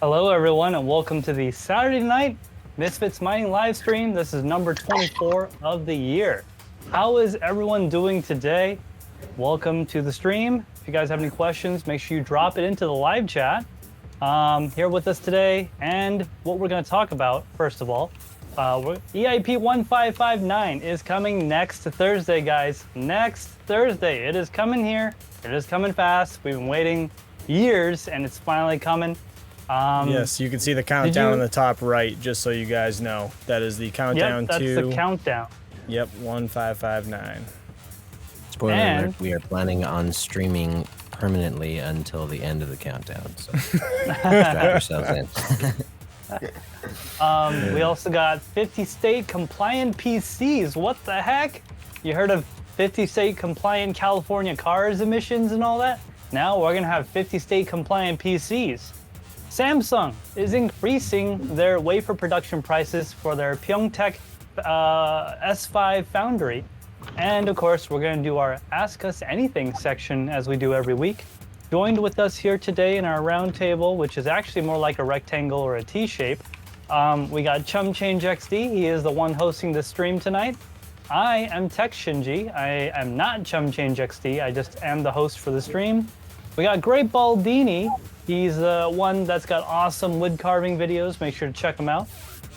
Hello everyone and welcome to the Saturday night Misfits mining live stream. This is number 24 of the year. How is everyone doing today? Welcome to the stream. If you guys have any questions, make sure you drop it into the live chat. Here with us today, and what we're going to talk about, first of all, EIP 1559 is coming next Thursday, guys. Next Thursday. It is coming here. It is coming fast. We've been waiting years, and it's finally coming. Yes, you can see the countdown on the top right, just so you guys know. That is the countdown to... Yep, that's the countdown. Yep, 1559. Spoiler alert, we are planning on streaming permanently until the end of the countdown, so strap yourselves in. We also got 50 state compliant PCs. What the heck? You heard of 50 state compliant California cars emissions and all that? Now we're gonna have 50 state compliant PCs. Samsung is increasing their wafer production prices for their Pyeongtaek S5 foundry. And of course, we're going to do our Ask Us Anything section as we do every week. Joined with us here today in our round table, which is actually more like a rectangle or a T-shape, we got ChumpChangeXD. He is the one hosting the stream tonight. I am TekShinji. I am not ChumpChangeXD. I just am the host for the stream. We got Great Baldini. He's the one that's got awesome wood carving videos. Make sure to check him out.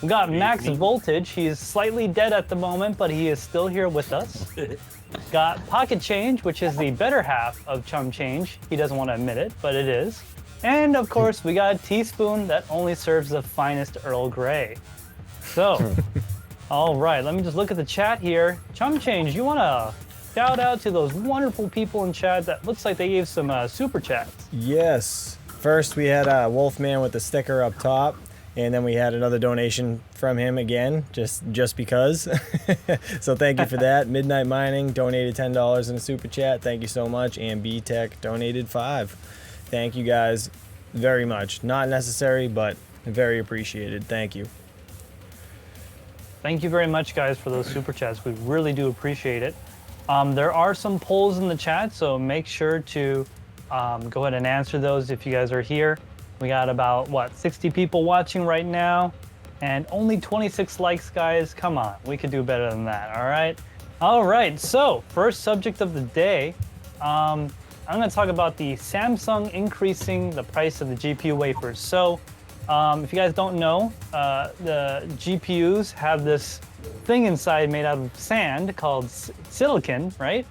We got Max Voltage. He's slightly dead at the moment, but he is still here with us. Got Pocket Change, which is the better half of ChumpChange. He doesn't want to admit it, but it is. And of course, we got Teaspoon that only serves the finest Earl Grey. So, all right, let me just look at the chat here. ChumpChange, you want to shout out to those wonderful people in chat that looks like they gave some super chats? Yes. First, we had Wolfman with the sticker up top, and then we had another donation from him again, just because. So thank you for that. Midnight Mining donated $10 in a super chat. Thank you so much. And B-Tech donated $5. Thank you guys very much. Not necessary, but very appreciated. Thank you. Thank you very much, guys, for those super chats. We really do appreciate it. There are some polls in the chat, so make sure to go ahead and answer those if you guys are here. We got about, 60 people watching right now, and only 26 likes, guys. Come on, we could do better than that, all right? All right, so first subject of the day, I'm gonna talk about the Samsung increasing the price of the GPU wafers. So if you guys don't know, the GPUs have this thing inside made out of sand called silicon, right?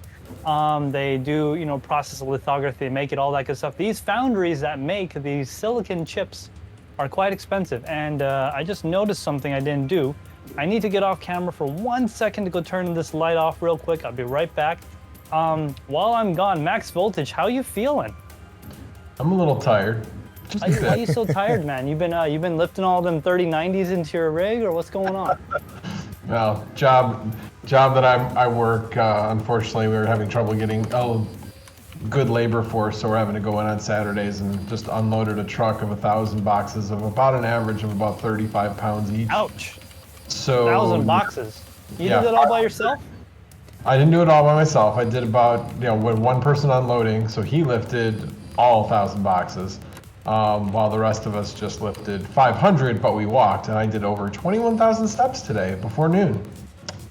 They do, process lithography, make it, all that good stuff. These foundries that make these silicon chips are quite expensive. And I just noticed something I didn't do. I need to get off camera for 1 second to go turn this light off real quick. I'll be right back. While I'm gone, Max Voltage, how you feeling? I'm a little tired. Why are you so tired, man? You've been lifting all them 3090s into your rig, or what's going on? Well, job that I work, unfortunately, we were having trouble getting good labor force, so we're having to go in on Saturdays and just unloaded a truck of 1,000 boxes of about an average of about 35 pounds each. Ouch. So 1,000 boxes. You did that all by yourself? I didn't do it all by myself. I did about, with one person unloading, so he lifted all 1,000 boxes. While the rest of us just lifted 500, but we walked, and I did over 21,000 steps today before noon.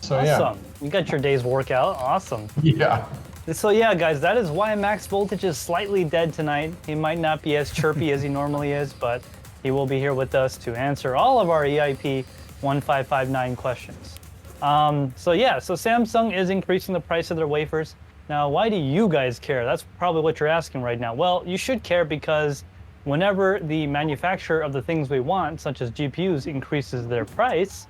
So awesome. Yeah. You got your day's workout. Awesome. Yeah. So yeah, guys, that is why Max Voltage is slightly dead tonight. He might not be as chirpy as he normally is, but he will be here with us to answer all of our EIP 1559 questions. So Samsung is increasing the price of their wafers. Now, why do you guys care? That's probably what you're asking right now. Well, you should care because whenever the manufacturer of the things we want, such as GPUs, increases their price,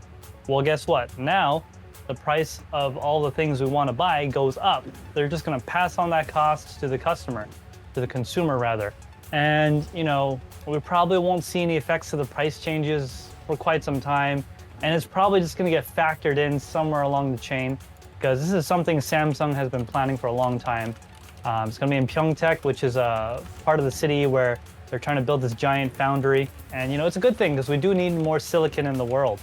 well, guess what? Now, the price of all the things we want to buy goes up. They're just going to pass on that cost to the customer, to the consumer rather. And, we probably won't see any effects of the price changes for quite some time. And it's probably just going to get factored in somewhere along the chain, because this is something Samsung has been planning for a long time. It's going to be in Pyeongtaek, which is a part of the city where they're trying to build this giant foundry. And, it's a good thing because we do need more silicon in the world.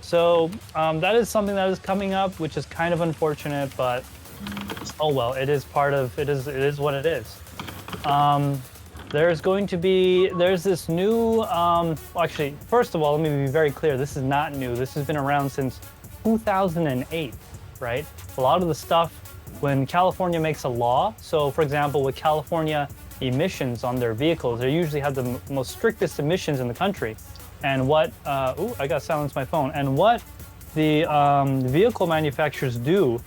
So that is something that is coming up, which is kind of unfortunate, but oh well, it is what it is. there's this new, actually, first of all, let me be very clear. This is not new. This has been around since 2008, right? A lot of the stuff when California makes a law, so for example, with California emissions on their vehicles, they usually have the most strictest emissions in the country. And what, I got silenced my phone. And what the vehicle manufacturers do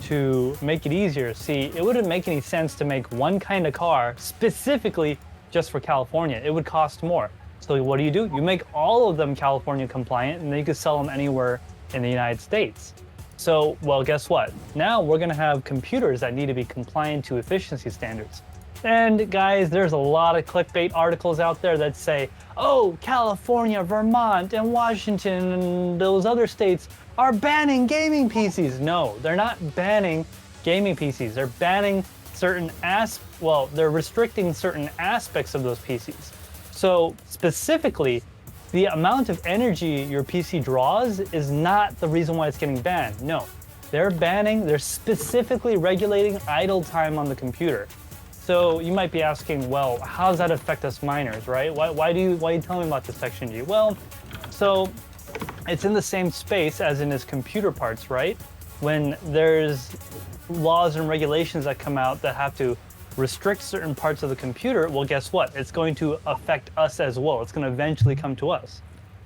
to make it easier, see, it wouldn't make any sense to make one kind of car specifically just for California. It would cost more. So what do? You make all of them California compliant, and then you can sell them anywhere in the United States. So, well, guess what? Now we're gonna have computers that need to be compliant to efficiency standards. And guys, there's a lot of clickbait articles out there that say, oh, California, Vermont, and Washington, and those other states are banning gaming PCs. No, they're not banning gaming PCs. They're banning they're restricting certain aspects of those PCs. So specifically, the amount of energy your PC draws is not the reason why it's getting banned. No, they're specifically regulating idle time on the computer. So you might be asking, well, how does that affect us miners, right? Why are you telling me about this, TekShinji? Well, so it's in the same space as in his computer parts, right? When there's laws and regulations that come out that have to restrict certain parts of the computer, well, guess what? It's going to affect us as well. It's going to eventually come to us.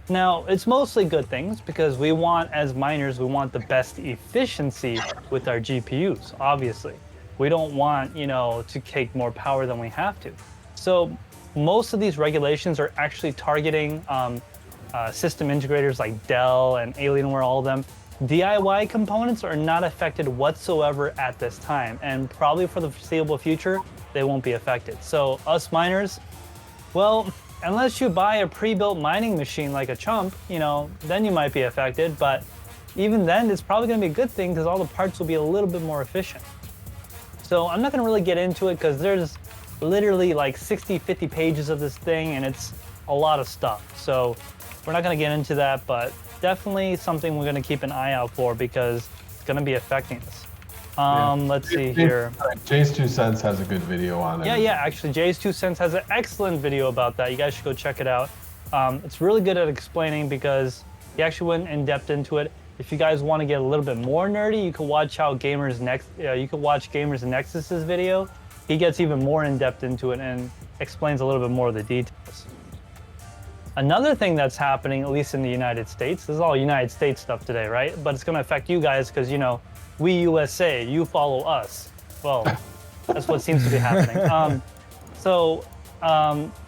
Now, it's mostly good things because we want, as miners, we want the best efficiency with our GPUs, obviously. We don't want, to take more power than we have to. So most of these regulations are actually targeting system integrators like Dell and Alienware, all of them. DIY components are not affected whatsoever at this time, and probably for the foreseeable future, they won't be affected. So us miners, well, unless you buy a pre-built mining machine like a Chump, then you might be affected, but even then, it's probably gonna be a good thing because all the parts will be a little bit more efficient. So I'm not gonna really get into it because there's literally like 50 pages of this thing and it's a lot of stuff. So we're not gonna get into that, but definitely something we're gonna keep an eye out for because it's gonna be affecting us. Let's see here. Jay's 2 Cents has a good video on it. Yeah, actually Jay's 2 Cents has an excellent video about that. You guys should go check it out. It's really good at explaining because he actually went in depth into it. If you guys want to get a little bit more nerdy, you can watch Gamers Nexus's video. He gets even more in depth into it and explains a little bit more of the details. Another thing that's happening, at least in the United States, this is all United States stuff today, right? But it's going to affect you guys because, we USA, you follow us. Well, that's what seems to be happening.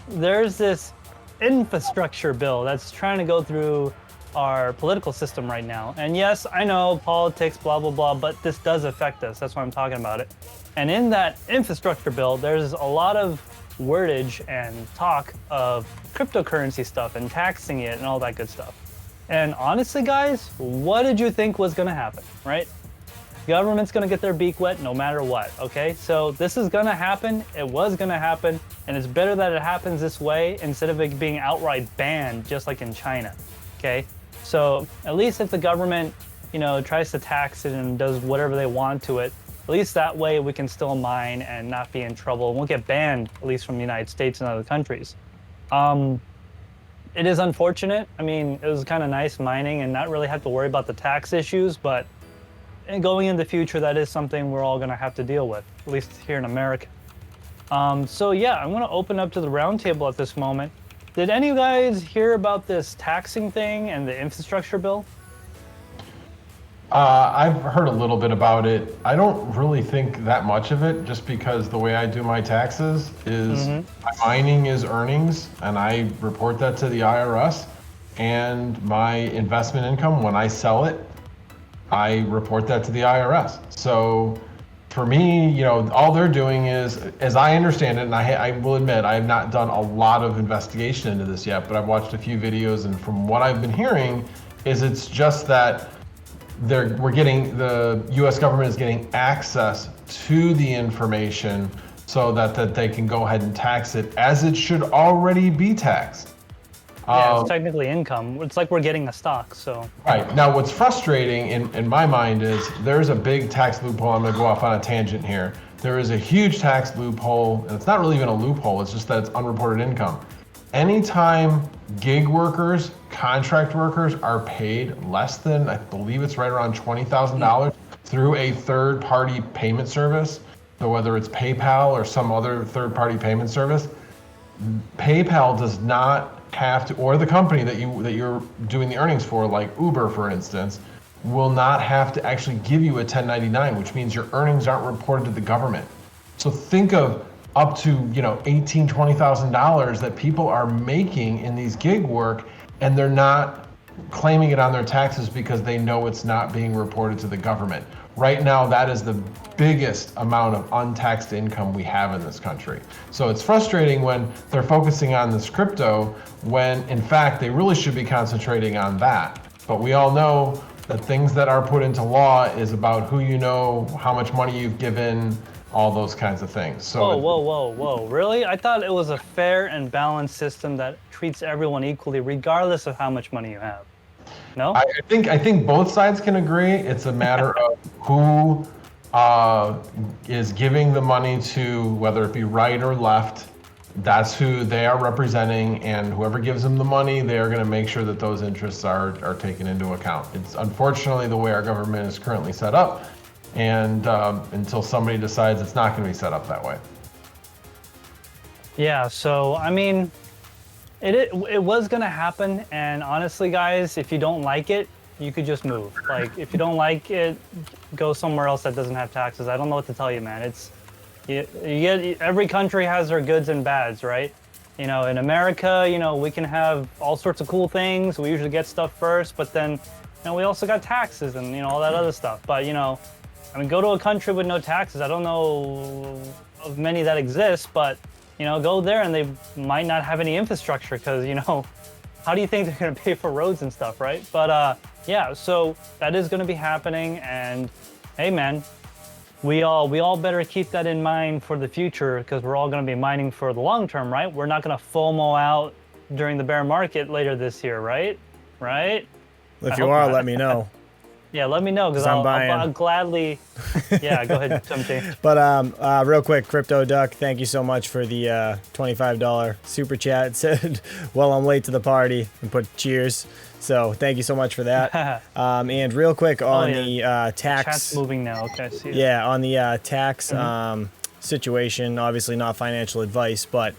There's this infrastructure bill that's trying to go through our political system right now. And yes, I know politics, blah, blah, blah, but this does affect us. That's why I'm talking about it. And in that infrastructure bill, there's a lot of wordage and talk of cryptocurrency stuff and taxing it and all that good stuff. And honestly, guys, what did you think was gonna happen, right? Government's gonna get their beak wet no matter what, okay? So this is gonna happen, it was gonna happen, and it's better that it happens this way instead of it being outright banned, just like in China, okay? So at least if the government, tries to tax it and does whatever they want to it, at least that way we can still mine and not be in trouble. And we'll get banned, at least from the United States and other countries. It is unfortunate. I mean, it was kind of nice mining and not really have to worry about the tax issues, but going in the future, that is something we're all gonna have to deal with, at least here in America. So yeah, I'm gonna open up to the roundtable at this moment. Did any of you guys hear about this taxing thing and the infrastructure bill? I've heard a little bit about it. I don't really think that much of it, just because the way I do my taxes is my mining is earnings, and I report that to the IRS. And my investment income, when I sell it, I report that to the IRS. So for me, all they're doing is, as I understand it, and I will admit, I have not done a lot of investigation into this yet, but I've watched a few videos, and from what I've been hearing, is it's just that the U.S. government is getting access to the information so that they can go ahead and tax it as it should already be taxed. Yeah, it's technically income. It's like we're getting a stock, so. Right. Now, what's frustrating in my mind is there's a big tax loophole. I'm going to go off on a tangent here. There is a huge tax loophole, and it's not really even a loophole. It's just that it's unreported income. Anytime gig workers, contract workers are paid less than, I believe it's right around $20,000 through a third-party payment service, so whether it's PayPal or some other third-party payment service, PayPal does not have to, or the company that you're doing the earnings for, like Uber, for instance, will not have to actually give you a 1099, which means your earnings aren't reported to the government. So think of up to $18,000, $20,000 that people are making in these gig work, and they're not claiming it on their taxes because they know it's not being reported to the government. Right now, that is the biggest amount of untaxed income we have in this country. So it's frustrating when they're focusing on this crypto when in fact they really should be concentrating on that. But we all know that things that are put into law is about who you know, how much money you've given, all those kinds of things. So Whoa. Really? I thought it was a fair and balanced system that treats everyone equally, regardless of how much money you have. No? I think both sides can agree. It's a matter of who is giving the money to, whether it be right or left. That's who they are representing, and whoever gives them the money, they are going to make sure that those interests are taken into account. It's unfortunately the way our government is currently set up, and until somebody decides it's not going to be set up that way. Yeah, so I mean, it was gonna happen, and honestly, guys, if you don't like it, you could just move. Like, if you don't like it, go somewhere else that doesn't have taxes. I don't know what to tell you, man. It's every country has their goods and bads, right? In America, we can have all sorts of cool things. We usually get stuff first, but then, we also got taxes and all that other stuff. But I mean, go to a country with no taxes. I don't know of many that exist, but go there and they might not have any infrastructure because, how do you think they're going to pay for roads and stuff, right? But yeah, so that is going to be happening. And hey, man, we all better keep that in mind for the future because we're all going to be mining for the long term, right? We're not going to FOMO out during the bear market later this year, right? Right? If you are, let me know. Yeah, let me know because I'll gladly. Yeah, go ahead, ChumpChange. But real quick, Crypto Duck, thank you so much for the $25 super chat. It said, "Well, I'm late to the party," and put cheers. So thank you so much for that. And real quick on the tax. Chat's moving now. Okay, I see it. Yeah, on the tax situation. Obviously, not financial advice, but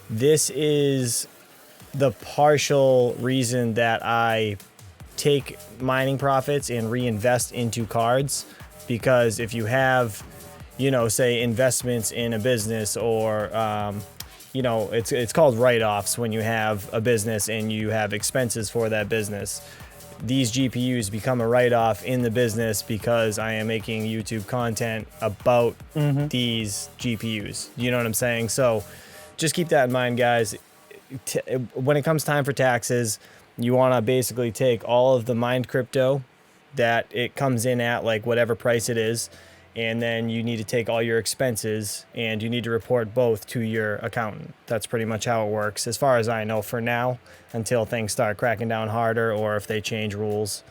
this is the partial reason that I take mining profits and reinvest into cards, because if you have, say investments in a business or, it's called write-offs when you have a business and you have expenses for that business. These GPUs become a write-off in the business because I am making YouTube content about these GPUs. You know what I'm saying? So just keep that in mind, guys. When it comes time for taxes, you want to basically take all of the mined crypto that it comes in at, like whatever price it is, and then you need to take all your expenses and you need to report both to your accountant. That's pretty much how it works, as far as I know for now, until things start cracking down harder or if they change rules.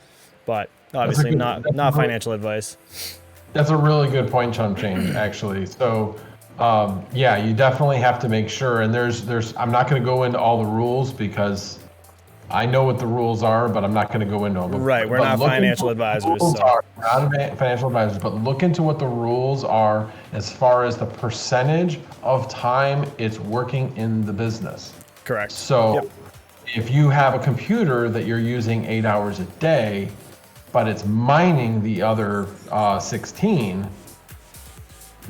But obviously not financial advice. That's a really good point, ChumpChange, actually. So yeah, you definitely have to make sure, and there's I'm not going to go into all the rules because I know what the rules are, but I'm not going to go into them. Right, we're not financial advisors. Not financial advisors, but look into what the rules are as far as the percentage of time it's working in the business. Correct. So if you have a computer that you're using 8 hours a day, but it's mining the other 16,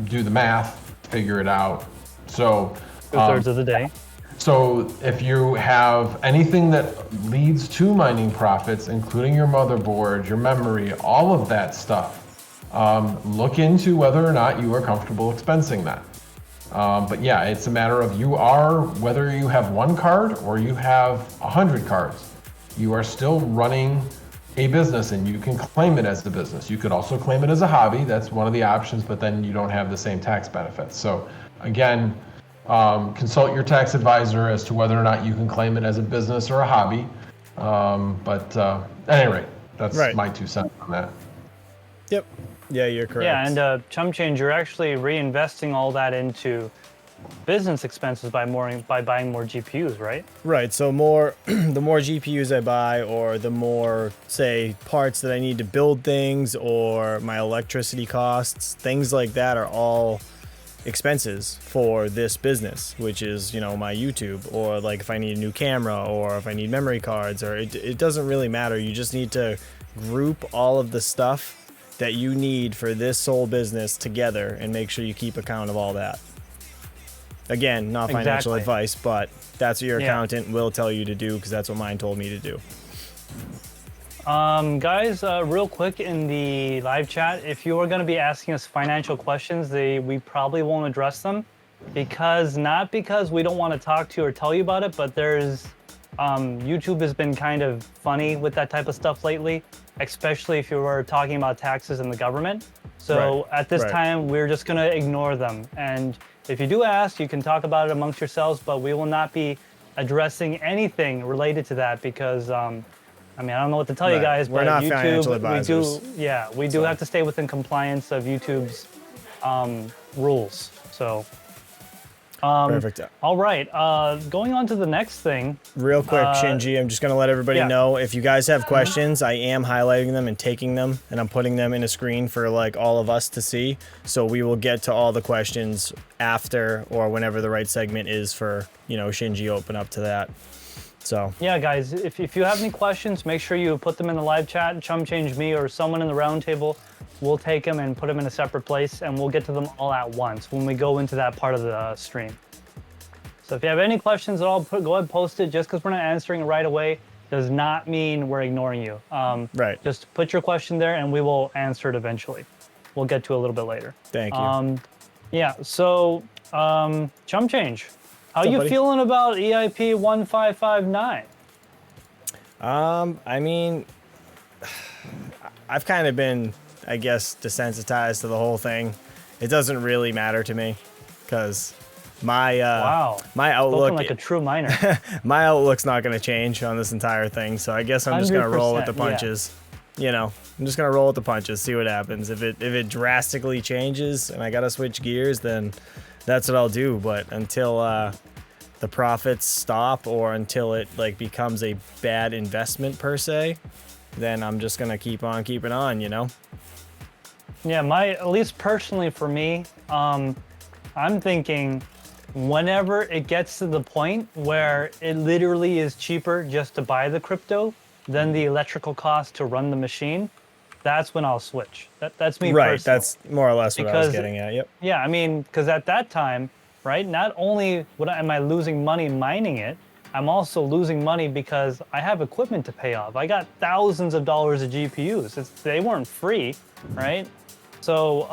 do the math, figure it out. So 2/3 of the day. So if you have anything that leads to mining profits, including your motherboard, your memory, all of that stuff, look into whether or not you are comfortable expensing that. But yeah, it's a matter of whether you have one card or you have 100 cards, you are still running a business and you can claim it as a business. You could also claim it as a hobby. That's one of the options, but then you don't have the same tax benefits. So again, Consult your tax advisor as to whether or not you can claim it as a business or a hobby. But at any rate, that's my 2 cents on that. Yep. Yeah, you're correct. Yeah, and ChumpChange, you're actually reinvesting all that into business expenses by buying more GPUs, right? Right. So the more GPUs I buy, or the more, say, parts that I need to build things, or my electricity costs, things like that are all expenses for this business, which is, my YouTube, or like if I need a new camera, or if I need memory cards, or it doesn't really matter. You just need to group all of the stuff that you need for this sole business together and make sure you keep account of all that. Again, not financial advice, but that's what your accountant will tell you to do, because that's what mine told me to do. Guys, real quick in the live chat, if you are going to be asking us financial questions, we probably won't address them, not because we don't want to talk to you or tell you about it, but there's YouTube has been kind of funny with that type of stuff lately, especially if you were talking about taxes and the government. So at this time, we're just going to ignore them. And if you do ask, you can talk about it amongst yourselves, but we will not be addressing anything related to that, because I don't know what to tell you guys, we're but not YouTube, financial advisors. we do have to stay within compliance of YouTube's rules. So Perfect. All right, going on to the next thing. Real quick, Shinji, I'm just going to let everybody know, if you guys have questions, I am highlighting them and taking them, and I'm putting them in a screen for like all of us to see. So we will get to all the questions after, or whenever the right segment is for, Shinji open up to that. So yeah, guys, if you have any questions, make sure you put them in the live chat. ChumpChange, me, or someone in the round table, we'll take them and put them in a separate place, and we'll get to them all at once when we go into that part of the stream. So if you have any questions at all, go ahead and post it. Just because we're not answering it right away does not mean we're ignoring you. Just put your question there, and we will answer it eventually. We'll get to it a little bit later. Thank you. Yeah, so ChumpChange, how you feeling about EIP 1559? I've kind of been, I guess, desensitized to the whole thing. It doesn't really matter to me, because my outlook, spoken like a true miner. My outlook's not going to change on this entire thing. So I guess I'm just going to roll with the punches. I'm just going to roll with the punches, see what happens. If it drastically changes and I got to switch gears, then that's what I'll do. But until the profits stop, or until it like becomes a bad investment per se, then I'm just going to keep on keeping on, Yeah, at least personally for me, I'm thinking whenever it gets to the point where it literally is cheaper just to buy the crypto than the electrical cost to run the machine, that's when I'll switch. That's me personally. Right, that's more or less what I was getting at, yep. Yeah, because at that time, right, not only am I losing money mining it, I'm also losing money because I have equipment to pay off. I got thousands of dollars of GPUs. They weren't free, right? So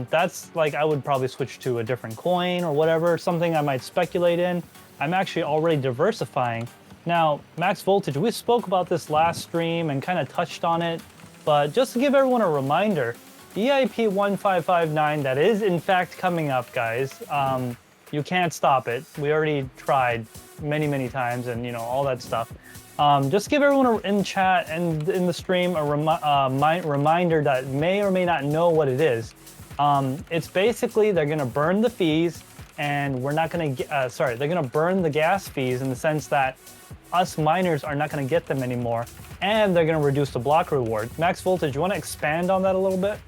that's like, I would probably switch to a different coin or whatever, something I might speculate in. I'm actually already diversifying. Now, max voltage, we spoke about this last stream and kind of touched on it, but just to give everyone a reminder, EIP 1559, that is in fact coming up, guys. You can't stop it. We already tried many times, and all that stuff. Just give everyone in chat and in the stream a reminder that may or may not know what it is. It's basically they're gonna burn the fees, and we're not gonna get, they're gonna burn the gas fees in the sense that us miners are not gonna get them anymore, and they're gonna reduce the block reward. Max Voltage, you wanna expand on that a little bit?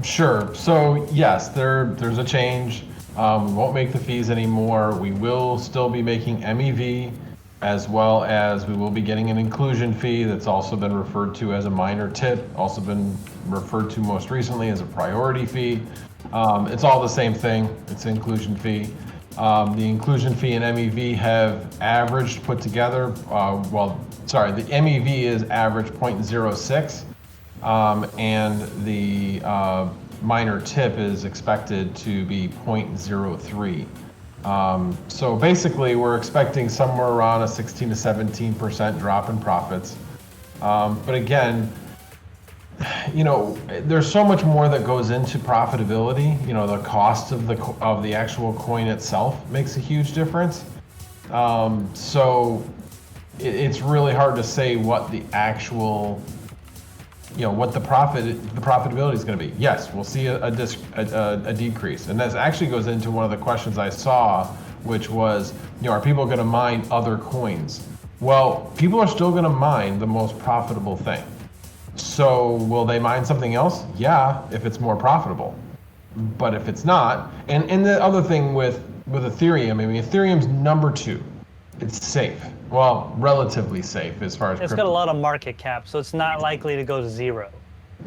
Sure. So yes, there's a change. We won't make the fees anymore. We will still be making MEV, as well as we will be getting an inclusion fee that's also been referred to as a miner tip, also been referred to most recently as a priority fee. It's all the same thing. It's an inclusion fee. The inclusion fee and MEV have averaged put together, the MEV is average 0.06, and the miner tip is expected to be 0.03. So basically, we're expecting somewhere around a 16 to 17% drop in profits. But again, you know, there's so much more that goes into profitability. You know, the cost of the actual coin itself makes a huge difference. So it's really hard to say what the actual, you know, what the profitability is going to be. Yes, we'll see a decrease, and that actually goes into one of the questions I saw, which was, you know, are people going to mine other coins? Well, people are still going to mine the most profitable thing. So will they mine something else? Yeah, if it's more profitable. But if it's not, and the other thing with Ethereum, I mean, Ethereum's number 2. It's safe. Well, relatively safe as far as it's crypto. got a lot of market cap, so it's not likely to go to 0.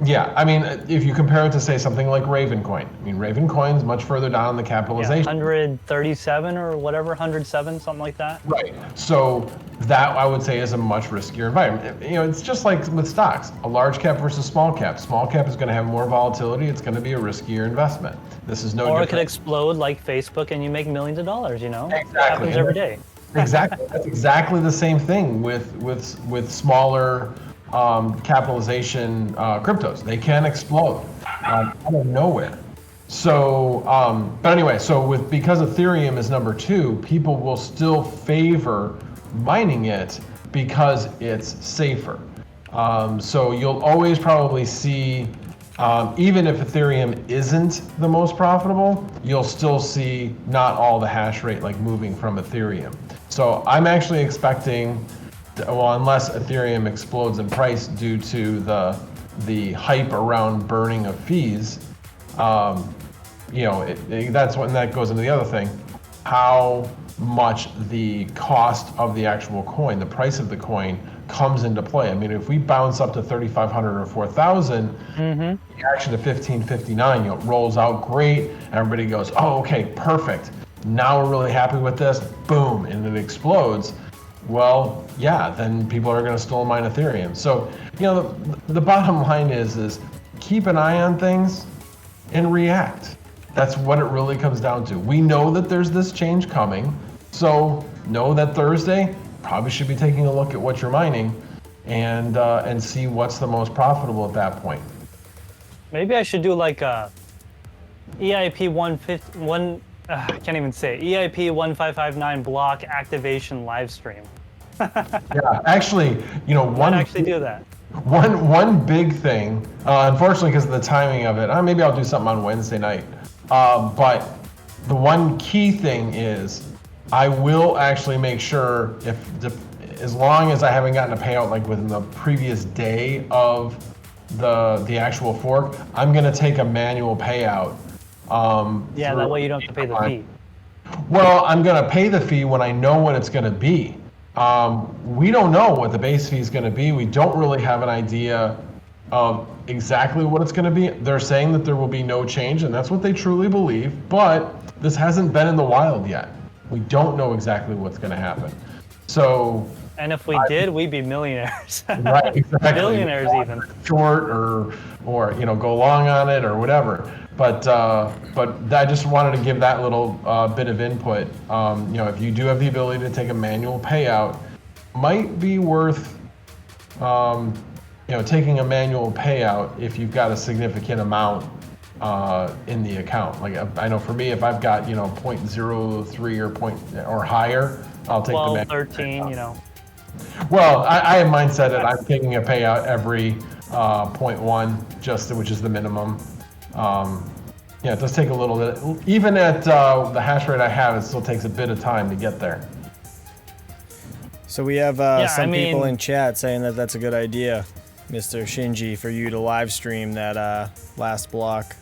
Yeah, I mean, if you compare it to, say, something like Ravencoin. I mean, Ravencoin's much further down the capitalization. 137 or whatever, 107, something like that. Right. So that, I would say, is a much riskier environment. You know, it's just like with stocks. A large cap versus small cap. Small cap is going to have more volatility. It's going to be a riskier investment. This is no different. Or it could explode like Facebook and you make millions of dollars, you know? Exactly. It happens every day. Exactly. That's exactly the same thing with smaller capitalization cryptos. They can explode out of nowhere. So, but anyway, so because Ethereum is number 2, people will still favor mining it because it's safer. So you'll always probably see, even if Ethereum isn't the most profitable, you'll still see not all the hash rate like moving from Ethereum. So I'm actually expecting, well, unless Ethereum explodes in price due to the hype around burning of fees, you know, that's when that goes into the other thing, how much the cost of the actual coin, the price of the coin, comes into play. I mean, if we bounce up to 3,500 or 4,000, the action to 1559, you know, rolls out great. Everybody goes, oh, okay, perfect. Now we're really happy with this. Boom, and it explodes. Well, yeah, then people are going to still mine Ethereum. So, you know, the bottom line is keep an eye on things and react. That's what it really comes down to. We know that there's this change coming, so know that Thursday probably should be taking a look at what you're mining and see what's the most profitable at that point. Maybe I should do like a EIP 150, I can't even say it. EIP 1559 block activation live stream. Yeah, actually, you know, do that. One big thing, unfortunately, because of the timing of it, maybe I'll do something on Wednesday night. But the one key thing is, I will actually make sure, as long as I haven't gotten a payout like within the previous day of the actual fork, I'm going to take a manual payout. Yeah, that way you don't have to pay the fee. Well, I'm going to pay the fee when I know what it's going to be. We don't know what the base fee is going to be. We don't really have an idea of exactly what it's going to be. They're saying that there will be no change, and that's what they truly believe, but this hasn't been in the wild yet. We don't know exactly what's going to happen. So, and if we did, we'd be millionaires. Right, exactly. Billionaires even. Short or you know, go long on it or whatever. But I just wanted to give that little bit of input. You know, if you do have the ability to take a manual payout, might be worth you know, taking a manual payout if you've got a significant amount in the account. Like I know for me, if I've got, you know, 0.03 or higher, I'll take 12, the 13, you know. Well, I have mindset that I'm taking a payout every 0.1, which is the minimum. Yeah, it does take a little bit. Even at the hash rate I have, it still takes a bit of time to get there. So we have people in chat saying that that's a good idea, Mr. Shinji, for you to live stream that last block.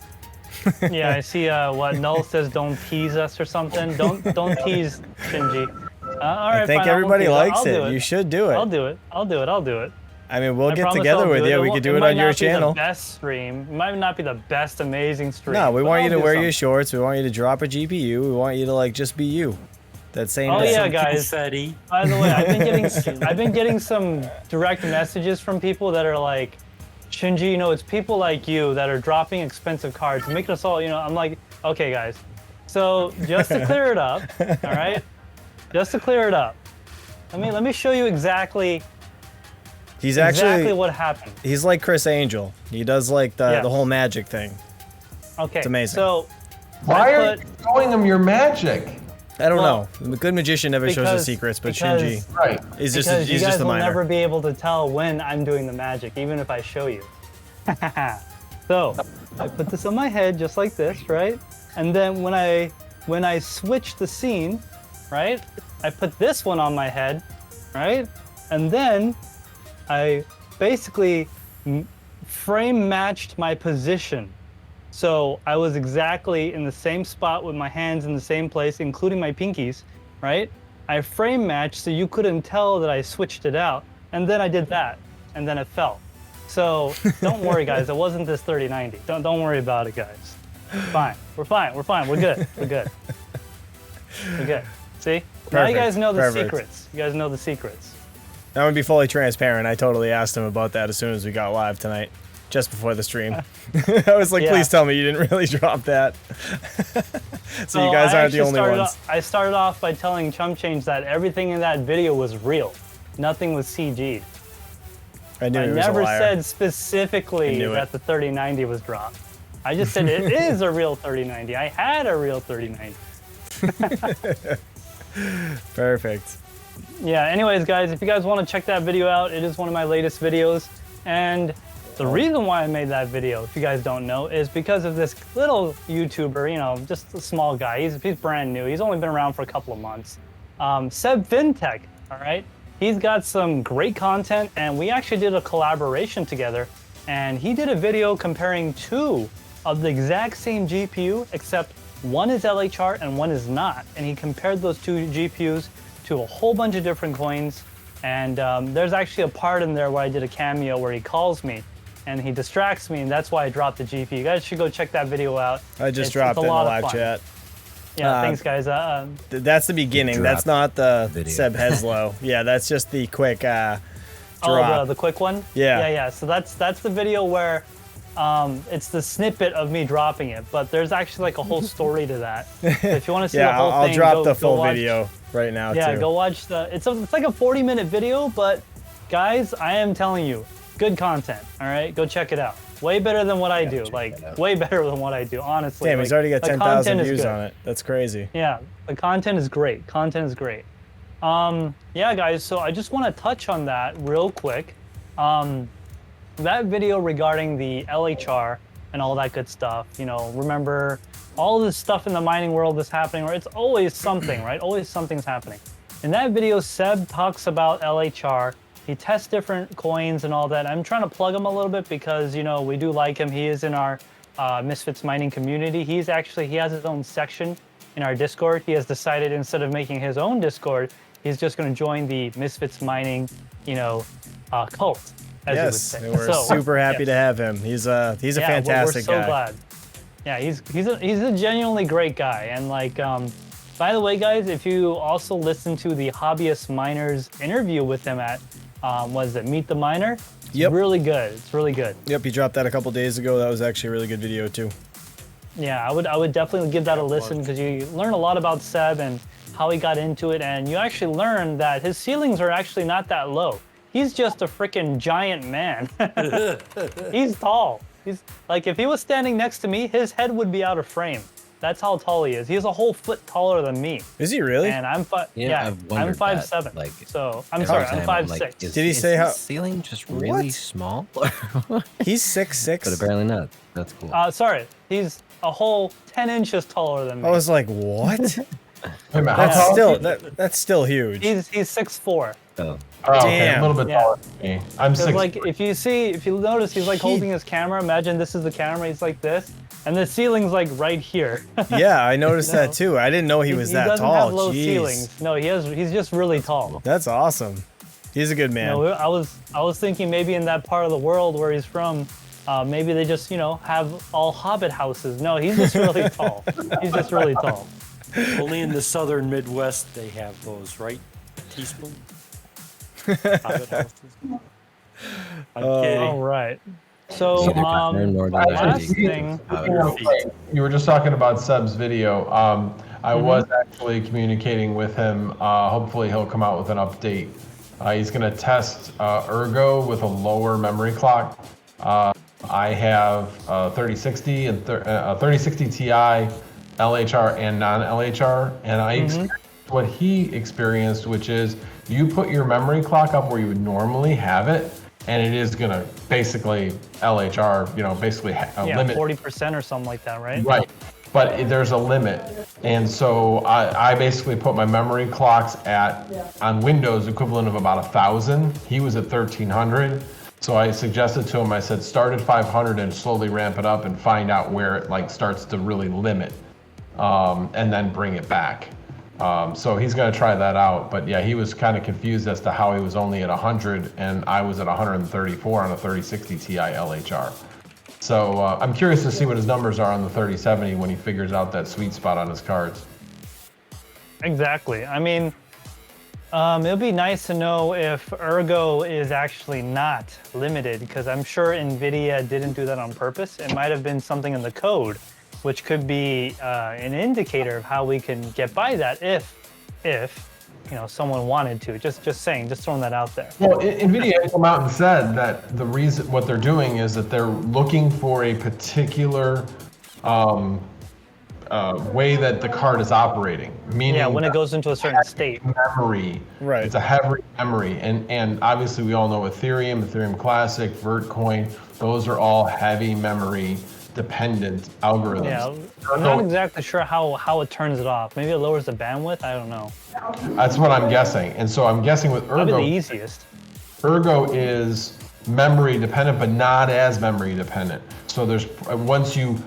Yeah, I see what Null says, don't tease us or something. Don't tease Shinji. All right, I think fine, everybody likes it. You should do it. I'll do it. I mean, we'll get together with you. We could do it on your channel. It might not be the best stream. It might not be the best amazing stream. No, we want you to wear your shorts. We want you to drop a GPU. We want you to like just be you. That same day. Yeah, guys. By the way, I've been getting some direct messages from people that are like, Shinji, you know, it's people like you that are dropping expensive cards, making us all, you know. I'm like, okay, guys. So just to clear it up, all right? Just to clear it up, let me show you exactly He's exactly actually what happened. He's like Chris Angel. He does like the whole magic thing. Okay, it's amazing. So why are you showing him your magic? I don't know. The good magician never shows the secrets, but Shinji is just because you guys the will miner. never be able to tell when I'm doing the magic, even if I show you. So I put this on my head just like this, right? And then when I switch the scene, right? I put this one on my head, right? And then I basically frame matched my position. So I was exactly in the same spot with my hands in the same place, including my pinkies, right? I frame matched so you couldn't tell that I switched it out. And then I did that, and then it fell. So don't worry, guys. It wasn't this 3090. Don't worry about it, guys. Fine. We're fine. We're fine. We're good. We're good. We're good. See? Now you guys know the secrets. You guys know the secrets. I'm gonna be fully transparent. I totally asked him about that as soon as we got live tonight. Just before the stream. I was like, please tell me you didn't really drop that. So you guys aren't the only ones. I started off by telling ChumpChange that everything in that video was real. Nothing was CG'd. I knew he was a never liar. said specifically that the 3090 was dropped. I just said it is a real 3090. I had a real 3090. Perfect. Yeah, anyways, guys, if you guys want to check that video out, it is one of my latest videos. And the reason why I made that video, if you guys don't know, is because of this little YouTuber, you know, just a small guy. He's brand new. He's only been around for a couple of months. Seb Fintech, all right? He's got some great content, and we actually did a collaboration together. And he did a video comparing two of the exact same GPU, except one is LHR and one is not. And he compared those two GPUs to a whole bunch of different coins. And there's actually a part in there where I did a cameo where he calls me and he distracts me, and that's why I dropped the GPU. You guys should go check that video out. I just dropped it in the live chat. Yeah, thanks, guys. That's the beginning. That's not the Seb Hezlo. Yeah, that's just the quick drop. Oh, the quick one? Yeah. Yeah. So that's the video where it's the snippet of me dropping it, but there's actually like a whole story to that. So if you want to see the whole thing, I'll drop the full video right now, too. Yeah, go watch it's like a 40-minute video, but guys, I am telling you, good content, all right? Go check it out. Way better than what I do, like way better than what I do, honestly. Damn, he's already got 10,000 views on it. That's crazy. Yeah, the content is great. Content is great. Yeah, guys, so I just want to touch on that real quick. That video regarding the LHR and all that good stuff, you know, remember all this stuff in the mining world is happening, or it's always something, right? Always something's happening. In that video, Seb talks about LHR. He tests different coins and all that. I'm trying to plug him a little bit because, you know, we do like him. He is in our Misfits mining community. He has his own section in our Discord. He has decided instead of making his own Discord, he's just going to join the Misfits mining, you know, cult. Yes, and we're super happy to have him. He's a fantastic guy. We're so glad. Yeah, he's a genuinely great guy. And like, by the way, guys, if you also listen to the Hobbyist Miner's interview with him at, was it Meet the Miner? Yep. Really good. It's really good. Yep, he dropped that a couple days ago. That was actually a really good video too. Yeah, I would definitely give that a listen because you learn a lot about Seb and how he got into it, and you actually learn that his ceilings are actually not that low. He's just a freaking giant man. He's tall. He's like, if he was standing next to me, his head would be out of frame. That's how tall he is. He's a whole foot taller than me. Is he really? And I'm I'm 5'7". Like, so I'm sorry, I'm 5'6". Like, Did he say how? Ceiling just really small? He's 6'6". But apparently not. That's cool. Sorry, he's a whole 10 inches taller than me. I was like, what? That's that's still huge. He's 6'4". Oh, okay. Damn. A little bit taller than me. I'm 6'. Like, if you notice, he's like holding his camera. Imagine this is the camera. He's like this, and the ceiling's like right here. Yeah, I noticed that too. I didn't know he was that tall. He doesn't have low ceilings. No, he's just really tall. That's awesome. He's a good man. You know, I was thinking maybe in that part of the world where he's from, maybe they just, you know, have all hobbit houses. No, he's just really tall. He's just really tall. Only in the southern Midwest they have those, right? Teaspoon? Hobbit houses? I'm kidding. All right. So, last thing. You were just talking about Seb's video. I was actually communicating with him. Hopefully he'll come out with an update He's going to test Ergo with a lower memory clock. I have 3060 and 3060 Ti, LHR and non-LHR, and I experienced what he experienced, which is you put your memory clock up where you would normally have it, and it is going to basically LHR, you know, basically limit 40% or something like that, right? Right. But there's a limit. And so I basically put my memory clocks on Windows equivalent of about 1,000. He was at 1,300. So I suggested to him, I said, start at 500 and slowly ramp it up and find out where it like starts to really limit, and then bring it back. So he's going to try that out. But yeah, he was kind of confused as to how he was only at 100 and I was at 134 on a 3060 Ti LHR. So I'm curious to see what his numbers are on the 3070 when he figures out that sweet spot on his cards. Exactly. I mean, it'll be nice to know if Ergo is actually not limited, because I'm sure NVIDIA didn't do that on purpose. It might have been something in the code, which could be an indicator of how we can get by that if you know, someone wanted to. Just throwing that out there. Well, NVIDIA has come out and said that the reason what they're doing is that they're looking for a particular way that the card is operating. Meaning, when it goes into a certain state. Memory. Right. It's a heavy memory, and obviously we all know Ethereum Classic, Vertcoin. Those are all heavy memory dependent algorithms. Yeah, I'm not exactly sure how it turns it off. Maybe it lowers the bandwidth. I don't know. That's what I'm guessing. And so I'm guessing with Probably Ergo, the easiest. Ergo is memory dependent, but not as memory dependent. So there's once you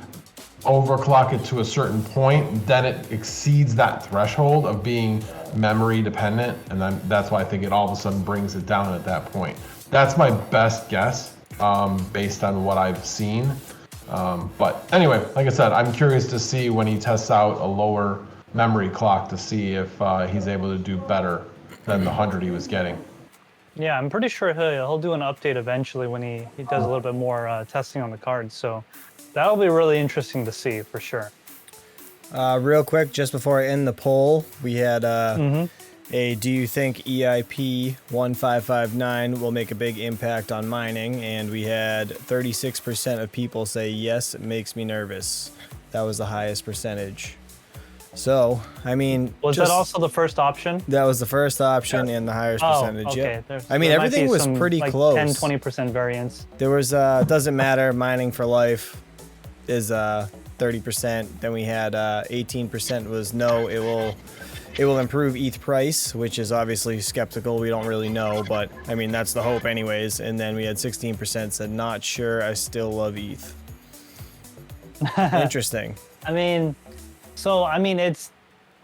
overclock it to a certain point, then it exceeds that threshold of being memory dependent, and then that's why I think it all of a sudden brings it down at that point. That's my best guess, based on what I've seen. But anyway, like I said, I'm curious to see when he tests out a lower memory clock to see if he's able to do better than the 100 he was getting. Yeah, I'm pretty sure he'll do an update eventually when he does a little bit more testing on the cards. So that'll be really interesting to see for sure. Real quick, just before I end the poll, we had a do you think EIP 1559 will make a big impact on mining? And we had 36% of people say yes, it makes me nervous. That was the highest percentage. So, I mean... Was that also the first option? That was the first option and the highest percentage, okay. yeah. I mean, everything was pretty close. 10-20% variance. There was, doesn't matter, mining for life is 30%. Then we had 18% was no, it will improve ETH price, which is obviously skeptical. We don't really know, but I mean, that's the hope anyways. And then we had 16% said not sure, I still love ETH. Interesting. I mean, it's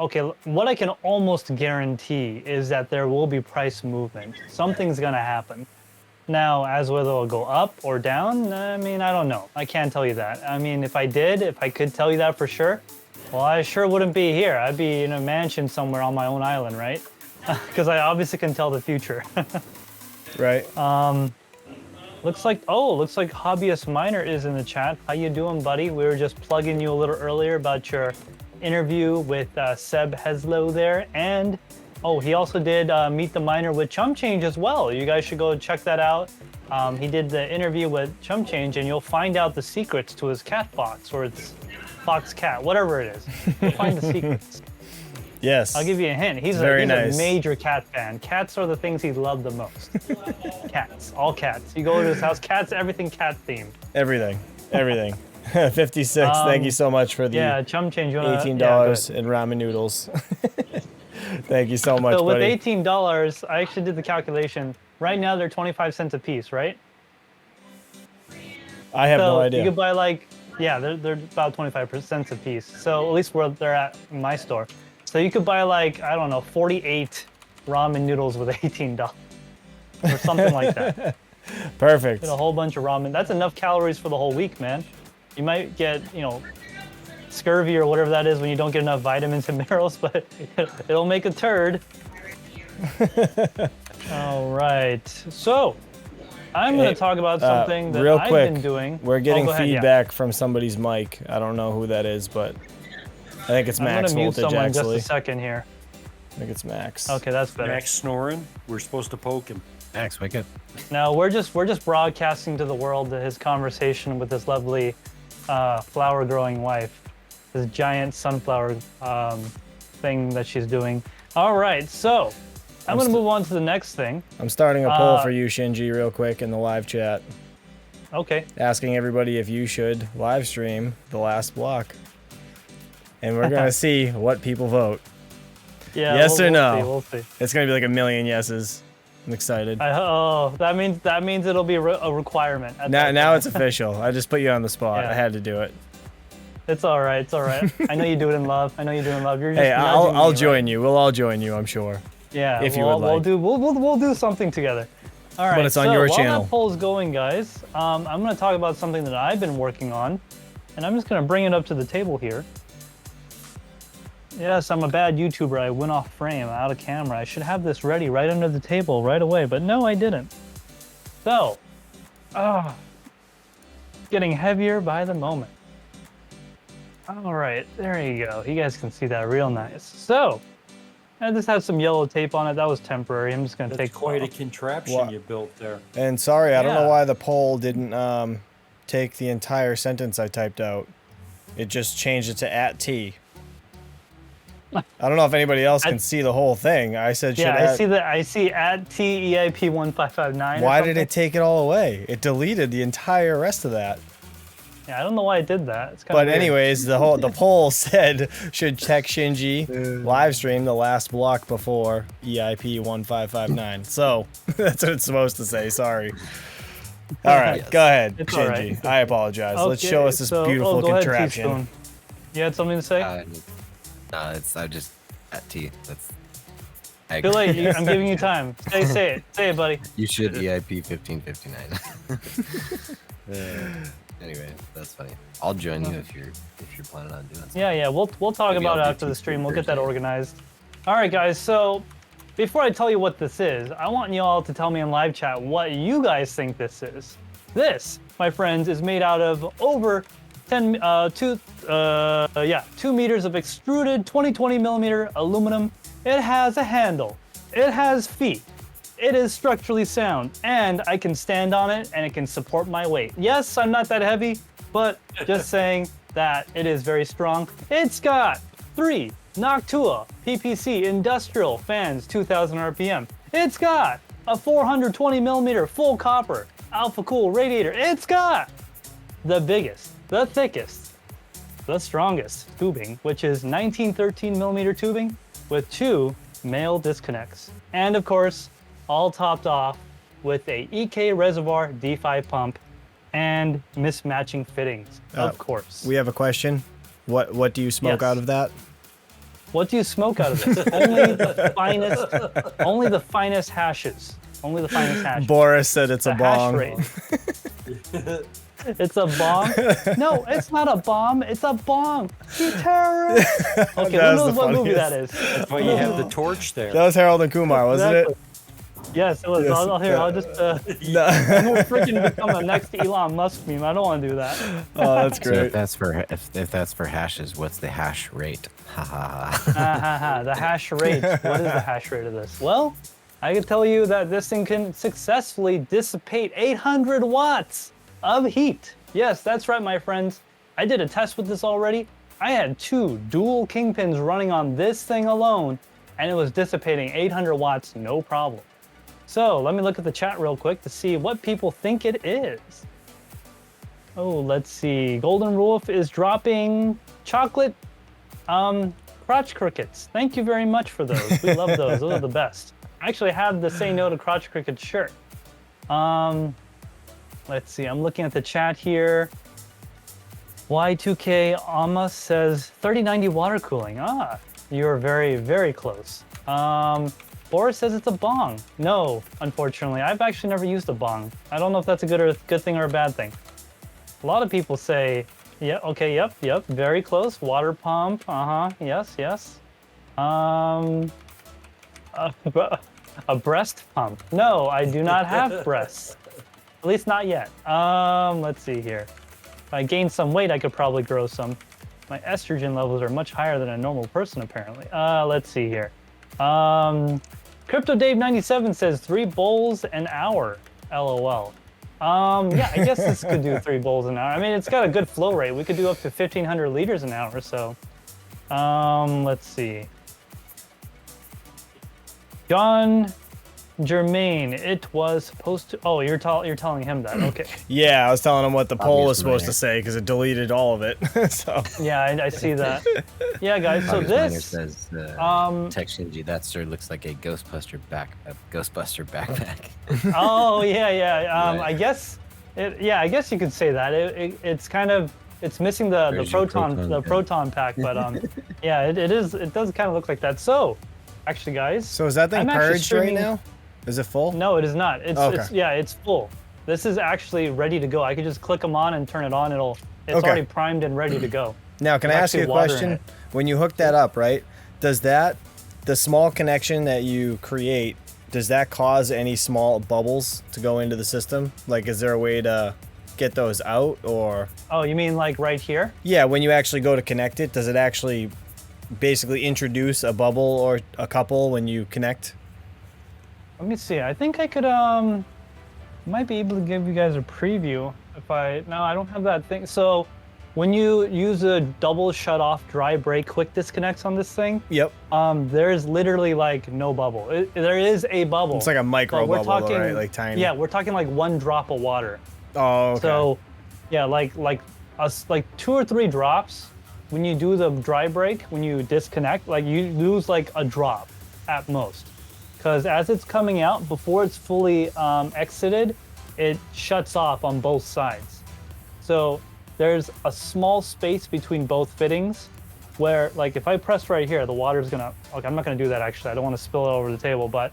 okay. What I can almost guarantee is that there will be price movement. Something's gonna happen. Now, as whether it'll go up or down, I mean, I don't know. I can't tell you that. I mean, if I could tell you that for sure, well, I sure wouldn't be here. I'd be in a mansion somewhere on my own island, right? Because I obviously can tell the future. Right. Looks like Hobbyist Miner is in the chat. How you doing, buddy? We were just plugging you a little earlier about your interview with Seb Hezlo there, and he also did Meet the Miner with ChumpChange as well. You guys should go check that out. He did the interview with ChumpChange, and you'll find out the secrets to his cat fox, or it's fox cat, whatever it is. You'll find the secrets. Yes. I'll give you a hint. He's a major cat fan. Cats are the things he loved the most. Cats, all cats. You go to his house, cats, everything cat themed. Everything. 56. Thank you so much for the ChumpChange, $18 in ramen noodles. Thank you so much, so with buddy. $18, I actually did the calculation. Right now they're 25 cents a piece, right? I have no idea. You could buy they're about 25 cents a piece. So at least where they're at in my store. So you could buy I don't know, 48 ramen noodles with $18 or something like that. Perfect. Get a whole bunch of ramen. That's enough calories for the whole week, man. You might get, scurvy or whatever that is when you don't get enough vitamins and minerals, but it'll make a turd. All right. So I'm going to talk about something that I've been doing. We're getting feedback from somebody's mic. I don't know who that is, but I think it's max voltage, I'm going to mute someone actually. just a second here. I think it's Max. Okay, that's better. Max snoring. We're supposed to poke him. Max, wake up. No, we're just broadcasting to the world his conversation with his lovely flower growing wife, this giant sunflower thing that she's doing. All right, so I'm gonna move on to the next thing. I'm starting a poll for you, Shinji, real quick in the live chat, Okay. asking everybody if you should live stream the last block, and we're gonna see what people vote. Yeah. Yes or no? We'll see. It's gonna be like a million yeses. I'm excited. That means it'll be a requirement. Now it's official. I just put you on the spot. Yeah. I had to do it. It's all right. It's all right. I know you do it in love. I know you do it in love. You're just Hey, nudging I'll me, join right? you. We'll all join you, I'm sure. Yeah. if you would like. We'll do something together. All right. But it's on your while channel. that poll's going, guys, I'm gonna talk about something that I've been working on, and I'm just gonna bring it up to the table here. Yes, I'm a bad YouTuber. I went off frame, out of camera. I should have this ready right under the table right away, but no, I didn't. So, getting heavier by the moment. All right, there you go. You guys can see that real nice. So, I just have some yellow tape on it. That was temporary. I'm just gonna That's take quite a contraption What? you built there. And sorry, I don't know Yeah. why the poll didn't take the entire sentence I typed out. It just changed it to @T. I don't know if anybody else can see the whole thing. I said, Yeah, I see @TEIP1559. Why did it take it all away? It deleted the entire rest of that. Yeah, I don't know why it did that. It's kind But of weird. anyways, the poll said, should TekShinji live stream the last block before EIP 1559? So that's what it's supposed to say. Sorry. All right, Yes. go ahead, It's all Shinji. right. I apologize. Let's Okay, show us this so- beautiful go ahead, contraption. Teaspoon. You had something to say? No, I just at T. That's. I Too agree. late. I'm giving you time. Say it. Say it, buddy. You should EIP 1559. Anyway, that's funny. I'll join you if you're planning on doing something. Yeah. We'll talk Maybe about it I'll do after the Tuesday, stream. We'll get that Thursday. organized. All right, guys. So before I tell you what this is, I want you all to tell me in live chat what you guys think this is. This, my friends, is made out of over 2 meters of extruded 20 millimeter aluminum. It has a handle. It has feet. It is structurally sound, and I can stand on it, and it can support my weight. Yes, I'm not that heavy, but just saying that it is very strong. It's got 3 Noctua PPC industrial fans, 2000 RPM. It's got a 420 millimeter full copper alpha cool radiator. It's got the biggest, the thickest, the strongest tubing, which is 1913 millimeter tubing with 2 male disconnects. And of course, all topped off with a EK reservoir D5 pump and mismatching fittings, of course. We have a question. What do you smoke Yes. out of that? What do you smoke out of this? Only the finest hashes. Only the finest hashes. Boris said it's a The hash bong. rate. It's a bomb? No, it's not a bomb. It's a bong. You terrorist. Okay, who That was knows the what movie that funniest. is? That's why you have the torch there. That was Harold and Kumar, wasn't Exactly. it? Yes, it was. Yes, I'll just I'm gonna freaking become the next Elon Musk meme. I don't want to do that. Oh, that's So great. if that's for hashes, what's the hash rate? Ha ha ha. The hash rate. What is the hash rate of this? Well, I can tell you that this thing can successfully dissipate 800 watts of heat. Yes, that's right, my friends. I did a test with this already. I had 2 dual kingpins running on this thing alone, and it was dissipating 800 watts, no problem. So let me look at the chat real quick to see what people think it is. Oh, let's see. Golden Wolf is dropping chocolate crotch crickets. Thank you very much for those. We love those. Those are the best. I actually have the Say No to Crotch Cricket shirt. Let's see. I'm looking at the chat here. Y2K Alma says 3090 water cooling. Ah, you're very, very close. Boris says it's a bong. No, unfortunately. I've actually never used a bong. I don't know if that's a good thing or a bad thing. A lot of people say, yeah, okay, yep, very close. Water pump, yes. A breast pump. No, I do not have breasts. At least not yet. Let's see here. If I gain some weight, I could probably grow some. My estrogen levels are much higher than a normal person, apparently. Let's see here. Crypto Dave 97 says 3 bowls an hour. LOL. Yeah, I guess this could do 3 bowls an hour. I mean, it's got a good flow rate. We could do up to 1,500 liters an hour. So, let's see. John Germain, it was supposed to. Oh, you're telling him that. Okay. Yeah, I was telling him what the poll was Hobbyist supposed Miner. to say because it deleted all of it. So Yeah, I see that. Yeah, guys. So Hobbyist Miner this. says TekShinji, that sir looks like a Ghostbuster backpack. Oh yeah. Right. I guess. I guess you could say that. It's kind of. It's missing the Where's your proton pack, but yeah, it is. It does kind of look like that. So, actually, guys. So is that thing I'm actually purged right streaming- now? Is it full? No, it is not. Okay. It's full. This is actually ready to go. I could just click them on and turn it on. It's Okay. already primed and ready to go. Now, can I There's ask you a actually water in question? it. When you hook that up, right? Does the small connection that you create, does that cause any small bubbles to go into the system? Like, is there a way to get those out, or? Oh, you mean like right here? Yeah, when you actually go to connect it, does it actually basically introduce a bubble or a couple when you connect? Let me see. I think I could might be able to give you guys a preview if no, I don't have that thing. So when you use a double shut off dry break quick disconnects on this thing, Yep. there's literally like no bubble. There is a bubble. It's like a micro but we're bubble, though, talking, right? Like tiny. Yeah, we're talking like 1 drop of water. Oh, okay. So yeah, like 2 or 3 drops when you do the dry break, when you disconnect, like you lose like a drop at most. Because as it's coming out, before it's fully exited, it shuts off on both sides. So there's a small space between both fittings where, like, if I press right here, the water's gonna, okay, I'm not gonna do that actually. I don't want to spill it over the table, but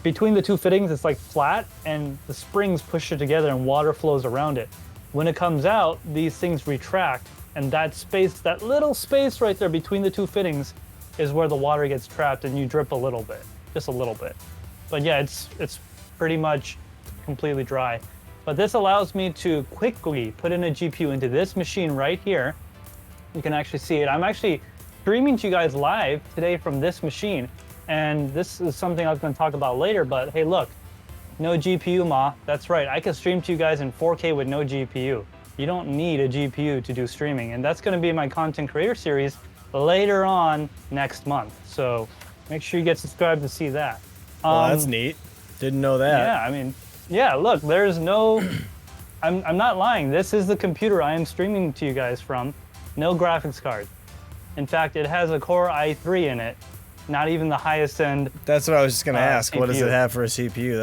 between the 2 fittings, it's like flat and the springs push it together and water flows around it. When it comes out, these things retract, and that space, that little space right there between the 2 fittings, is where the water gets trapped and you drip a little bit, just a little bit. But yeah, it's pretty much completely dry. But this allows me to quickly put in a GPU into this machine right here. You can actually see it. I'm actually streaming to you guys live today from this machine. And this is something I was gonna talk about later, but hey, look, no GPU, Ma. That's right, I can stream to you guys in 4K with no GPU. You don't need a GPU to do streaming. And that's gonna be my content creator series later on next month. So make sure you get subscribed to see that. Well, that's neat. Didn't know that. Yeah, I mean, yeah, look, there's no, I'm not lying. This is the computer I am streaming to you guys from. No graphics card. In fact, it has a Core i3 in it, not even the highest end. That's what I was just gonna ask. What does CPU. it have for a CPU?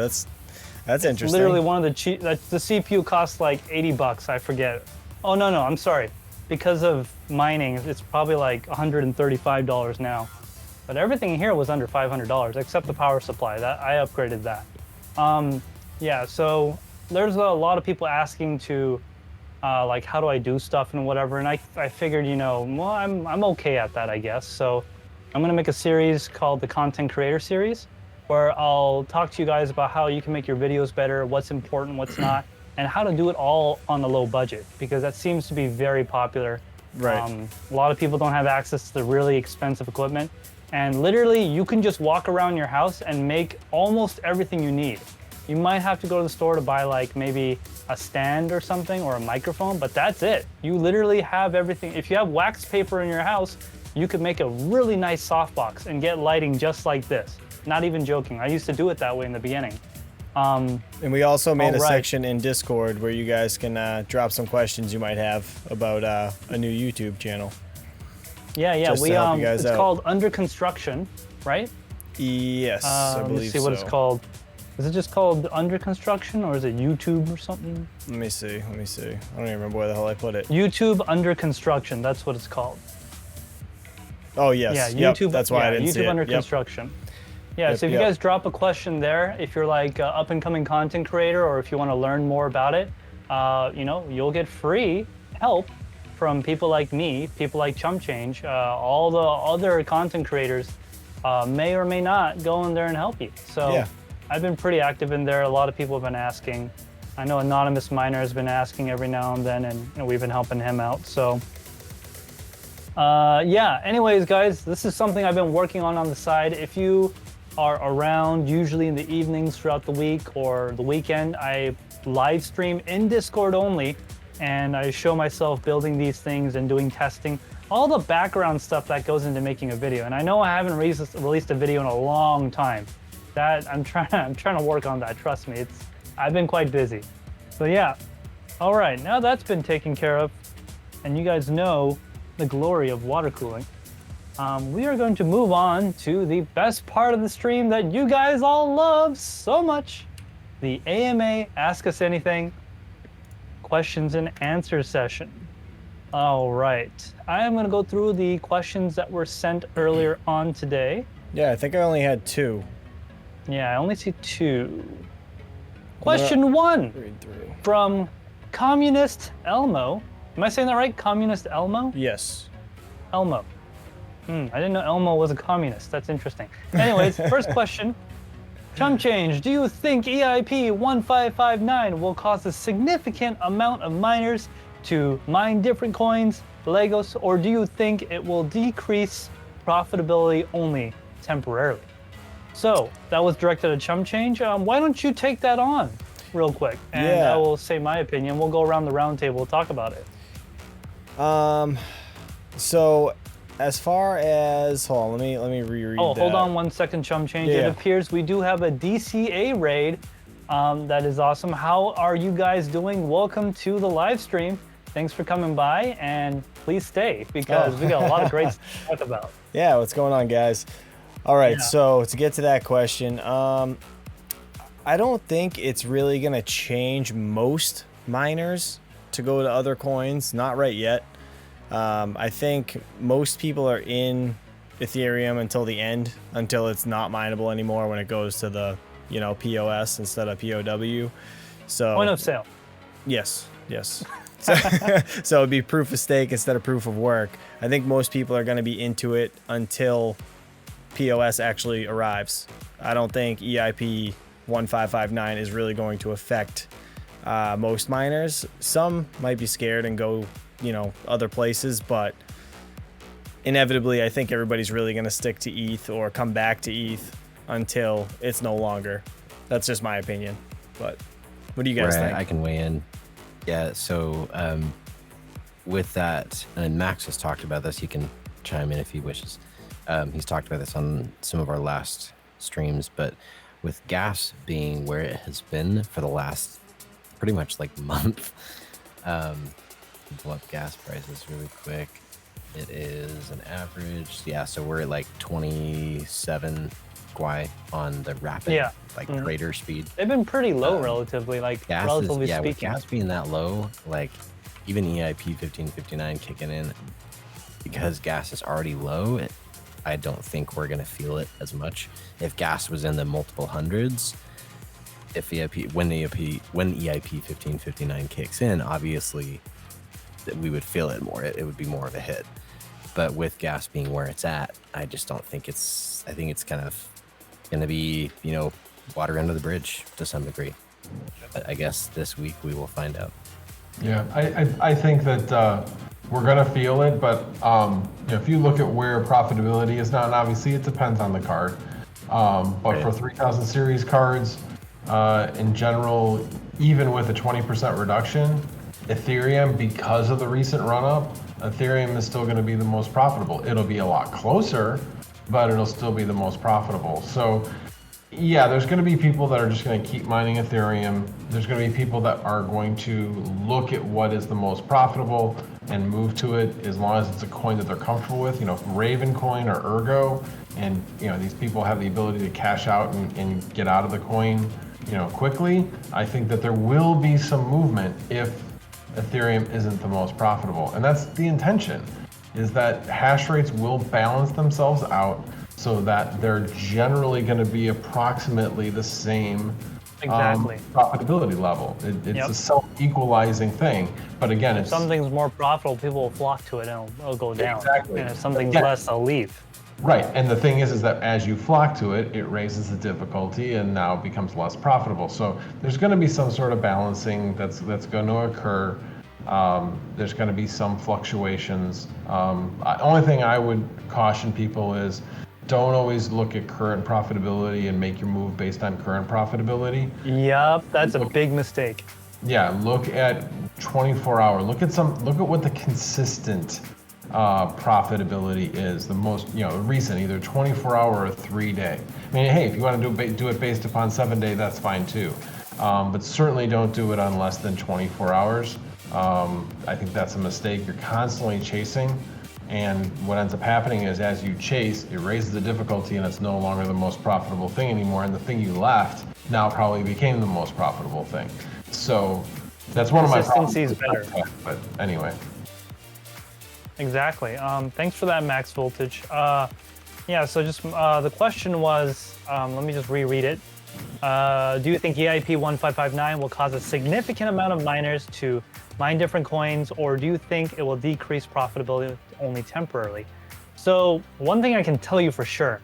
That's interesting. Literally one of the cheap, the CPU costs like 80 bucks, I forget. Oh, no, I'm sorry. Because of mining, it's probably like $135 now. But everything here was under $500, except the power supply. That I upgraded that. Yeah, so there's a lot of people asking to, like, how do I do stuff and whatever. And I figured, well, I'm okay at that, I guess. So I'm gonna make a series called the Content Creator Series, where I'll talk to you guys about how you can make your videos better, what's important, what's not, and how to do it all on a low budget, because that seems to be very popular. Right. A lot of people don't have access to the really expensive equipment. And literally, you can just walk around your house and make almost everything you need. You might have to go to the store to buy like maybe a stand or something or a microphone, but that's it. You literally have everything. If you have wax paper in your house, you could make a really nice softbox and get lighting just like this. Not even joking. I used to do it that way in the beginning. And we also made a right. section in Discord where you guys can drop some questions you might have about a new YouTube channel. Yeah, Just to help you guys it's out. called Under Construction, right? Yes, I Let me believe see what so. it's called. Is it just called Under Construction, or is it YouTube or something? Let me see. I don't even remember where the hell I put it. YouTube Under Construction, that's what it's called. Oh, yes. Yeah, Yep, YouTube. that's why I didn't YouTube see it. Under Yep. Construction. Yeah, Yep, so if you yep. guys drop a question there, if you're like an up-and-coming content creator, or if you want to learn more about it, you'll get free help from people like me, people like ChumpChange. All the other content creators may or may not go in there and help you. So Yeah. I've been pretty active in there. A lot of people have been asking. I know Anonymous Miner has been asking every now and then, and we've been helping him out. So Yeah, anyways, guys, this is something I've been working on the side. If you are around, usually in the evenings throughout the week or the weekend, I live stream in Discord only, and I show myself building these things and doing testing, all the background stuff that goes into making a video. And I know I haven't released a video in a long time. That I'm trying to work on that. Trust me, I've been quite busy. So yeah, all right, now that's been taken care of, and you guys know the glory of water cooling. We are going to move on to the best part of the stream that you guys all love so much, the AMA Ask Us Anything questions and answers session. All right, I am going to go through the questions that were sent earlier on today. Yeah, I think I only had 2. Yeah, I only see 2. Question 1 Read through. from Communist Elmo. Am I saying that right? Communist Elmo? Yes. Elmo. I didn't know Elmo was a communist. That's interesting. Anyways, first question. ChumpChange, do you think EIP 1559 will cause a significant amount of miners to mine different coins, Legos, or do you think it will decrease profitability only temporarily? So that was directed at ChumpChange. Why don't you take that on real quick? And Yeah. I will say my opinion. We'll go around the round table, talk about it. So as far as, hold on, let me reread Oh, that. hold on 1 second, ChumpChange. It Yeah. appears we do have a DCA raid. That is awesome. How are you guys doing? Welcome to the live stream. Thanks for coming by, and please stay because we got a lot of great stuff to talk about. Yeah, what's going on, guys? All right, Yeah. so to get to that question, I don't think it's really gonna change most miners to go to other coins, not right yet. I think most people are in Ethereum until the end, until it's not mineable anymore when it goes to the, POS instead of POW. So Point of sale. yes. So it'd be proof of stake instead of proof of work. I think most people are going to be into it until POS actually arrives. I don't think EIP 1559 is really going to affect most miners. Some might be scared and go, other places, but inevitably, I think everybody's really going to stick to ETH or come back to ETH until it's no longer. That's just my opinion. But what do you guys think? I can weigh in. Yeah, so with that, and Max has talked about this, he can chime in if he wishes. He's talked about this on some of our last streams, but with gas being where it has been for the last pretty much like month, pull up gas prices really quick. It is an average, so we're at like 27 Gwei on the rapid, trader speed. They've been pretty low relatively, relatively speaking. With gas being that low, like even EIP 1559 kicking in, because gas is already low, I don't think we're gonna feel it as much. If gas was in the multiple hundreds, when EIP 1559 kicks in, obviously we would feel it more. It would be more of a hit. But with gas being where it's at, I just don't think I think it's kind of gonna be, water under the bridge to some degree. But I guess this week we will find out. Yeah, I think that we're gonna feel it, but if you look at where profitability is now, and obviously it depends on the card, but for 3000 series cards, in general, even with a 20% reduction, Ethereum, because of the recent run up, Ethereum is still going to be the most profitable. It'll be a lot closer, but it'll still be the most profitable. So yeah, there's going to be people that are just going to keep mining Ethereum. There's going to be people that are going to look at what is the most profitable and move to it as long as it's a coin that they're comfortable with, Raven coin or Ergo. And, these people have the ability to cash out and get out of the coin, quickly. I think that there will be some movement if Ethereum isn't the most profitable. And that's the intention, is that hash rates will balance themselves out so that they're generally going to be approximately the same profitability level. It's a self-equalizing thing. But again, if something's more profitable, people will flock to it and it'll go down. Exactly. And if something's less, they'll leave. Right, and the thing is that as you flock to it, it raises the difficulty and now it becomes less profitable. So there's going to be some sort of balancing that's going to occur. There's going to be some fluctuations. Only thing I would caution people is don't always look at current profitability and make your move based on current profitability. Yep, that's a big mistake. Yeah, look at 24-hour. Look at what the consistent profitability is. The most, recent, either 24-hour or 3-day. I mean, hey, if you want to do it based upon 7-day, that's fine too. But certainly don't do it on less than 24 hours. I think that's a mistake. You're constantly chasing, and what ends up happening is as you chase, it raises the difficulty, and it's no longer the most profitable thing anymore. And the thing you left now probably became the most profitable thing. So that's one of my problems. Consistency is better. But anyway. Exactly. Thanks for that, Max Voltage. Yeah, so just the question was, let me just reread it. Do you think EIP 1559 will cause a significant amount of miners to mine different coins, or do you think it will decrease profitability only temporarily? So one thing I can tell you for sure,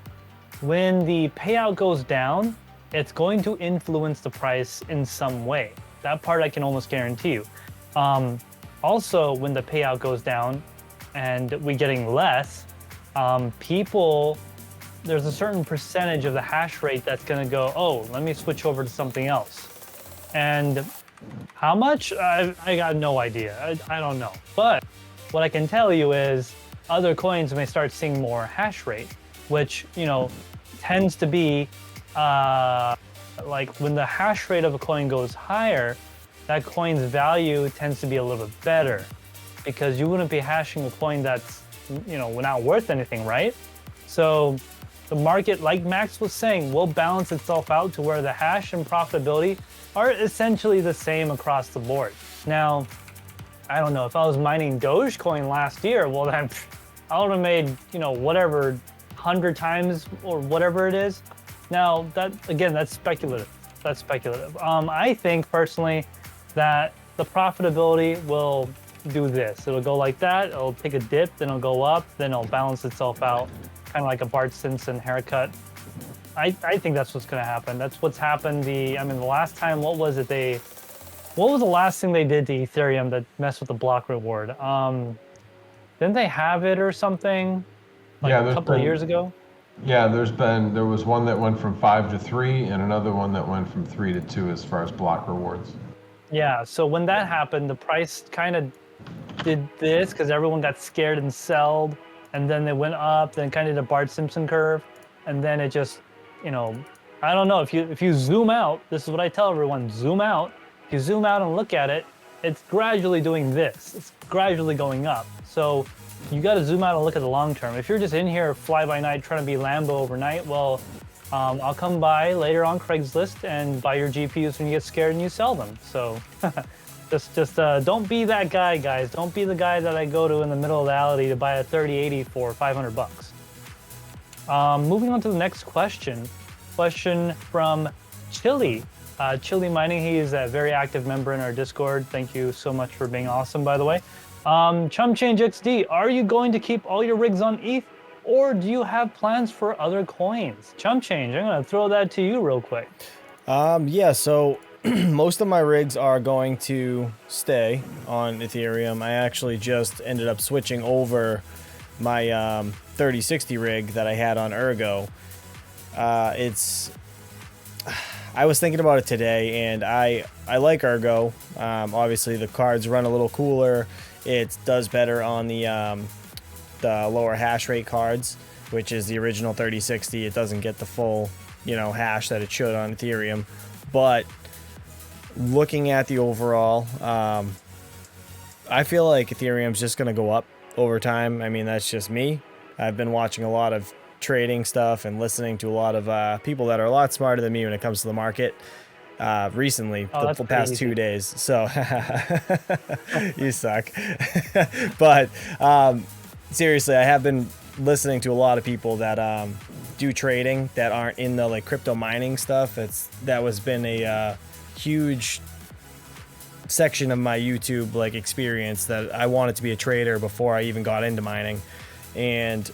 when the payout goes down, it's going to influence the price in some way. That part I can almost guarantee you. Also, when the payout goes down and we're getting less, there's a certain percentage of the hash rate that's going to go, oh, let me switch over to something else. And how much? I got no idea. I don't know. But what I can tell you is other coins may start seeing more hash rate, which, tends to be like when the hash rate of a coin goes higher, that coin's value tends to be a little bit better, because you wouldn't be hashing a coin that's, not worth anything, right? So the market, like Max was saying, will balance itself out to where the hash and profitability are essentially the same across the board. Now, I don't know, if I was mining Dogecoin last year, well then I would have made, whatever, 100 times or whatever it is. Now, that's speculative. That's speculative. I think personally that the profitability will do this. It'll go like that, it'll take a dip, then it'll go up, then it'll balance itself out, kind of like a Bart Simpson haircut. I think that's what's going to happen. That's what's happened. The last time, what was the last thing they did to Ethereum that messed with the block reward? Didn't they have it or something a couple of years ago? Yeah, there was one that went from 5 to 3 and another one that went from 3 to 2 as far as block rewards. Yeah, so when that happened, the price kind of did this because everyone got scared and sold, and then they went up, then kind of did a Bart Simpson curve, and then it just, I don't know, if you zoom out, this is what I tell everyone, zoom out. If you zoom out and look at it, it's gradually doing this. It's gradually going up. So you got to zoom out and look at the long term. If you're just in here fly by night trying to be Lambo overnight, well, I'll come by later on Craigslist and buy your GPUs when you get scared and you sell them. So just don't be that guy, guys. Don't be the guy that I go to in the middle of the alley to buy a 3080 for $500. Moving on to the next question. Question from Chili. Chili Mining, he is a very active member in our Discord. Thank you so much for being awesome, by the way. ChumpChangeXD, are you going to keep all your rigs on ETH, or do you have plans for other coins? ChumpChange, I'm going to throw that to you real quick. Yeah, so most of my rigs are going to stay on Ethereum. I actually just ended up switching over my 3060 rig that I had on Ergo. I was thinking about it today, and I like Ergo. Obviously, the cards run a little cooler. It does better on the lower hash rate cards, which is the original 3060. It doesn't get the full, hash that it should on Ethereum. But looking at the overall, I feel like Ethereum's just going to go up over time. I mean, that's just me. I've been watching a lot of trading stuff and listening to a lot of people that are a lot smarter than me when it comes to the market recently, the past 2 days. So you suck. But seriously, I have been listening to a lot of people that do trading that aren't in the crypto mining stuff. That was been a huge section of my YouTube experience, that I wanted to be a trader before I even got into mining. And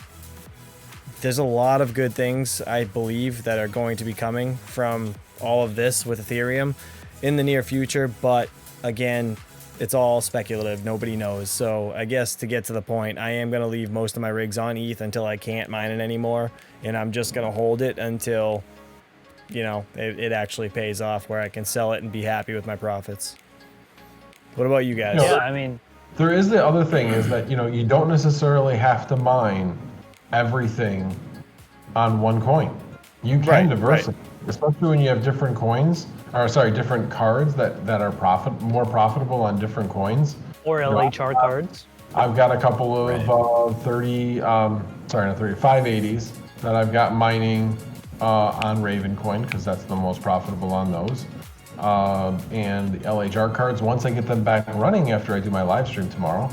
there's a lot of good things, I believe, that are going to be coming from all of this with Ethereum in the near future. But again, it's all speculative. Nobody knows. So I guess to get to the point, I am going to leave most of my rigs on ETH until I can't mine it anymore. And I'm just going to hold it until, you know, it actually pays off where I can sell it and be happy with my profits. What about you guys? Yeah, I mean, There is the other thing is that, you know, you don't necessarily have to mine everything on one coin. You can diversify, especially when you have different coins, or sorry, different cards that are more profitable on different coins. or LHR cards. I've got a couple of 580s that I've got mining on Raven coin because that's the most profitable on those. And the LHR cards, once I get them back running after I do my live stream tomorrow,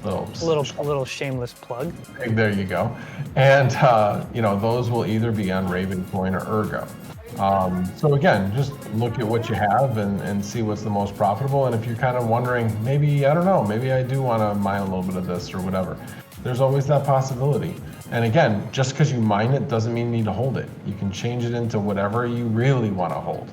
little shameless plug. there you go. And you know, those will either be on Raven coin or Ergo. So again, just look at what you have and see what's the most profitable. And if you're kind of wondering, maybe, I don't know, maybe I do want to mine a little bit of this or whatever, there's always that possibility. And again, just because you mine it doesn't mean you need to hold it. You can change it into whatever you really want to hold.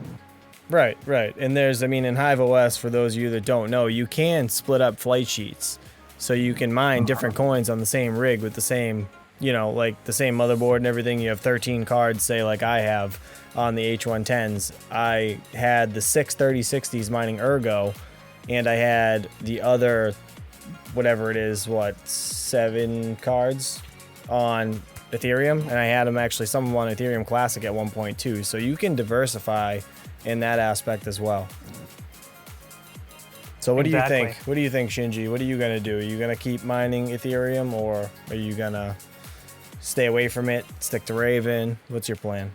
Right. And there's, I mean, in HiveOS, for those of you that don't know, you can split up flight sheets. So you can mine different coins on the same rig with the same, you know, like the same motherboard and everything. You have 13 cards, say, like I have on the H110s. I had the 6 3060s mining Ergo, and I had the other, whatever it is, 7 cards on Ethereum, and I had them actually, some of them on Ethereum Classic at 1.2. So you can diversify in that aspect as well. So what do you think? What do you think, Shinji? What are you gonna do? Are you gonna keep mining Ethereum, or are you gonna stay away from it, stick to Raven? What's your plan?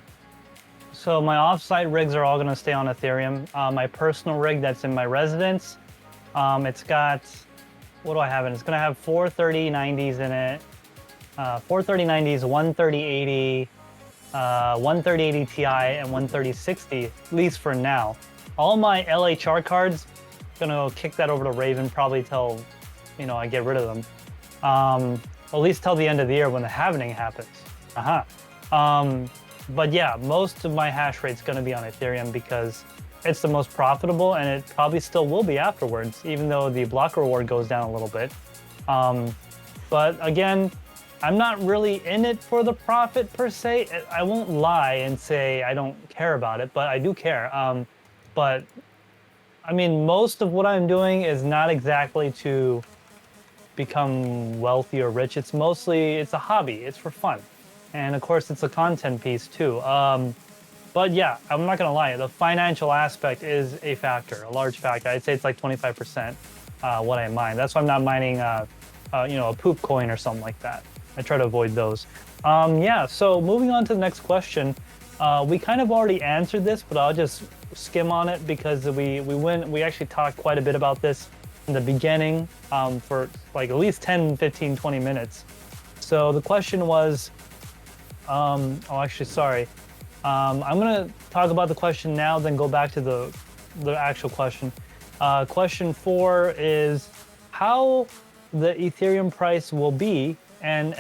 So my offsite rigs are all going to stay on Ethereum. My personal rig that's in my residence, it's got, what do I have in it? It's going to have 4 3090s in it, 4 3090s, 1 3080, 1 3080 Ti, and 1 3060, at least for now. All my LHR cards, I'm going to kick that over to Raven probably till, you know, I get rid of them. At least till the end of the year when the halving happens. But yeah, most of my hash rate's going to be on Ethereum because it's the most profitable, and it probably still will be afterwards, even though the block reward goes down a little bit. But again, I'm not really in it for the profit per se. I won't lie and say I don't care about it, but I do care. But I mean, most of what I'm doing is not exactly to become wealthy or rich. It's mostly, it's a hobby. It's for fun. And of course, it's a content piece too. But yeah, I'm not gonna lie, the financial aspect is a factor, a large factor. I'd say it's like 25% what I mine. That's why I'm not mining, you know, a poop coin or something like that. I try to avoid those. Yeah, so moving on to the next question. We kind of already answered this, but I'll just skim on it because we actually talked quite a bit about this in the beginning for like at least 10, 15, 20 minutes. So the question was, I'm gonna talk about the question now, then go back to the actual question. Question 4 is how the Ethereum price will be and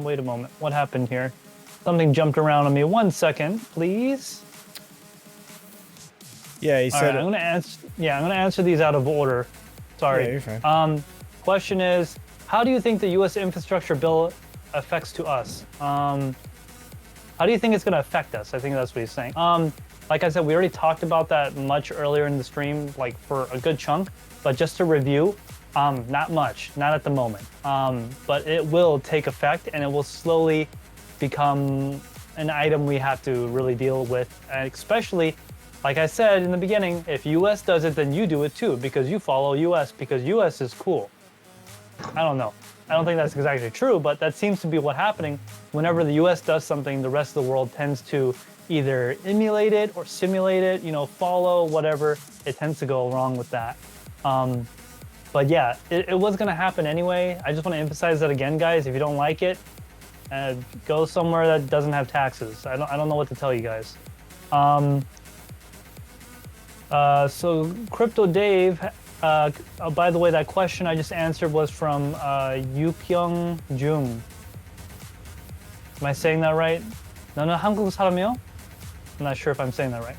wait a moment, what happened here? Something jumped around on me. 1 second, please. Yeah, he said. Right, I'm gonna answer these out of order. Sorry. Yeah, you're fine. Question is, how do you think the U.S. infrastructure bill affects to us? How do you think it's going to affect us? I think that's what he's saying. Like I said, we already talked about that much earlier in the stream, like for a good chunk. But just to review, not much, not at the moment. But it will take effect, and it will slowly become an item we have to really deal with, and especially, like I said in the beginning, if US does it, then you do it too, because you follow US, because US is cool. I don't know. I don't think that's exactly true, but that seems to be what's happening. Whenever the US does something, the rest of the world tends to either emulate it or simulate it, you know, follow, whatever. It tends to go wrong with that. But yeah, it was gonna happen anyway. I just wanna emphasize that again, guys. If you don't like it, go somewhere that doesn't have taxes. I don't know what to tell you guys. So Crypto Dave, by the way, that question I just answered was from Yukyung Jung. Am I saying that right? No, 한국 사람이요? I'm not sure if I'm saying that right.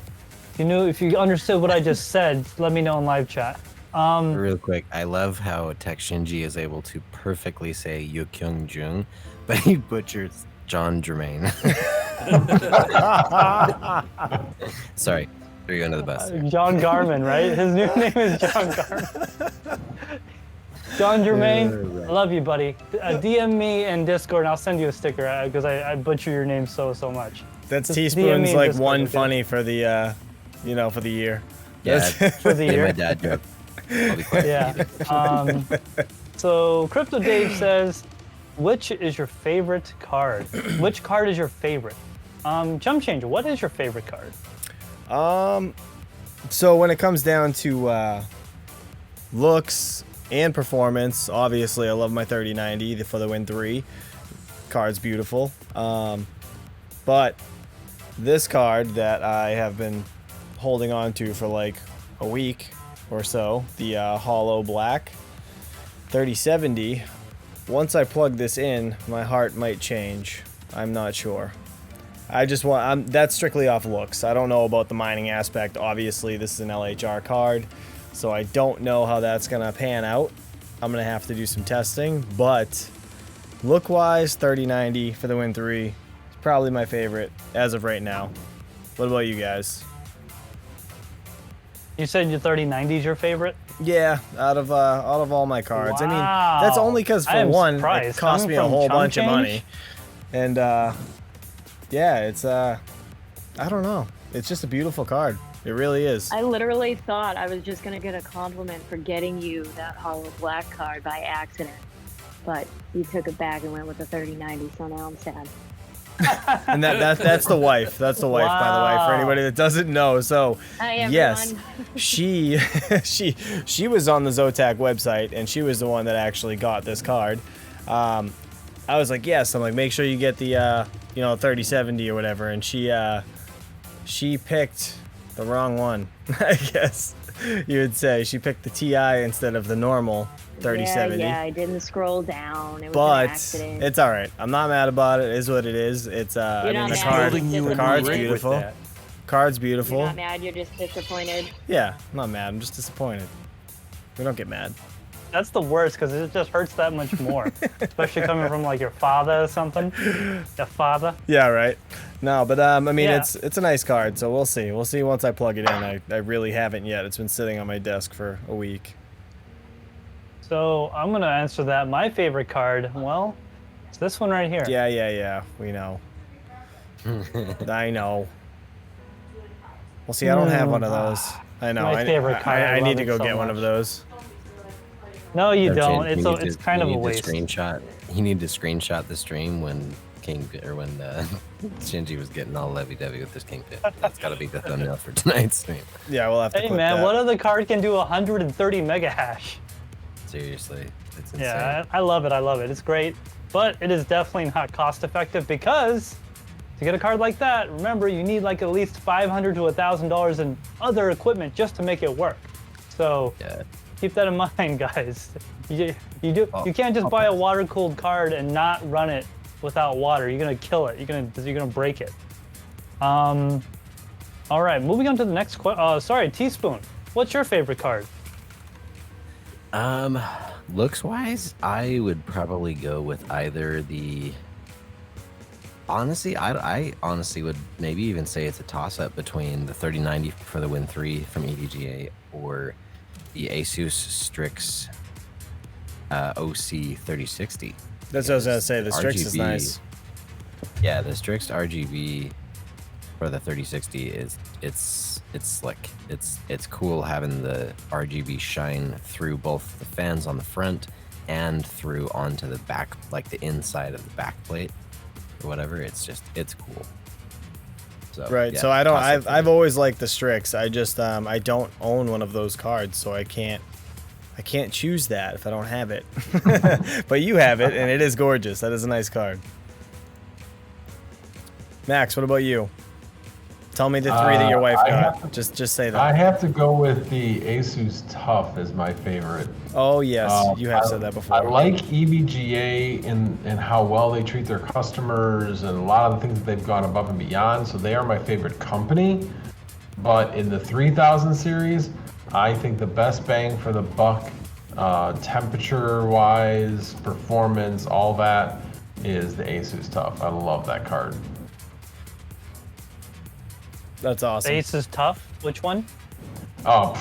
if you understood what I just said, let me know in live chat. Real quick, I love how TekShinji is able to perfectly say Yu Kyung Jung, but he butchers John Germain. Sorry, threw you under the bus. John Garman, right? His new name is John Garman. John Germain, I love you, buddy. DM me in Discord and I'll send you a sticker because I butcher your name so much. That's Just DM me Teaspoon's in like Discord, one okay? funny for the, for the year. Yeah, For the me and year. my dad joke. I'll be quiet. Yeah. So Crypto Dave says, which is your favorite card? Which card is your favorite? ChumpChange, what is your favorite card? So when it comes down to looks and performance, obviously I love my 3090 for the Win 3. Card's beautiful. But this card that I have been holding on to for like a week or so, the Hollow Black 3070, once I plug this in, my heart might change. I'm not sure. I just want, that's strictly off looks. I don't know about the mining aspect. Obviously, this is an LHR card, so I don't know how that's gonna pan out. I'm gonna have to do some testing, but look-wise, 3090 for the Win 3 is probably my favorite as of right now. What about you guys? You said your 3090 is your favorite? Yeah, out of all my cards. I mean, Wow. that's only because I for am one, surprised. it cost Coming me a from whole bunch of ChumpChange? money, and yeah, it's I don't know. It's just a beautiful card. It really is. I literally thought I was just gonna get a compliment for getting you that Hollow Black card by accident, but you took it back and went with the 3090, so now I'm sad. And that's the wife. That's the wife, by the way, for Wow. anybody that doesn't know. So Hi, everyone. yes, she was on the Zotac website, and she was the one that actually got this card. I was like, yes. I'm like, make sure you get the 3070 or whatever, and she picked the wrong one. I guess you would say she picked the TI instead of the normal 3070. Yeah, I didn't scroll down. It was an But accident. it's all right. I'm not mad about it. It is what it is. It's I You're mean not the mad, card. you're Building you just a Card's rig with beautiful. that. Card's You're beautiful. not mad, you're just disappointed. Yeah, I'm not mad. I'm just disappointed. We don't get mad. That's the worst because it just hurts that much more, especially coming from like your father or something. Your father. Yeah, right. No, but I mean Yeah. it's a nice card, so we'll see. We'll see once I plug it in. I really haven't yet. It's been sitting on my desk for a week. So I'm gonna answer that. My favorite card, well, it's this one right here. Yeah. We know. I know. Well, see, I don't have one of those. I know. My favorite card. I I need love to it go so get one much. of those. No, you No, don't. Chan, It's kind of a waste. You need to screenshot the stream when Shinji was getting all lovey-dovey with this kingpin. That's got to be the thumbnail for tonight's stream. Yeah, we'll have to. Hey clip man, that. what other card can do 130 mega hash? Seriously, it's insane. Yeah, I love it. I love it. It's great, but it is definitely not cost effective because to get a card like that, remember you need like at least $500 to $1,000 in other equipment just to make it work. So Yeah. keep that in mind, guys. You can't just buy a water cooled card and not run it without water. You're gonna kill it. You're gonna break it. All right, moving on to the next question. Sorry, Teaspoon. What's your favorite card? Looks wise, I would probably go with either the. Honestly, I honestly would maybe even say it's a toss-up between the 3090 for the Win 3 from EDGA or the Asus Strix OC 3060. That's what I was gonna say. The Strix is RGB nice. Yeah, the Strix RGB for the 3060 is it's cool having the RGB shine through both the fans on the front and through onto the back, like the inside of the back plate or whatever. It's cool. So, Right. yeah, So I don't. toss-up for I've me. always liked the Strix. I just I don't own one of those cards, so I can't choose that if I don't have it. But you have it, and it is gorgeous. That is a nice card. Max, what about you? Tell me the three that your wife I got. have Just say I that. have to go with the Asus Tough as my favorite. Oh yes, you have said that before. I like EVGA and how well they treat their customers and a lot of the things that they've gone above and beyond. So they are my favorite company. But in the 3000 series, I think the best bang for the buck, temperature-wise, performance, all that, is the Asus Tough. I love that card. That's awesome. Ace is tough. Which one? Oh,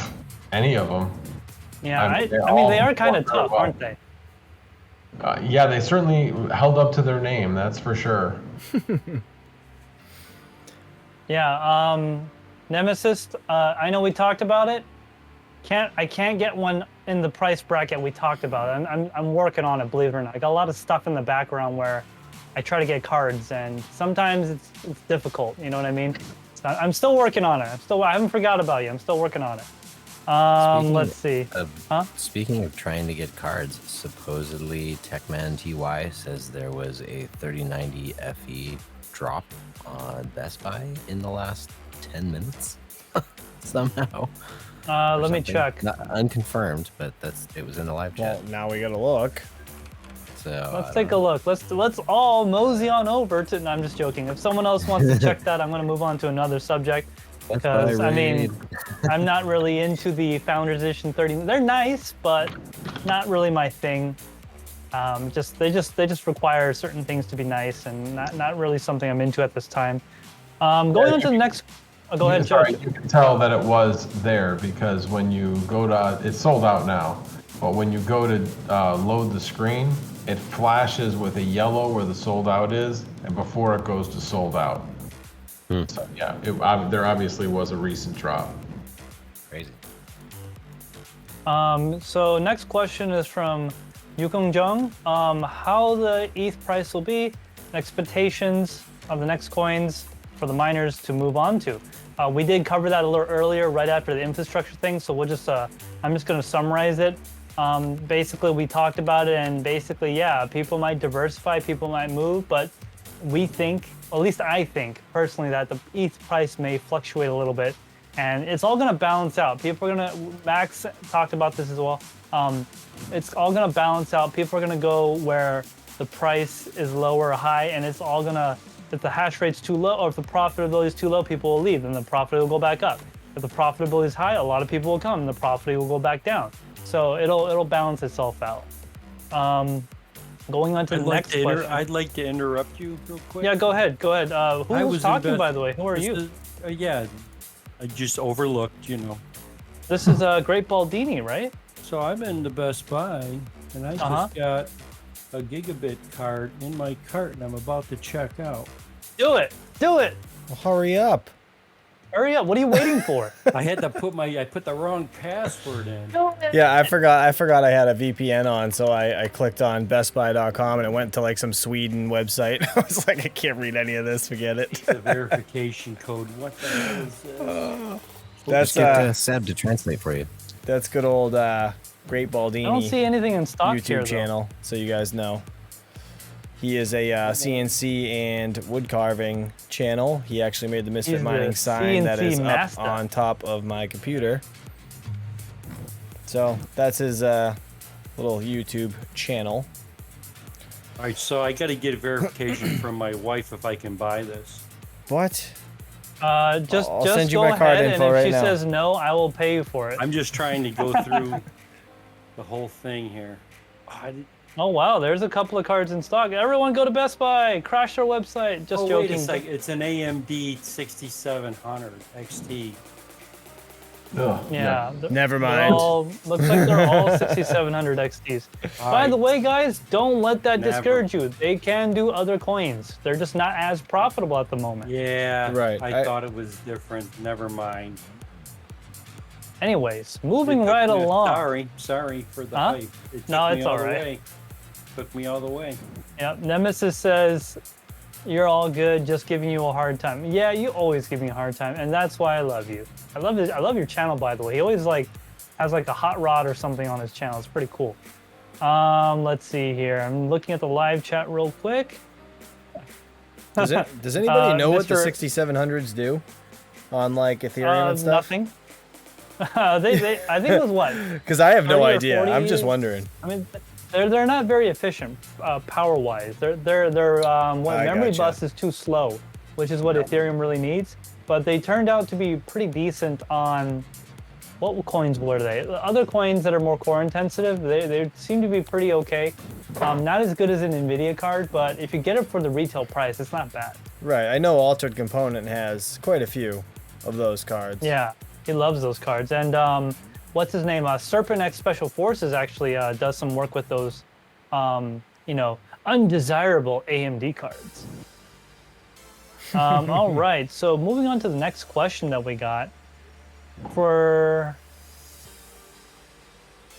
any of them. Yeah, I I mean, mean they they all are kind of perform tough, well. aren't they? Yeah, they certainly held up to their name, that's for sure. Yeah, Nemesis, I know we talked about it. I can't get one in the price bracket we talked about. I'm working on it, believe it or not. I got a lot of stuff in the background where I try to get cards, and sometimes it's difficult. You know what I mean? So I'm still working on it. I haven't forgot about you. I'm still working on it. Let's see. Speaking of trying to get cards, supposedly Techman TY says there was a 3090 FE drop on Best Buy in the last 10 minutes somehow. Let me Something. check. Not unconfirmed, but it was in the live chat. Well, now we gotta look. So Let's take a look. Let's all mosey on over to. No, I'm just joking. If someone else wants to check that, I'm going to move on to another subject because I mean, I'm not really into the Founders Edition 30. They're nice, but not really my thing. They just require certain things to be nice, and not really something I'm into at this time. Going on to the next. Oh, go ahead, Sorry, Josh. you can tell that it was there because when you go to, it's sold out now, but when you go to load the screen, it flashes with a yellow where the sold out is, and before it goes to sold out. So yeah, there obviously was a recent drop. Crazy. So next question is from Yukong Jung. How the ETH price will be, and expectations of the next coins for the miners to move on to. We did cover that a little earlier, right after the infrastructure thing. So we'll just, I'm just going to summarize it. Basically, we talked about it, and basically, yeah, people might diversify, people might move, but we think, or at least I think personally, that the ETH price may fluctuate a little bit, and it's all going to balance out. People are going to, Max talked about this as well. It's all going to balance out. People are going to go where the price is low or high, and it's all going to, if the hash rate's too low, or if the profitability is too low, people will leave, and the profitability will go back up. If the profitability is high, a lot of people will come, and the profitability will go back down. So it'll balance itself out. Going on to the next question. I'd like to interrupt you real quick. Yeah, go ahead. Who I was was talking, in by the way? Who are you? Yeah, I just overlooked, This is Great Baldini, right? So I'm in the Best Buy, and I just got a gigabit card in my cart, and I'm about to check out. Do it. Well, hurry up. Hurry up. What are you waiting for? I had to put the wrong password in. Yeah, I forgot I had a VPN on, so I clicked on bestbuy.com and it went to like some Sweden website. I was like, I can't read any of this, forget it. The verification code. What the hell is this? That's Just get Seb to translate for you. that's good old Great Baldini I don't see anything in stock YouTube here, though. channel, so you guys know. He is a CNC and wood carving channel. He actually made the Misfit He's the mining sign that CNC is master. up on top of my computer. So that's his little YouTube channel. All right, so I got to get a verification from my wife if I can buy this. What? Just I'll just send you go my card ahead, info and if right she now. says no, I will pay you for it. I'm just trying to go through the whole thing here. Oh wow, there's a couple of cards in stock. Everyone go to Best Buy, crash their website. Just Wait joking. a second. It's an AMD 6700 XT. Ugh, Yeah. Never They're mind. looks like they're all 6700 XTs. By the way, guys, don't let that Never. discourage you. They can do other coins. They're just not as profitable at the moment. Yeah, Right, I I- thought it was different. Never mind. Anyways, moving It took right me- along. Sorry for the Huh? hype. It took No, me it's all all the right. way. Took me all the way. Yep. Nemesis says, "You're all good. Just giving you a hard time." Yeah, you always give me a hard time, and that's why I love you. I love your channel, by the way. He always has like a hot rod or something on his channel. It's pretty cool. Let's see here. I'm looking at the live chat real quick. Does anybody know what the Mr. 6700s do on like Ethereum and stuff? Nothing. I think it was what? Because I have no 30 or idea. 40? I'm just wondering. I mean, they're not very efficient power-wise. Their I memory gotcha. bus is too slow, which is what Ethereum really needs. but they turned out to be pretty decent on, what coins were they? Other coins that are more core intensive, they seem to be pretty okay. Not as good as an NVIDIA card, but if you get it for the retail price, it's not bad. Right. I know Altered Component has quite a few of those cards. Yeah, he loves those cards. And what's his name? Serpent X Special Forces actually does some work with those, you know, undesirable AMD cards. All right, so moving on to the next question that we got. For,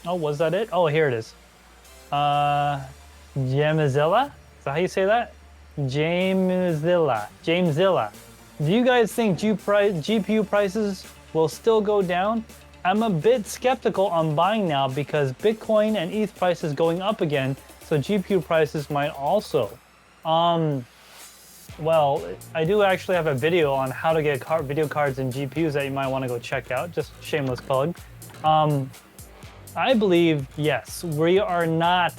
oh, was that it? Oh, here it is. Jamezilla? Is that how you say that? Jamezilla. Do you guys think GPU prices will still go down? I'm a bit skeptical on buying now because Bitcoin and ETH prices going up again, so GPU prices might also. Well, I do actually have a video on how to get video cards and GPUs that you might want to go check out. Just shameless plug. I believe, yes, we are not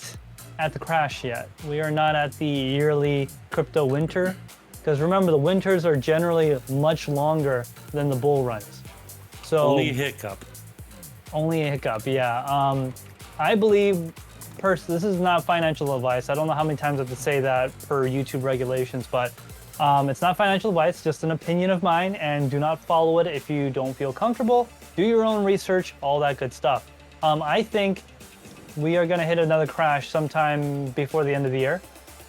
at the crash yet. We are not at the yearly crypto winter. Because remember, the winters are generally much longer than the bull runs. So only a hiccup. Only a hiccup, yeah. I believe, this is not financial advice. I don't know how many times I have to say that per YouTube regulations, but it's not financial advice, just an opinion of mine, and do not follow it if you don't feel comfortable. Do your own research, all that good stuff. I think we are gonna hit another crash sometime before the end of the year,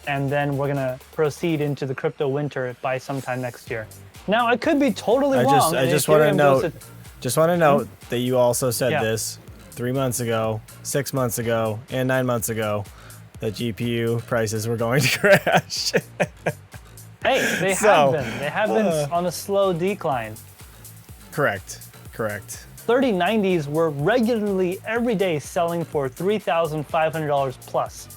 and then we're gonna proceed into the crypto winter by sometime next year. Now, I could be totally wrong. I just want to note that you also said this 3 months ago, 6 months ago, and 9 months ago that GPU prices were going to crash. Hey, they have been. They have been on a slow decline. Correct. 3090s were regularly every day selling for $3,500 plus.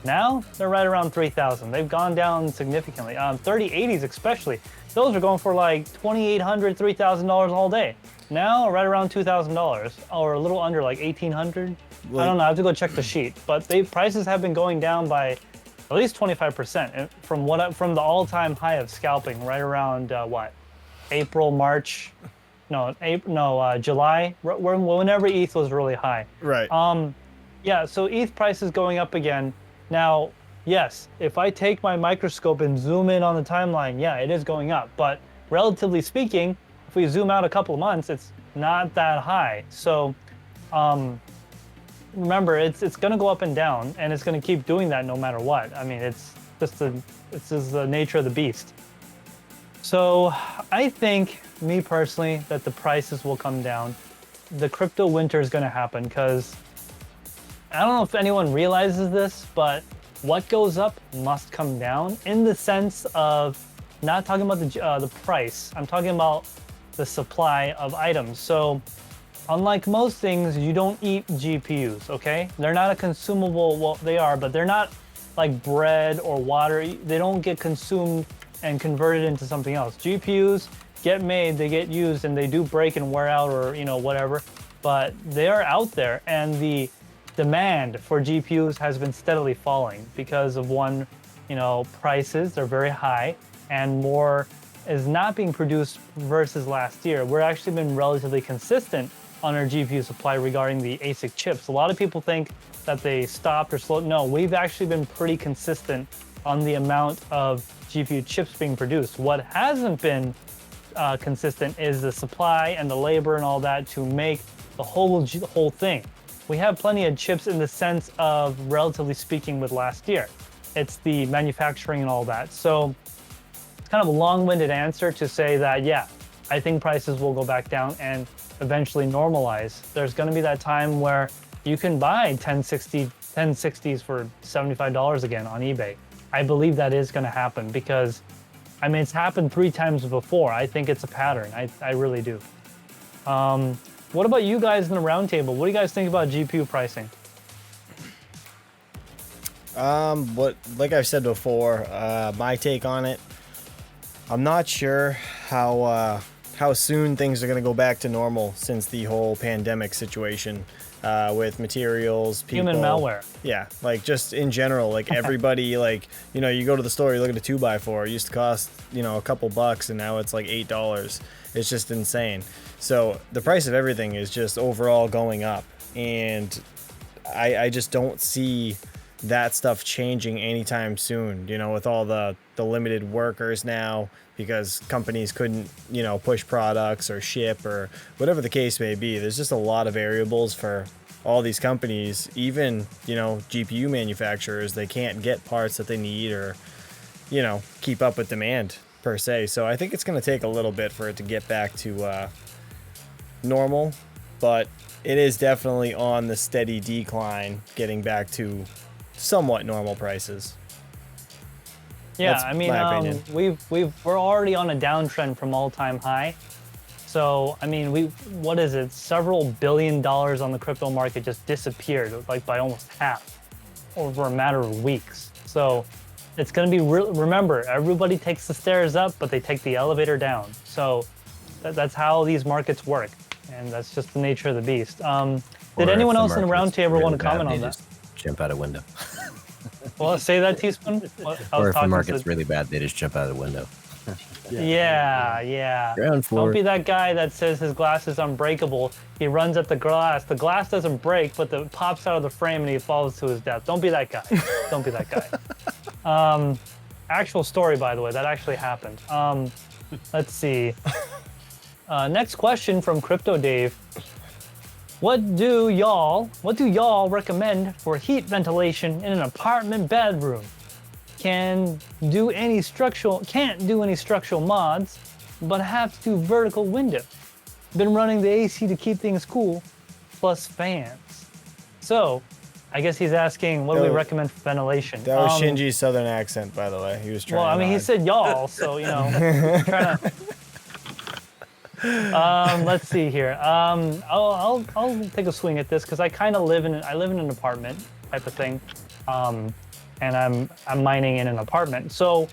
Now they're right around $3,000. They've gone down significantly. 3080s especially, those are going for like $2,800, $3,000 all day. Now right around $2,000 or a little under like $1,800. I don't know. I have to go check the sheet, but prices have been going down by at least 25% from the all-time high of scalping right around July, whenever ETH was really high. Right. Yeah, so ETH price is going up again. Now, yes, if I take my microscope and zoom in on the timeline, yeah, it is going up. But relatively speaking, if we zoom out a couple of months, it's not that high. So remember, it's going to go up and down, and it's going to keep doing that no matter what. I mean, it's just the nature of the beast. So I think, me personally, that the prices will come down. The crypto winter is going to happen because I don't know if anyone realizes this, but what goes up must come down in the sense of not talking about the price. I'm talking about the supply of items. So unlike most things, you don't eat GPUs, okay? They're not a consumable, well, they are, but they're not like bread or water. They don't get consumed and converted into something else. GPUs get made, they get used, and they do break and wear out or, you know, whatever, but they are out there, and the demand for GPUs has been steadily falling because of prices are very high and more is not being produced versus last year. We're actually been relatively consistent on our GPU supply regarding the ASIC chips. A lot of people think that they stopped or slowed. No, we've actually been pretty consistent on the amount of GPU chips being produced. What hasn't been consistent is the supply and the labor and all that to make the whole thing. We have plenty of chips in the sense of, relatively speaking, with last year. It's the manufacturing and all that. So it's kind of a long-winded answer to say that, yeah, I think prices will go back down and eventually normalize. There's going to be that time where you can buy 1060s for $75 again on eBay. I believe that is going to happen because, I mean, it's happened 3 times before. I think it's a pattern. I really do. What about you guys in the roundtable? What do you guys think about GPU pricing? Like I've said before, my take on it, I'm not sure how how soon things are going to go back to normal since the whole pandemic situation with materials, people. Human malware. Yeah, like just in general, like everybody, like, you know, you go to the store, you look at a 2x4, it used to cost, you know, a couple bucks, and now it's like $8. It's just insane. So the price of everything is just overall going up, and I just don't see that stuff changing anytime soon, you know, with all the limited workers now because companies couldn't, you know, push products or ship or whatever the case may be. There's just a lot of variables for all these companies, even, you know, GPU manufacturers. They can't get parts that they need or, you know, keep up with demand per se. So I think it's going to take a little bit for it to get back to normal, but it is definitely on the steady decline, getting back to somewhat normal prices. Yeah, That's I mean, my opinion. we're already on a downtrend from all-time high. So, I mean, what is it? Several $1 billion on the crypto market just disappeared, like by almost half over a matter of weeks. So it's going to be remember, everybody takes the stairs up, but they take the elevator down. So that's how these markets work, and that's just the nature of the beast. Did anyone else in the roundtable want to comment on that? Jump out a window. Well, say that, Teaspoon. Or if the market's really bad, they just jump out of the window. Yeah. Ground floor. Don't be that guy that says his glass is unbreakable. He runs at the glass. The glass doesn't break, but it pops out of the frame and he falls to his death. Don't be that guy. Don't be that guy. Actual story, by the way, that actually happened. Let's see. Next question from Crypto Dave. What do y'all recommend for heat ventilation in an apartment bedroom? Can't do any structural mods, but have to do vertical window. Been running the AC to keep things cool, plus fans. So, I guess he's asking, what do we recommend for ventilation? That was Shinji's southern accent, by the way. He was trying. Well, I mean, he said y'all, so you know, trying to. Let's see here. I'll take a swing at this because I kind of live in an apartment type of thing, and I'm mining in an apartment. So,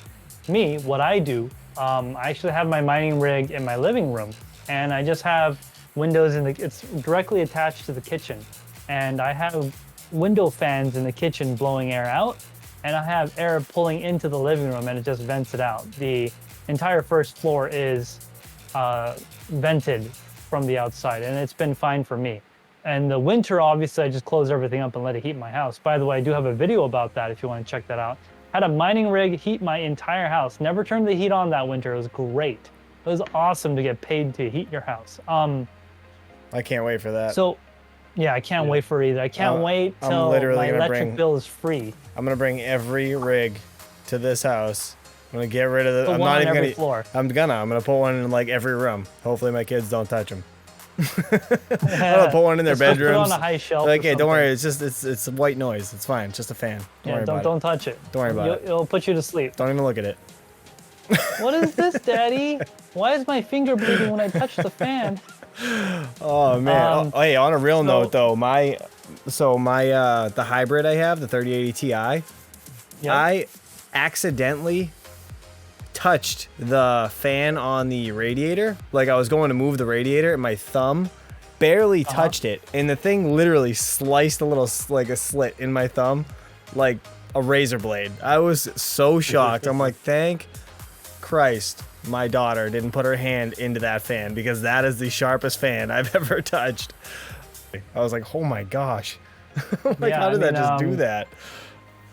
what I do, I actually have my mining rig in my living room, and I just have windows it's directly attached to the kitchen, and I have window fans in the kitchen blowing air out, and I have air pulling into the living room, and it just vents it out. The entire first floor is vented from the outside, and it's been fine for me. And the winter, obviously, I just close everything up and let it heat my house. By the way, I do have a video about that if you want to check that out. Had a mining rig heat my entire house. Never turned the heat on that winter. It was great. It was awesome to get paid to heat your house. I can't wait for that. So, yeah, I can't wait for it either. I can't wait till my electric bill is free. I'm gonna bring every rig to this house. I'm gonna get rid of the. Put one on every floor. I'm gonna put one in like every room. Hopefully my kids don't touch them. I'm gonna put one in their bedrooms. Put it on a high shelf. Like, hey, don't worry. It's just it's white noise. It's fine. It's just a fan. Don't touch it. Don't worry about it. It'll put you to sleep. Don't even look at it. What is this, Daddy? Why is my finger bleeding when I touch the fan? Oh man. Hey, on a real note though, the hybrid I have, the 3080 Ti, I accidentally touched the fan on the radiator. Like I was going to move the radiator and my thumb barely touched it, and the thing literally sliced a little like a slit in my thumb like a razor blade. I was so shocked. I'm like, thank Christ my daughter didn't put her hand into that fan, because that is the sharpest fan I've ever touched. I was like, oh my gosh. Like, how did that just do that?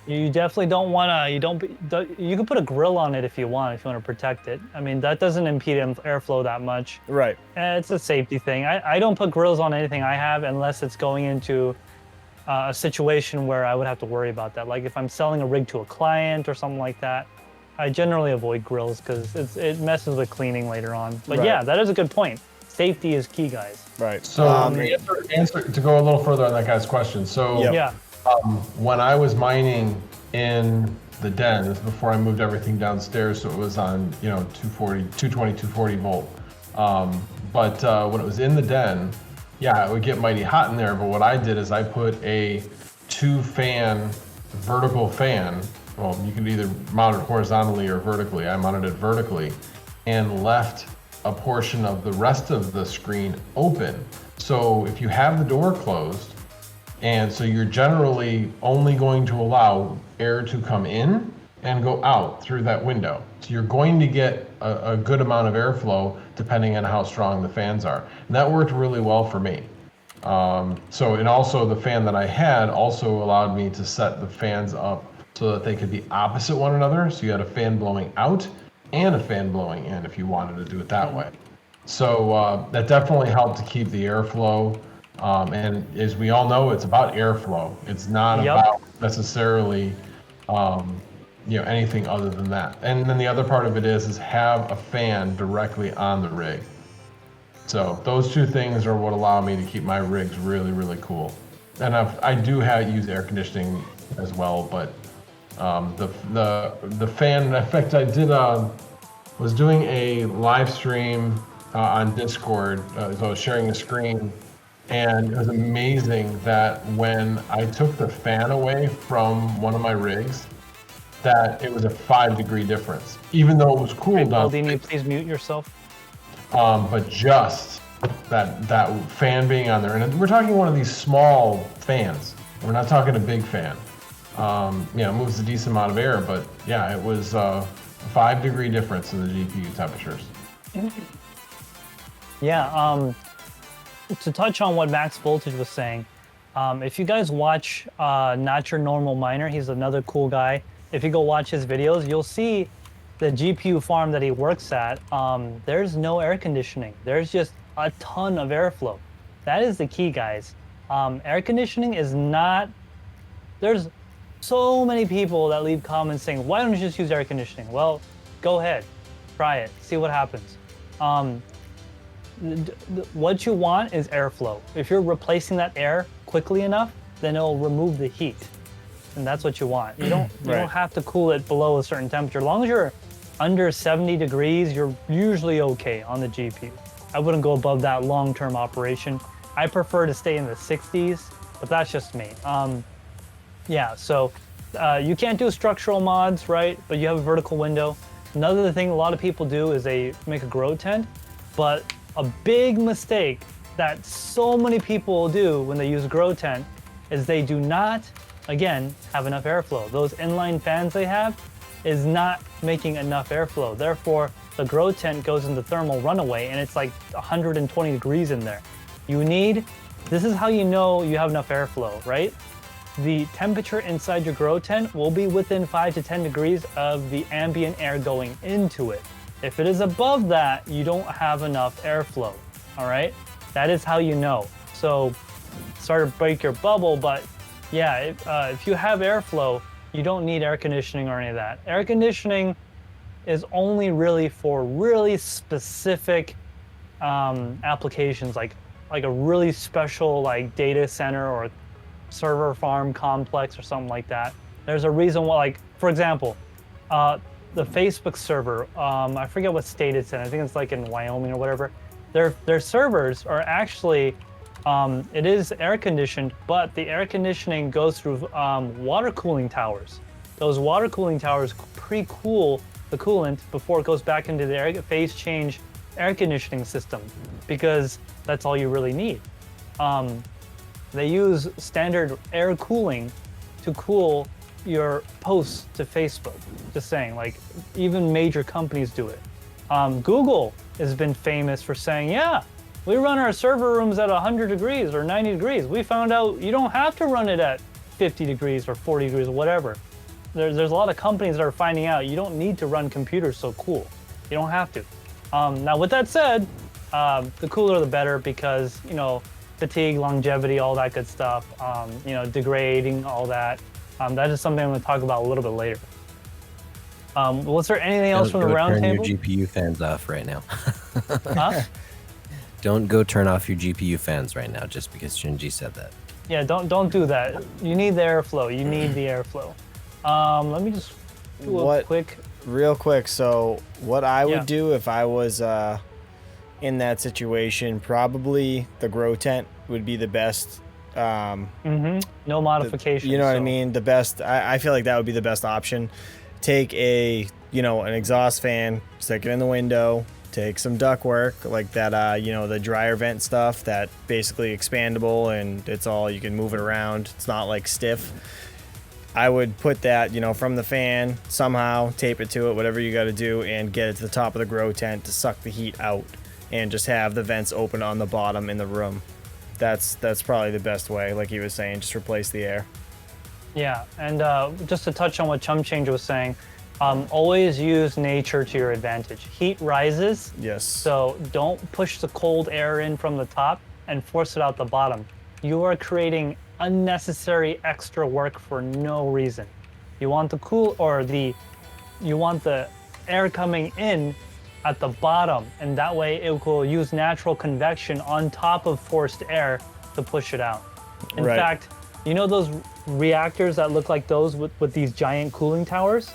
You definitely don't want to, you can put a grill on it if you want to protect it. I mean, that doesn't impede airflow that much. Right. It's a safety thing. I don't put grills on anything I have unless it's going into a situation where I would have to worry about that. Like if I'm selling a rig to a client or something like that, I generally avoid grills because it messes with cleaning later on. But yeah, that is a good point. Safety is key, guys. Right. So answer to go a little further on that guy's question. So when I was mining in the den, this was before I moved everything downstairs, so it was on 220 volt. But when it was in the den, it would get mighty hot in there. But what I did is I put a 2-fan vertical fan. Well, you could either mount it horizontally or vertically. I mounted it vertically and left a portion of the rest of the screen open. So if you have the door closed, and so you're generally only going to allow air to come in and go out through that window. So you're going to get a good amount of airflow depending on how strong the fans are. And that worked really well for me. And also the fan that I had also allowed me to set the fans up so that they could be opposite one another. So you had a fan blowing out and a fan blowing in if you wanted to do it that way. So that definitely helped to keep the airflow. And as we all know, it's about airflow. It's not about necessarily anything other than that. And then the other part of it is have a fan directly on the rig. So those two things are what allow me to keep my rigs really, really cool. And I do use air conditioning as well, but the fan, in fact, I did was doing a live stream on Discord. So I was sharing a screen, and it was amazing that when I took the fan away from one of my rigs, that it was a 5-degree difference, even though it was cooled down. Can you please mute yourself? But just that fan being on there, and we're talking one of these small fans. We're not talking a big fan. It moves a decent amount of air, but yeah, it was a 5-degree difference in the GPU temperatures. Yeah. To touch on what Max Voltage was saying, if you guys watch Not Your Normal Miner, he's another cool guy. If you go watch his videos, you'll see the GPU farm that he works at. There's no air conditioning. There's just a ton of airflow. That is the key, guys. Air conditioning is not... There's so many people that leave comments saying, why don't you just use air conditioning? Well, go ahead. Try it. See what happens. What you want is airflow. If you're replacing that air quickly enough, then it'll remove the heat. And that's what you want. You don't have to cool it below a certain temperature. As long as you're under 70 degrees, you're usually okay on the GPU. I wouldn't go above that long-term operation. I prefer to stay in the 60s, but that's just me. So you can't do structural mods, right? But you have a vertical window. Another thing a lot of people do is they make a grow tent, but a big mistake that so many people do when they use a grow tent is they do not, again, have enough airflow. Those inline fans they have is not making enough airflow. Therefore, the grow tent goes into thermal runaway and it's like 120 degrees in there. This is how you know you have enough airflow, right? The temperature inside your grow tent will be within 5 to 10 degrees of the ambient air going into it. If it is above that, you don't have enough airflow, all right? That is how you know. So, sorry to break your bubble, but yeah, if you have airflow, you don't need air conditioning or any of that. Air conditioning is only really for really specific applications, like a really special data center or server farm complex or something like that. There's a reason why, for example, the Facebook server, I forget what state it's in. I think it's in Wyoming or whatever. Their servers are actually, it is air conditioned, but the air conditioning goes through water cooling towers. Those water cooling towers pre-cool the coolant before it goes back into the phase change air conditioning system, because that's all you really need. They use standard air cooling to cool your posts to Facebook. Just saying, even major companies do it. Google has been famous for saying, yeah, we run our server rooms at 100 degrees or 90 degrees. We found out you don't have to run it at 50 degrees or 40 degrees or whatever. There's a lot of companies that are finding out you don't need to run computers so cool. You don't have to. Now, with that said, the cooler the better, because, fatigue, longevity, all that good stuff, degrading, all that. That is something I'm going to talk about a little bit later. Was there anything else from the round table? Turn your GPU fans off right now. Huh? Don't go turn off your GPU fans right now just because Shinji said that. Yeah, don't do that. You need the airflow. You need the airflow. Let me just do a quick... Real quick, so what I would do if I was in that situation, probably the grow tent would be the best. No modifications. You know what I mean? The best. I feel like that would be the best option. Take an exhaust fan, stick it in the window, take some ductwork like that, you know, the dryer vent stuff that basically expandable and it's all, you can move it around. It's not like stiff. I would put that, you know, from the fan, somehow tape it to it, whatever you got to do, and get it to the top of the grow tent to suck the heat out and just have the vents open on the bottom in the room. That's probably the best way, like he was saying, just replace the air. Yeah, and just to touch on what ChumpChange was saying, always use nature to your advantage. Heat rises, Yes. so don't push the cold air in from the top and force it out the bottom. You are creating unnecessary extra work for no reason. You want the you want the air coming in at the bottom, and that way it will use natural convection on top of forced air to push it out. In Right. fact, you know those reactors that look like those with these giant cooling towers?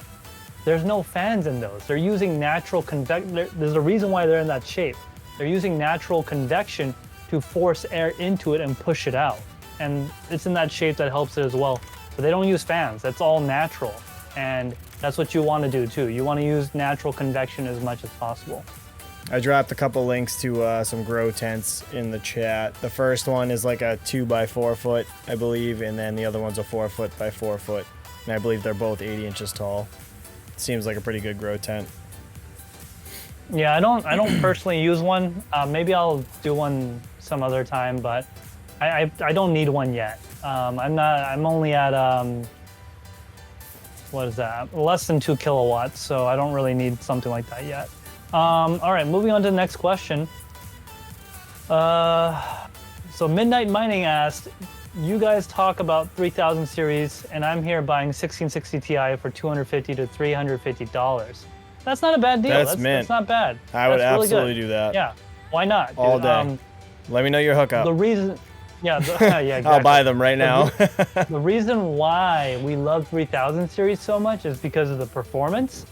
There's no fans in those. They're using natural convection. There's a reason why they're in that shape. They're using natural convection to force air into it and push it out. And it's in that shape that helps it as well. But they don't use fans. That's all natural. And that's what you want to do too. You want to use natural convection as much as possible. I dropped a couple links to some grow tents in the chat. The first one is like a 2x4 foot, I believe, and then the other one's a 4 foot by 4 foot. And I believe they're both 80 inches tall. Seems like a pretty good grow tent. Yeah, I don't personally use one. Maybe I'll do one some other time, but I don't need one yet. I'm only at what is that? Less than 2 kilowatts, so I don't really need something like that yet. All right, moving on to the next question. So Midnight Mining asked, you guys talk about 3000 series, and I'm here buying 1660 Ti for $250 to $350. That's not a bad deal. That's mint. That's not bad. I would That's really absolutely good. do that. Yeah, why not? All dude? day. Let me know your hookup. The reason, yeah, yeah, exactly. I'll buy them right now. The reason why we love 3000 series so much is because of the performance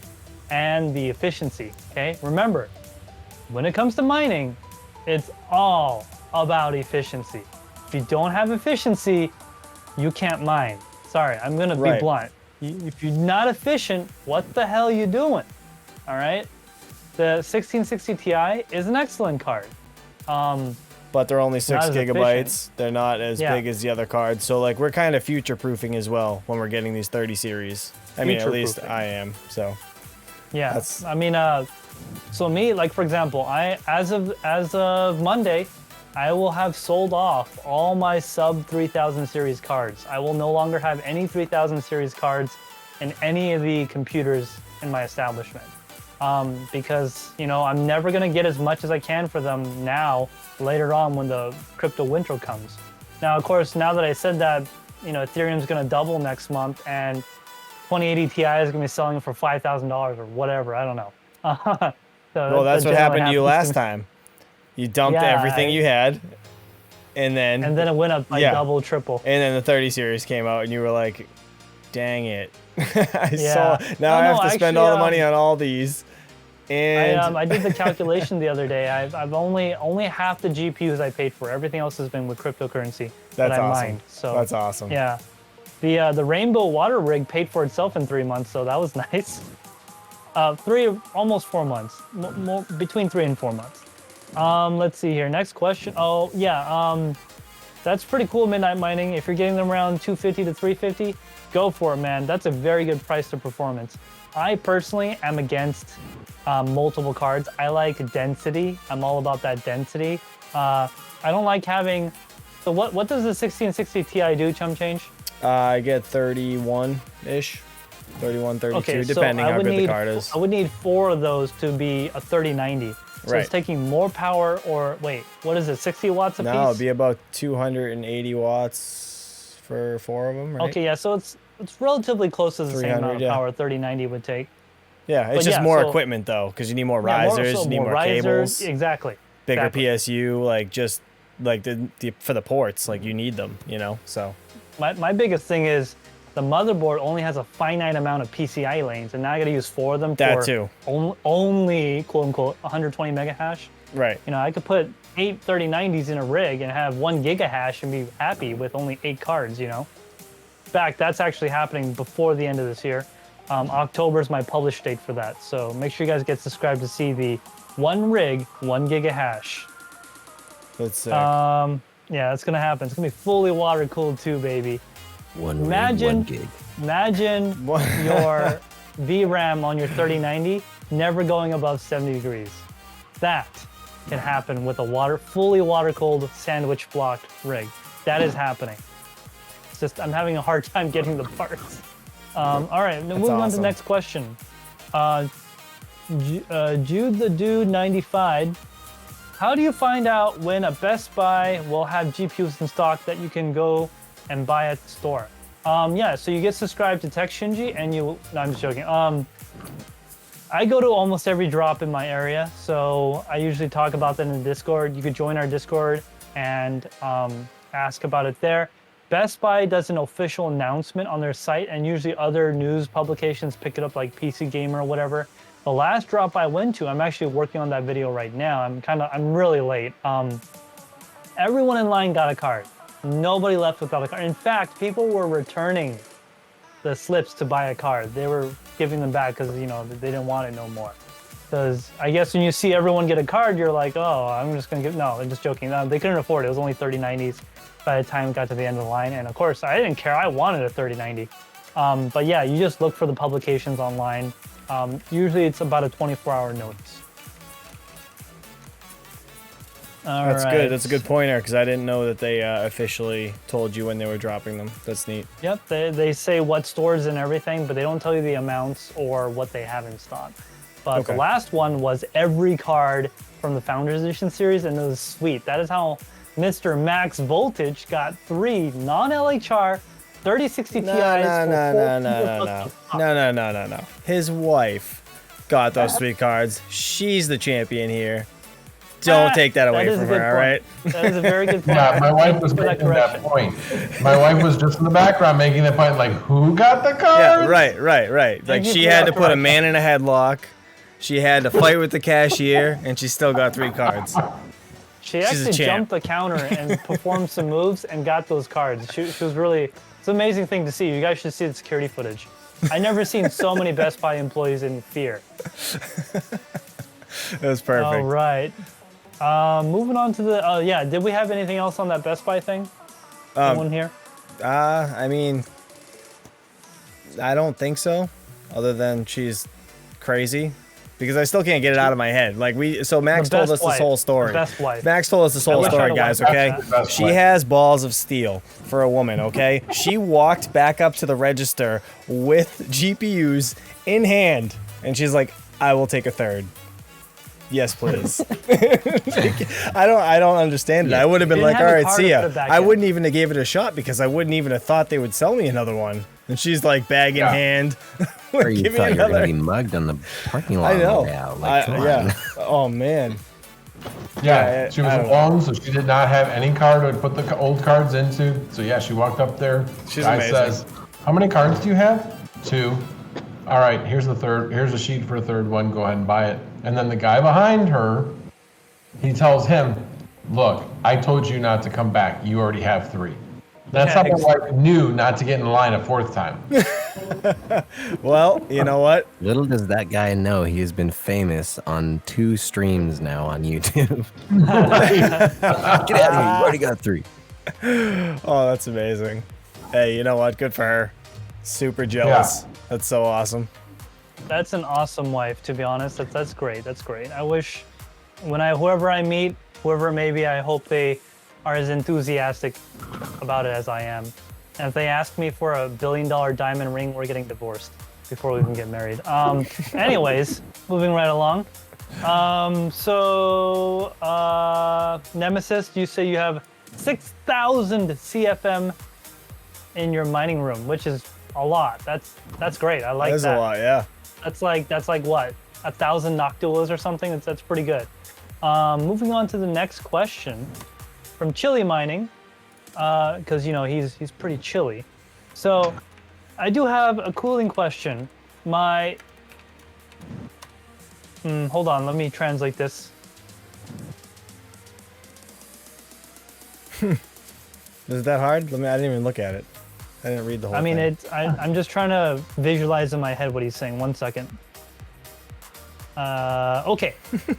and the efficiency, okay? Remember, when it comes to mining, it's all about efficiency. If you don't have efficiency, you can't mine. Sorry, I'm gonna be Right. blunt. If you're not efficient, what the hell are you doing? All right? The 1660 Ti is an excellent card. But they're only 6 Not as gigabytes. efficient. They're not as Yeah. big as the other cards. So like we're kind of future proofing as well when we're getting these 30 series. I mean, at least Future-proofing. I am. So Yeah, That's- I mean, so me, like for example, as of Monday, I will have sold off all my sub 3000 series cards. I will no longer have any 3000 series cards in any of the computers in my establishment. Because, you know, I'm never gonna get as much as I can for them now, later on when the crypto winter comes. Now, of course, now that I said that, you know, Ethereum's gonna double next month and 2080 Ti is gonna be selling for $5,000 or whatever, I don't know. So well, that's that what happened to you generally happens last time. You dumped Yeah, everything you had, and then And then it went up by Yeah. double, triple. and then the 30 series came out, and you were like, "Dang it! I Yeah. saw now I No, have to no, spend actually, all the money on all these." And I did the calculation the other day. I've only half the GPUs I paid for. Everything else has been with cryptocurrency that that's I awesome. mined. So That's awesome. yeah, the Rainbow Water Rig paid for itself in 3 months, so that was nice. Almost 4 months, between 3 and 4 months. Let's see here. Next question. Oh yeah, that's pretty cool. Midnight Mining. If you're getting them around 250 to 350, go for it, man. That's a very good price to performance. I personally am against multiple cards. I like density. I'm all about that density. I don't like having. So what does the 1660 Ti do, ChumpChange? I get 31-ish, 31, 32, Okay, so depending I how would good need the card is. I would need 4 of those to be a 3090. So Right. it's taking more power, or wait, what is it? 60 watts a piece? No, it'd be about 280 watts for 4 of them, right? Okay, yeah, so it's relatively close to the same 300, amount of yeah. power 3090 would take. Yeah, it's But just yeah, more so- equipment though, because you need more Yeah, risers, you need more cables, Exactly. bigger exactly. PSU, like just like the for the ports, like you need them, you know. So My biggest thing is the motherboard only has a finite amount of PCI lanes, and now I got to use 4 of them That for too. Only quote unquote 120 mega hash. right, You know, I could put 8 3090s in a rig and have 1 giga hash and be happy with only 8 cards, you know? In fact, that's actually happening before the end of this year. October is my publish date for that. So make sure you guys get subscribed to see the 1 rig, 1 giga hash. That's sick. Yeah, it's gonna happen. It's gonna be fully water cooled too, baby. One gig. Imagine your VRAM on your 3090 never going above 70 degrees. That can happen with a fully water cooled sandwich blocked rig. That is happening. It's just I'm having a hard time getting the parts. All right, now moving on to the next question. Jude the Dude 95. How do you find out when a Best Buy will have GPUs in stock that you can go and buy at the store? Yeah, so you get subscribed to TekShinji and no, I'm just joking. I go to almost every drop in my area, so I usually talk about that in the Discord. You could join our Discord and ask about it there. Best Buy does an official announcement on their site, and usually other news publications pick it up, like PC Gamer or whatever. The last drop I went to, I'm actually working on that video right now. I'm really late. Everyone in line got a card. Nobody left without a card. In fact, people were returning the slips to buy a card. They were giving them back because, you know, they didn't want it no more. Because I guess when you see everyone get a card, you're like, oh, I'm just gonna no, I'm just joking. No, they couldn't afford it. It was only 3090s by the time it got to the end of the line. And of course, I didn't care. I wanted a 3090. But yeah, you just look for the publications online. Usually it's about a 24-hour notice. That's good. That's a good pointer because I didn't know that they officially told you when they were dropping them. That's neat. Yep, they say what stores and everything, but they don't tell you the amounts or what they have in stock. But the last one was every card from the Founders Edition series, and it was sweet. That is how Mr. Max Voltage got 3 non-LHR 3060 Ti's. No. His wife got those 3 cards. She's the champion here. Don't take that away from her, all right? That is a very good point. Yeah, my wife was making that point. My wife was just in the background making that point, like, who got the card? Yeah, right. Like, she had to put a man in a headlock. She had to fight with the cashier, and she still got 3 cards. She actually jumped the counter and performed some moves and got those cards. She was really, it's an amazing thing to see. You guys should see the security footage. I never seen so many Best Buy employees in fear. That was perfect. All right. Moving on to the, yeah, did we have anything else on that Best Buy thing? Someone here? I mean, I don't think so, other than she's crazy. Because I still can't get it out of my head. Like Max told us this whole story. Max told us this whole story, guys, okay? She has balls of steel for a woman, okay? She walked back up to the register with GPUs in hand, and she's like, I will take a third. Yes, please. I don't understand it. I would have been like, all right, see ya. I wouldn't even have gave it a shot because I wouldn't even have thought they would sell me another one. And she's like, bag in hand. Or you thought you were going to be mugged on the parking lot. I know. Yeah. Oh, man. Yeah, she was alone, so she did not have any card to put the old cards into. So yeah, she walked up there. She's Guy amazing. says, how many cards do you have? 2. All right, here's the third. Here's a sheet for a third one. Go ahead and buy it. And then the guy behind her, he tells him, look, I told you not to come back. You already have 3. That's how my wife knew not to get in line a 4th time. Well, you know what? Little does that guy know he has been famous on 2 streams now on YouTube. Get out of here. You already got 3. Oh, that's amazing. Hey, you know what? Good for her. Super jealous. Yeah. That's so awesome. That's an awesome wife, to be honest. That's great. That's great. I wish whoever I meet, whoever it may be, I hope they are as enthusiastic about it as I am. And if they ask me for a $1 billion diamond ring, we're getting divorced before we even get married. Anyways, moving right along. Nemesis, you say you have 6,000 CFM in your mining room, which is a lot. That's great. I like that. That's a lot, yeah. That's like what? 1,000 Noctulas or something? That's pretty good. Moving on to the next question from Chili Mining, because you know he's pretty chilly. So I do have a cooling question. Hold on, let me translate this. Is it that hard? I didn't even look at it. I didn't read the whole I mean, thing. I'm just trying to visualize in my head what he's saying. 1 second. Okay.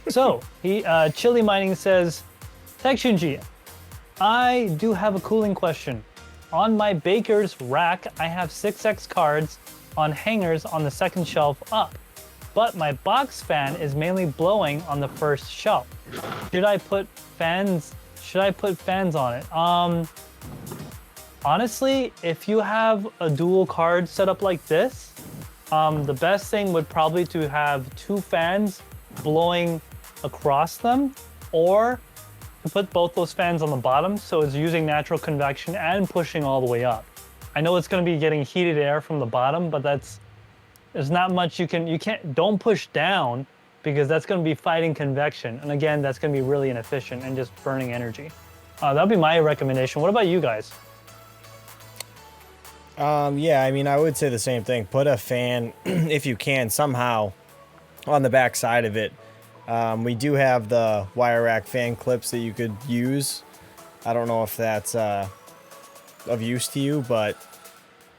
So Chili Mining says, TekShinji, I do have a cooling question. On my baker's rack, I have 6x cards on hangers on the second shelf up, but my box fan is mainly blowing on the first shelf. Should I put fans on it? Honestly, if you have a dual card set up like this, the best thing would probably to have 2 fans blowing across them, or to put both those fans on the bottom so it's using natural convection and pushing all the way up. I know it's going to be getting heated air from the bottom, but there's not much don't push down, because that's going to be fighting convection. And again, that's going to be really inefficient and just burning energy. That'd be my recommendation. What about you guys? Yeah, I mean, I would say the same thing. Put a fan, if you can, somehow on the back side of it. We do have the wire rack fan clips that you could use. I don't know if that's of use to you, but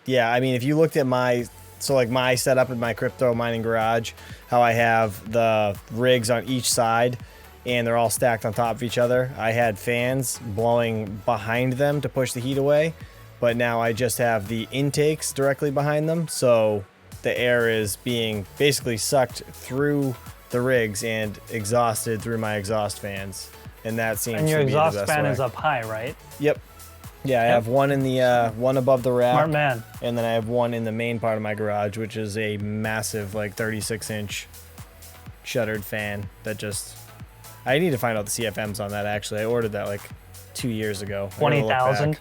yeah, I mean, if you looked at my setup in my crypto mining garage, how I have the rigs on each side and they're all stacked on top of each other. I had fans blowing behind them to push the heat away, but now I just have the intakes directly behind them, so the air is being basically sucked through the rigs and exhausted through my exhaust fans, and that seems to be the best way. And your exhaust fan is up high, right? Yep. Yeah, I have one in the one above the rack. Smart man. And then I have one in the main part of my garage, which is a massive, like 36-inch shuttered fan that just. I need to find out the CFMs on that. Actually, I ordered that like 2 years ago. 20,000.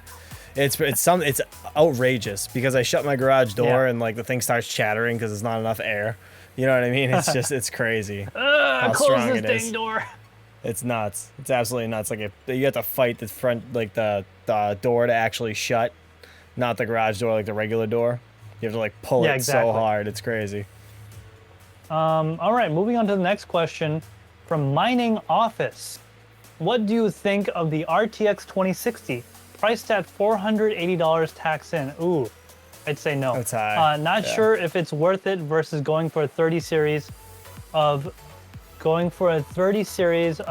It's outrageous because I shut my garage door Yeah. and like the thing starts chattering because there's not enough air. You know what I mean? It's just it's crazy. How Close strong this it is. dang door. It's nuts. It's absolutely nuts. Like you have to fight the front, like the door to actually shut, not the garage door like the regular door. You have to like pull it so hard. It's crazy. All right, moving on to the next question from Mining Office. What do you think of the RTX 2060? Priced at $480 tax in. Ooh, I'd say no. That's high. Not sure if it's worth it versus going for a 30 series of. I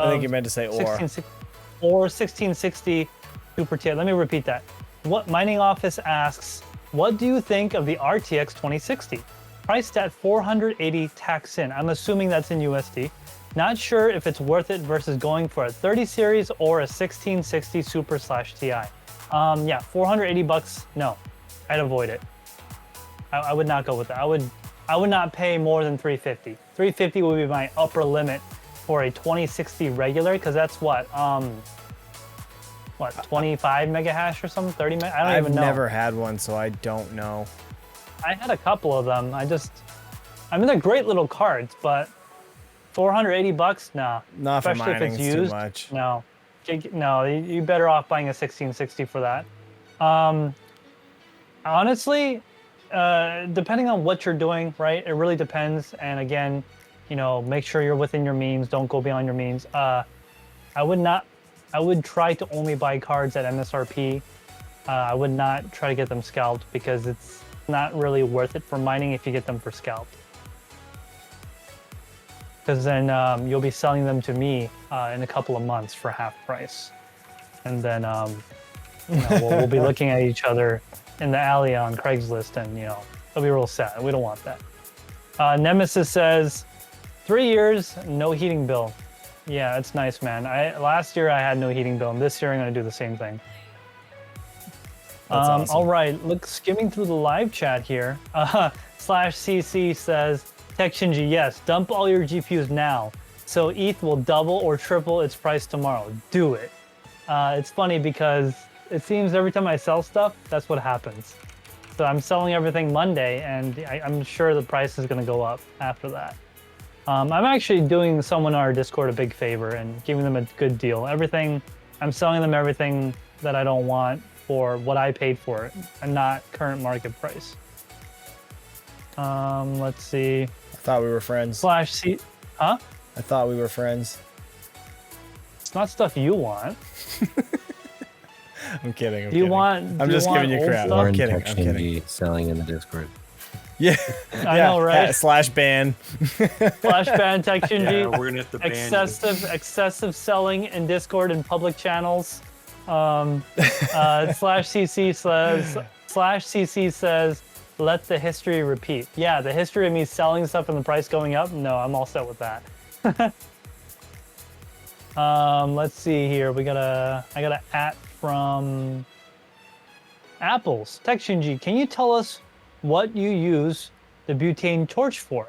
think you meant to say or. 1660 Super TI. Let me repeat that. What Mining Office asks, what do you think of the RTX 2060? Priced at $480 tax in. I'm assuming that's in USD. Not sure if it's worth it versus going for a 30 series or a 1660 Super / TI. Yeah, $480. No, I'd avoid it. I would not go with that. I would not pay more than $350. $350 would be my upper limit for a 2060 regular, because that's what 25 mega hash or something, 30 mega. I don't even know. I've never had one, so I don't know. I had a couple of them. I mean, they're great little cards, but $480, nah. Not for Especially mining, if it's it's used. too much. No, you're better off buying a 1660 for that. Honestly, depending on what you're doing, right? It really depends. And again, make sure you're within your means. Don't go beyond your means. I would try to only buy cards at MSRP. I would not try to get them scalped, because it's not really worth it for mining if you get them for scalped. Because then you'll be selling them to me in a couple of months for half price. And then we'll be looking at each other in the alley on Craigslist, and it'll be real sad. We don't want that. Nemesis says, 3 years, no heating bill. Yeah, it's nice, man. Last year I had no heating bill, and this year I'm gonna do the same thing. That's awesome. All right, skimming through the live chat here. /CC says, TekShinji, yes, dump all your GPUs now, so ETH will double or triple its price tomorrow. Do it. It's funny because it seems every time I sell stuff, that's what happens. So I'm selling everything Monday, and I'm sure the price is going to go up after that. I'm actually doing someone on our Discord a big favor and giving them a good deal. I'm selling them everything that I don't want for what I paid for it, and not current market price. Let's see. I thought we were friends. /C, huh? I thought we were friends. It's not stuff you want. I'm kidding. Do you want? I'm do just you want giving you old crap. stuff? I'm kidding. I'm kidding. TekShinji selling in the Discord. Yeah. I know, right? Slash ban. Flash ban TekShinji. Yeah, we're gonna have to ban you. Excessive selling in Discord and public channels. /CC says, let the history repeat. Yeah, the history of me selling stuff and the price going up. No, I'm all set with that. Let's see here. I got a at from Apples. TekShinji, can you tell us what you use the butane torch for?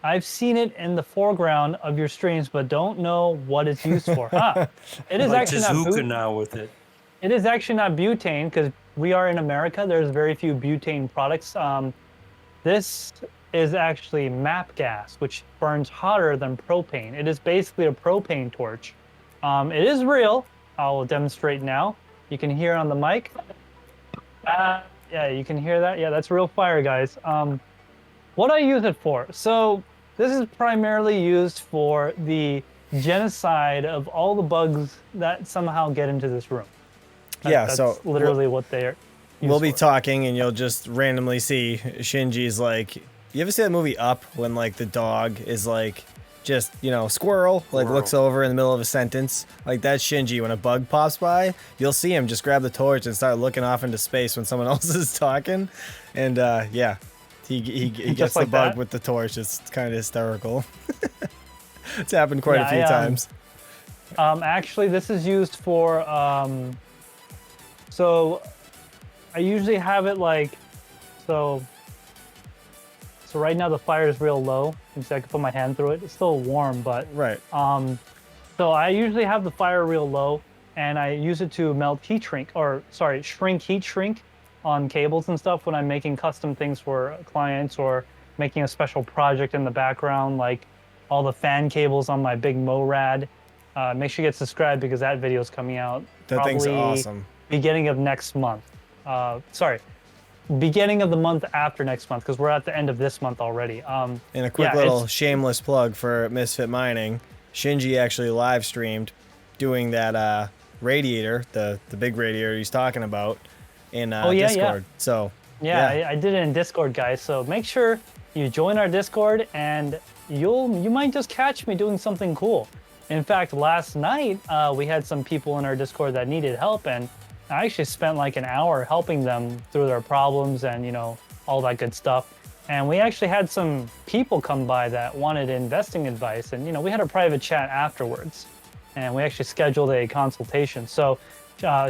I've seen it in the foreground of your streams, but don't know what it's used for. It is Like actually not Tezuka now with it. It is actually not butane because we are in America. There's very few butane products. This is actually MAP gas, which burns hotter than propane. It is basically a propane torch. It is real. I will demonstrate now. You can hear it on the mic. Yeah, you can hear that. Yeah, that's real fire, guys. What I use it for? So this is primarily used for the genocide of all the bugs that somehow get into this room. That's so literally what they're. We'll be talking, and you'll just randomly see Shinji's like. You ever see that movie Up when like the dog is like just squirrel like looks over in the middle of a sentence? Like that's Shinji. When a bug pops by, you'll see him just grab the torch and start looking off into space when someone else is talking, and yeah. He gets the like bug that? with the torch. It's kind of hysterical. It's happened quite a few times. Actually, this is used for. So, I usually have it like, so right now the fire is real low. You can see I can put my hand through it. It's still warm, but Right. So I usually have the fire real low, and I use it to shrink heat shrink on cables and stuff when I'm making custom things for clients or making a special project in the background, like all the fan cables on my big MORAD. Make sure you get subscribed because that video is coming out That thing's awesome. beginning of next month. Beginning of the month after next month because we're at the end of this month already. And a quick little shameless plug for Misfit Mining. Shinji actually live streamed doing that radiator, the big radiator he's talking about, in Discord. Yeah. So I did it in Discord, guys. So make sure you join our Discord, and you might just catch me doing something cool. In fact, last night we had some people in our Discord that needed help, and I actually spent like an hour helping them through their problems and all that good stuff. And we actually had some people come by that wanted investing advice, and we had a private chat afterwards, and we actually scheduled a consultation. So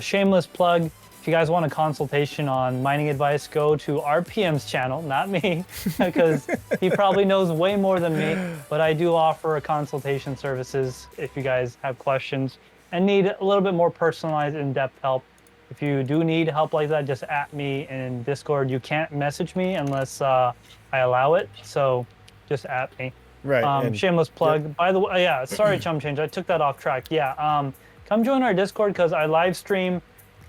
shameless plug. If you guys want a consultation on mining advice, go to RPM's channel, not me, because he probably knows way more than me. But I do offer a consultation services if you guys have questions and need a little bit more personalized, in-depth help. If you do need help like that, just at me in Discord. You can't message me unless I allow it, so just at me. right. Shameless plug. By the way, sorry, ChumpChange, I took that off track. Come join our Discord because I live stream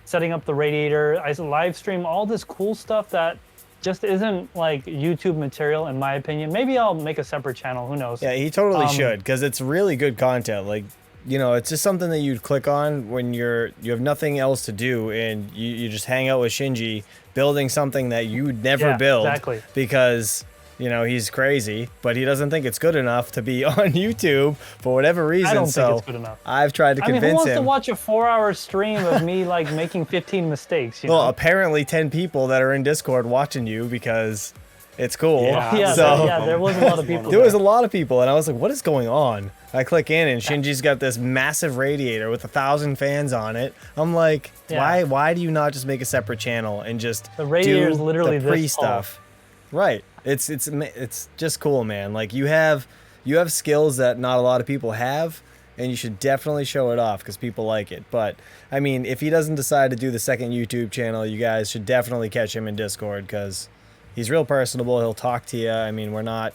setting up the radiator. I live stream all this cool stuff that just isn't like YouTube material, in my opinion. Maybe I'll make a separate channel. Who knows? Yeah, he totally should, because it's really good content. Like, it's just something that you'd click on when you have nothing else to do, and you just hang out with Shinji building something that you'd never build. Exactly. Because he's crazy, but he doesn't think it's good enough to be on YouTube for whatever reason. I don't think it's good enough. I've tried to convince who wants him. to watch a 4-hour stream of me like making 15 mistakes? Well, apparently 10 people that are in Discord watching you because it's cool. There was a lot of people. There was a lot of people, and I was like, what is going on? I click in, and Shinji's got this massive radiator with 1,000 fans on it. I'm like, why do you not just make a separate channel and just the radiator do is literally the this tall. stuff? Right. It's just cool, man. Like you have skills that not a lot of people have, and you should definitely show it off because people like it. But I mean, if he doesn't decide to do the second YouTube channel, you guys should definitely catch him in Discord because he's real personable. He'll talk to you. I mean, we're not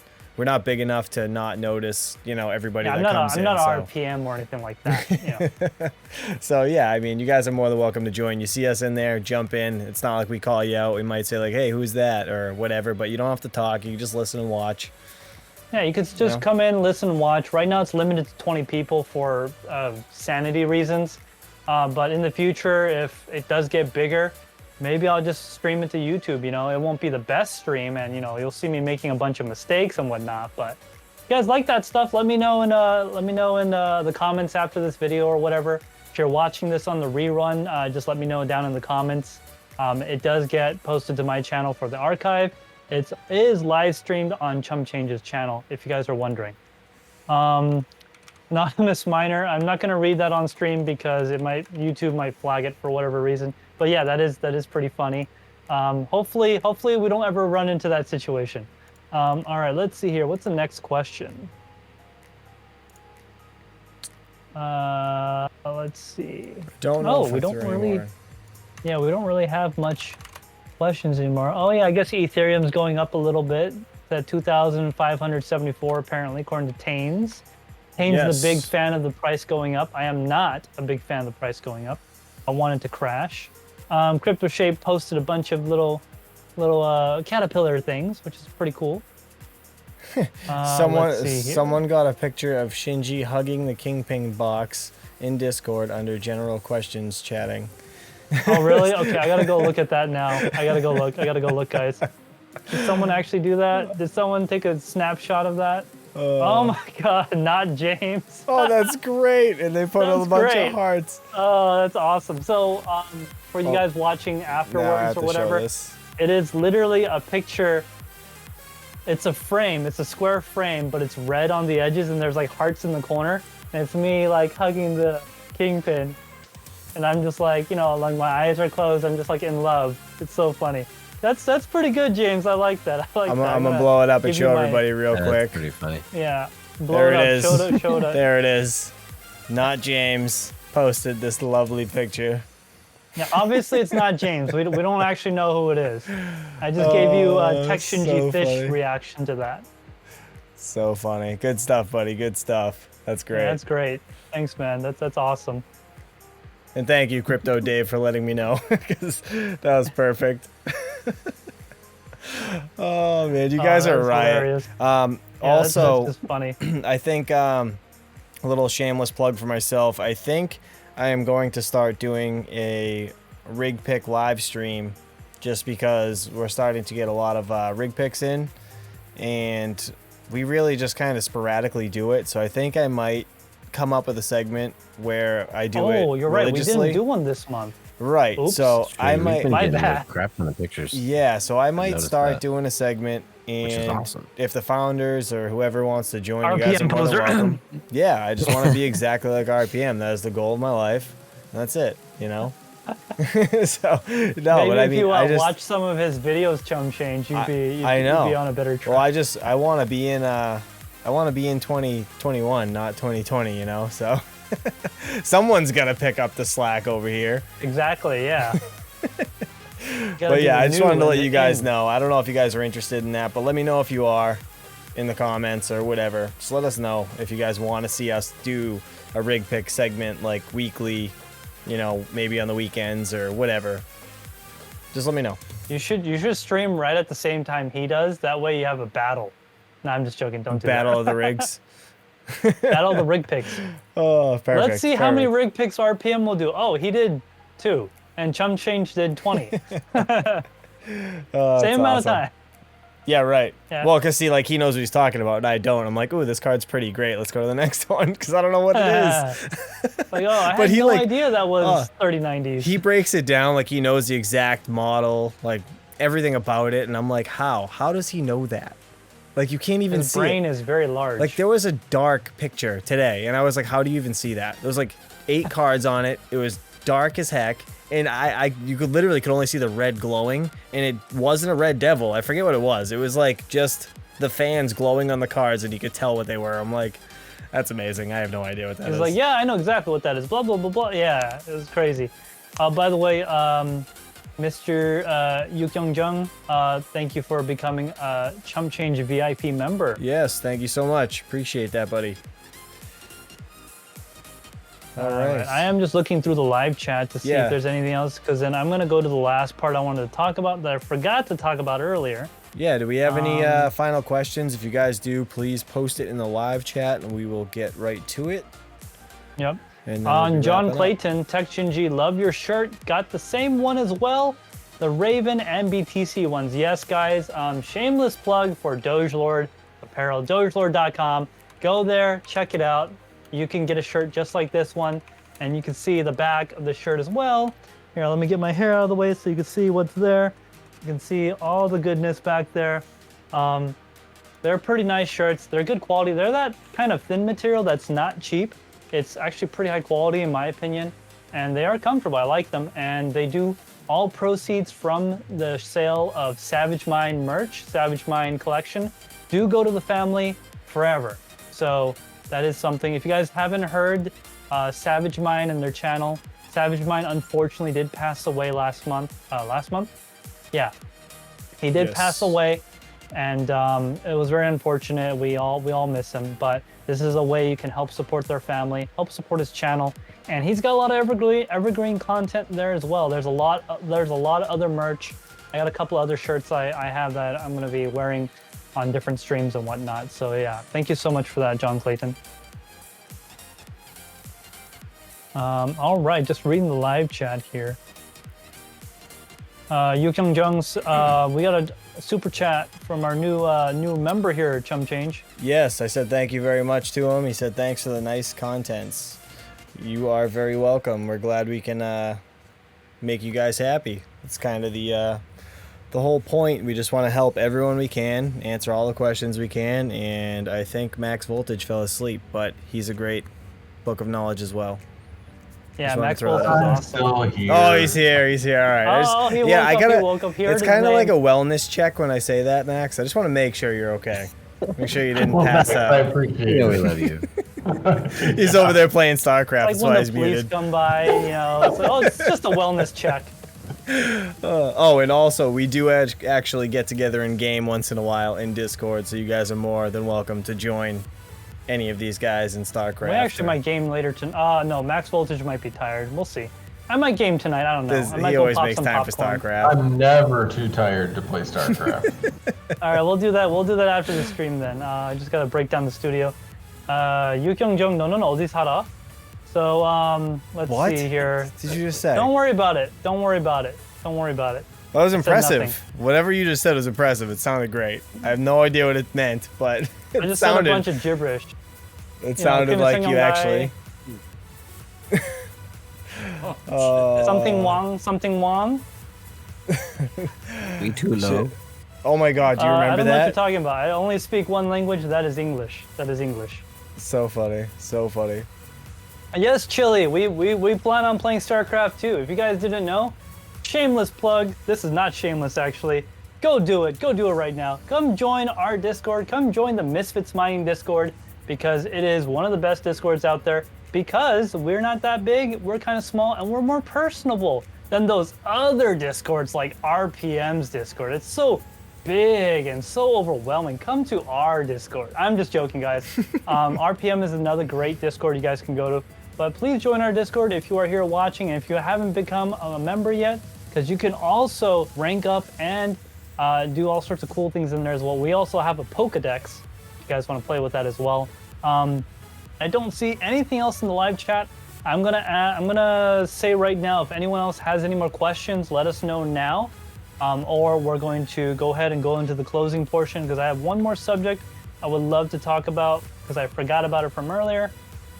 big enough to not notice, everybody that comes in. I'm not RPM or anything like that. So yeah, I mean, you guys are more than welcome to join. You see us in there, jump in. It's not like we call you out. We might say like, hey, who's that or whatever, but you don't have to talk. You can just listen and watch. Yeah, you could just come in, listen, and watch. Right now it's limited to 20 people for sanity reasons. But in the future, if it does get bigger, maybe I'll just stream it to YouTube. You know, it won't be the best stream, and you know, you'll see me making a bunch of mistakes and whatnot. But if you guys like that stuff, let me know in the comments after this video or whatever. If you're watching this on the rerun, just let me know down in the comments. It does get posted to my channel for the archive. It is live streamed on ChumpChange's channel, if you guys are wondering. Anonymous Miner, I'm not going to read that on stream because YouTube might flag it for whatever reason. But yeah, that is pretty funny. Hopefully we don't ever run into that situation. All right, let's see here. What's the next question? Let's see. Don't know. We don't really. Yeah, we don't really have much questions anymore. Oh yeah, I guess Ethereum's going up a little bit. It's at 2,574 apparently, according to Taines. Taines the big fan of the price going up. I am not a big fan of the price going up. I want it to crash. Crypto Shape posted a bunch of little caterpillar things, which is pretty cool. Someone got a picture of Shinji hugging the Kingpin box in Discord under general questions chatting. Oh really? Okay, I gotta go look at that now. I gotta go look, guys. Did someone actually do that? Did someone take a snapshot of that? Oh my god, not James. Oh, that's great. And they put a bunch of hearts. Oh, that's awesome. So for you guys watching afterwards or whatever, it is literally a picture. It's a frame, it's a square frame, but it's red on the edges and there's like hearts in the corner. And it's me like hugging the Kingpin. And I'm just like, you know, like my eyes are closed. I'm just like in love. It's so funny. That's pretty good, James. I like that. I'm gonna blow it up and show everybody real quick. That's pretty funny. Yeah. There it is. Show it. There it is. Not James posted this lovely picture. Yeah, obviously it's not James. We don't actually know who it is. I just gave you a TekShinji fish reaction to that. So funny. Good stuff, buddy. Good stuff. That's great. Yeah, that's great. Thanks, man. That's awesome. And thank you, Crypto Dave, for letting me know, because that was perfect. Oh man, you guys are right. Also, that's just funny. I think a little shameless plug for myself. I think I am going to start doing a Rig Pic live stream, just because we're starting to get a lot of Rig Pics in, and we really just kind of sporadically do it. So I think I might come up with a segment where I do it. Oh, you're right. We didn't do one this month. Right. Oops. So I might. My bad. Crap on the pictures. Yeah. So I might start doing a segment, and which is awesome. If the founders or whoever wants to join, RPM you guys are more than poser. welcome. Yeah. I just want to be exactly like RPM. That is the goal of my life. That's it. You know. So no, Maybe but I if mean, you I just watch some of his videos, ChumpChange, you'd be on a better track. Well, I want to be in 2021, not 2020. You know, so. Someone's gonna pick up the slack over here. Exactly, yeah. But yeah, I just wanted to let you guys know. I don't know if you guys are interested in that, but let me know if you are in the comments or whatever. Just let us know if you guys want to see us do a Rig Pic segment like weekly, you know, maybe on the weekends or whatever. Just let me know. You should stream right at the same time he does. That way you have a battle. No, I'm just joking. Don't do that. Battle of the rigs. Battle of the Rig Pics. Oh, perfect. Let's see how many Rig Pics RPM will do. Oh, he did 2, and ChumpChange did 20. Same amount of time. Yeah, right. Yeah. Well, because see, like, he knows what he's talking about, and I don't. I'm like, ooh, this card's pretty great. Let's go to the next one, because I don't know what it is. Like, oh, I had no idea that was 3090s. He breaks it down like he knows the exact model, like everything about it, and I'm like, how? How does he know that? Like, you can't even see it. His brain is very large. Like, there was a dark picture today, and I was like, how do you even see that? There was like 8 cards on it. It was dark as heck, and you could only see the red glowing, and it wasn't a red devil. I forget what it was. It was like just the fans glowing on the cards, and you could tell what they were. I'm like, that's amazing. I have no idea what that is. He's like, yeah, I know exactly what that is. Blah, blah, blah, blah. Yeah, it was crazy. By the way, Mr. Yukyung Jung, thank you for becoming a ChumpChange VIP member. Yes, thank you so much. Appreciate that, buddy. All right. I am just looking through the live chat to see if there's anything else, because then I'm going to go to the last part I wanted to talk about that I forgot to talk about earlier. Yeah, do we have any final questions? If you guys do, please post it in the live chat, and we will get right to it. Yep. And then we'll be John wrapping up. Clayton, TekShinji, love your shirt. Got the same one as well. The Raven and BTC ones. Yes, guys. Shameless plug for DogeLord apparel. DogeLord.com. Go there, check it out. You can get a shirt just like this one, and you can see the back of the shirt as well. Here, let me get my hair out of the way so you can see what's there. You can see all the goodness back there. They're pretty nice shirts. They're good quality. They're that kind of thin material that's not cheap. It's actually pretty high quality in my opinion, and they are comfortable. I like them, and they do all proceeds from the sale of Savage Mine merch, Savage Mine collection, do go to the family forever. So that is something. If you guys haven't heard Savage Mine and their channel, Savage Mine unfortunately did pass away last month. Yeah, he did pass away, and it was very unfortunate. We all miss him, but this is a way you can help support their family, help support his channel, and he's got a lot of evergreen content there as well. There's a lot of other merch. I got a couple other shirts I have that I'm gonna be wearing on different streams and whatnot. So yeah, thank you so much for that, John Clayton. All right, just reading the live chat here. Yu Kyung Jung's, we got a super chat from our new member here, ChumpChange. Yes, I said thank you very much to him. He said thanks for the nice contents. You are very welcome. We're glad we can make you guys happy. It's kind of the whole point. We just want to help everyone we can, answer all the questions we can, and I think Max Voltage fell asleep, but he's a great book of knowledge as well. Yeah, Just wanted to Max throw that Voltage out is there. awesome. Still here. Oh, he's here. All right. Oh, he yeah, I woke up, gotta. he woke up. He heard It's his kind of like a name. wellness check when I say that, Max. I just want to make sure you're okay. Make sure you didn't Well, pass Max, I out. appreciate You know we it. love you. He's over there playing StarCraft. Like That's when why the he's police muted. come by, you know, it's like, oh, it's just a wellness check. Oh, and also, we do actually get together in game once in a while in Discord, so you guys are more than welcome to join any of these guys in StarCraft. We actually might game later tonight. No, Max Voltage might be tired. We'll see. I might game tonight. I don't know. I might He go always pop makes some time for popcorn. StarCraft. I'm never too tired to play StarCraft. All right, we'll do that. We'll do that after the stream then. I just gotta break down the studio. Yu Kyung Jung, no, 어디 살아? So let's What see here. did you just say? Don't worry about it. Don't worry about it. Don't worry about it. That was said impressive. nothing. Whatever you just said was impressive. It sounded great. I have no idea what it meant, but I it just said a sounded. bunch of gibberish. It sounded Kim like Sung-young you guy. actually. Something Wong. We too low. Shit. Oh my God! Do you I remember don't know what you're that? talking about. I only speak one language. That is English. That is English. So funny. So funny. Yes, Chili. We plan on playing StarCraft too. If you guys didn't know, shameless plug. This is not shameless actually. Go do it. Go do it right now. Come join our Discord. Come join the Misfits Mining Discord because it is one of the best Discords out there. Because we're not that big, we're kind of small, and we're more personable than those other Discords like RPM's Discord. It's so big and so overwhelming. Come to our Discord. I'm just joking, guys. RPM is another great Discord you guys can go to. But please join our Discord if you are here watching and if you haven't become a member yet, because you can also rank up and do all sorts of cool things in there as well. We also have a Pokedex if you guys want to play with that as well. I don't see anything else in the live chat. I'm gonna say right now, if anyone else has any more questions, let us know now, or we're going to go ahead and go into the closing portion because I have one more subject I would love to talk about because I forgot about it from earlier.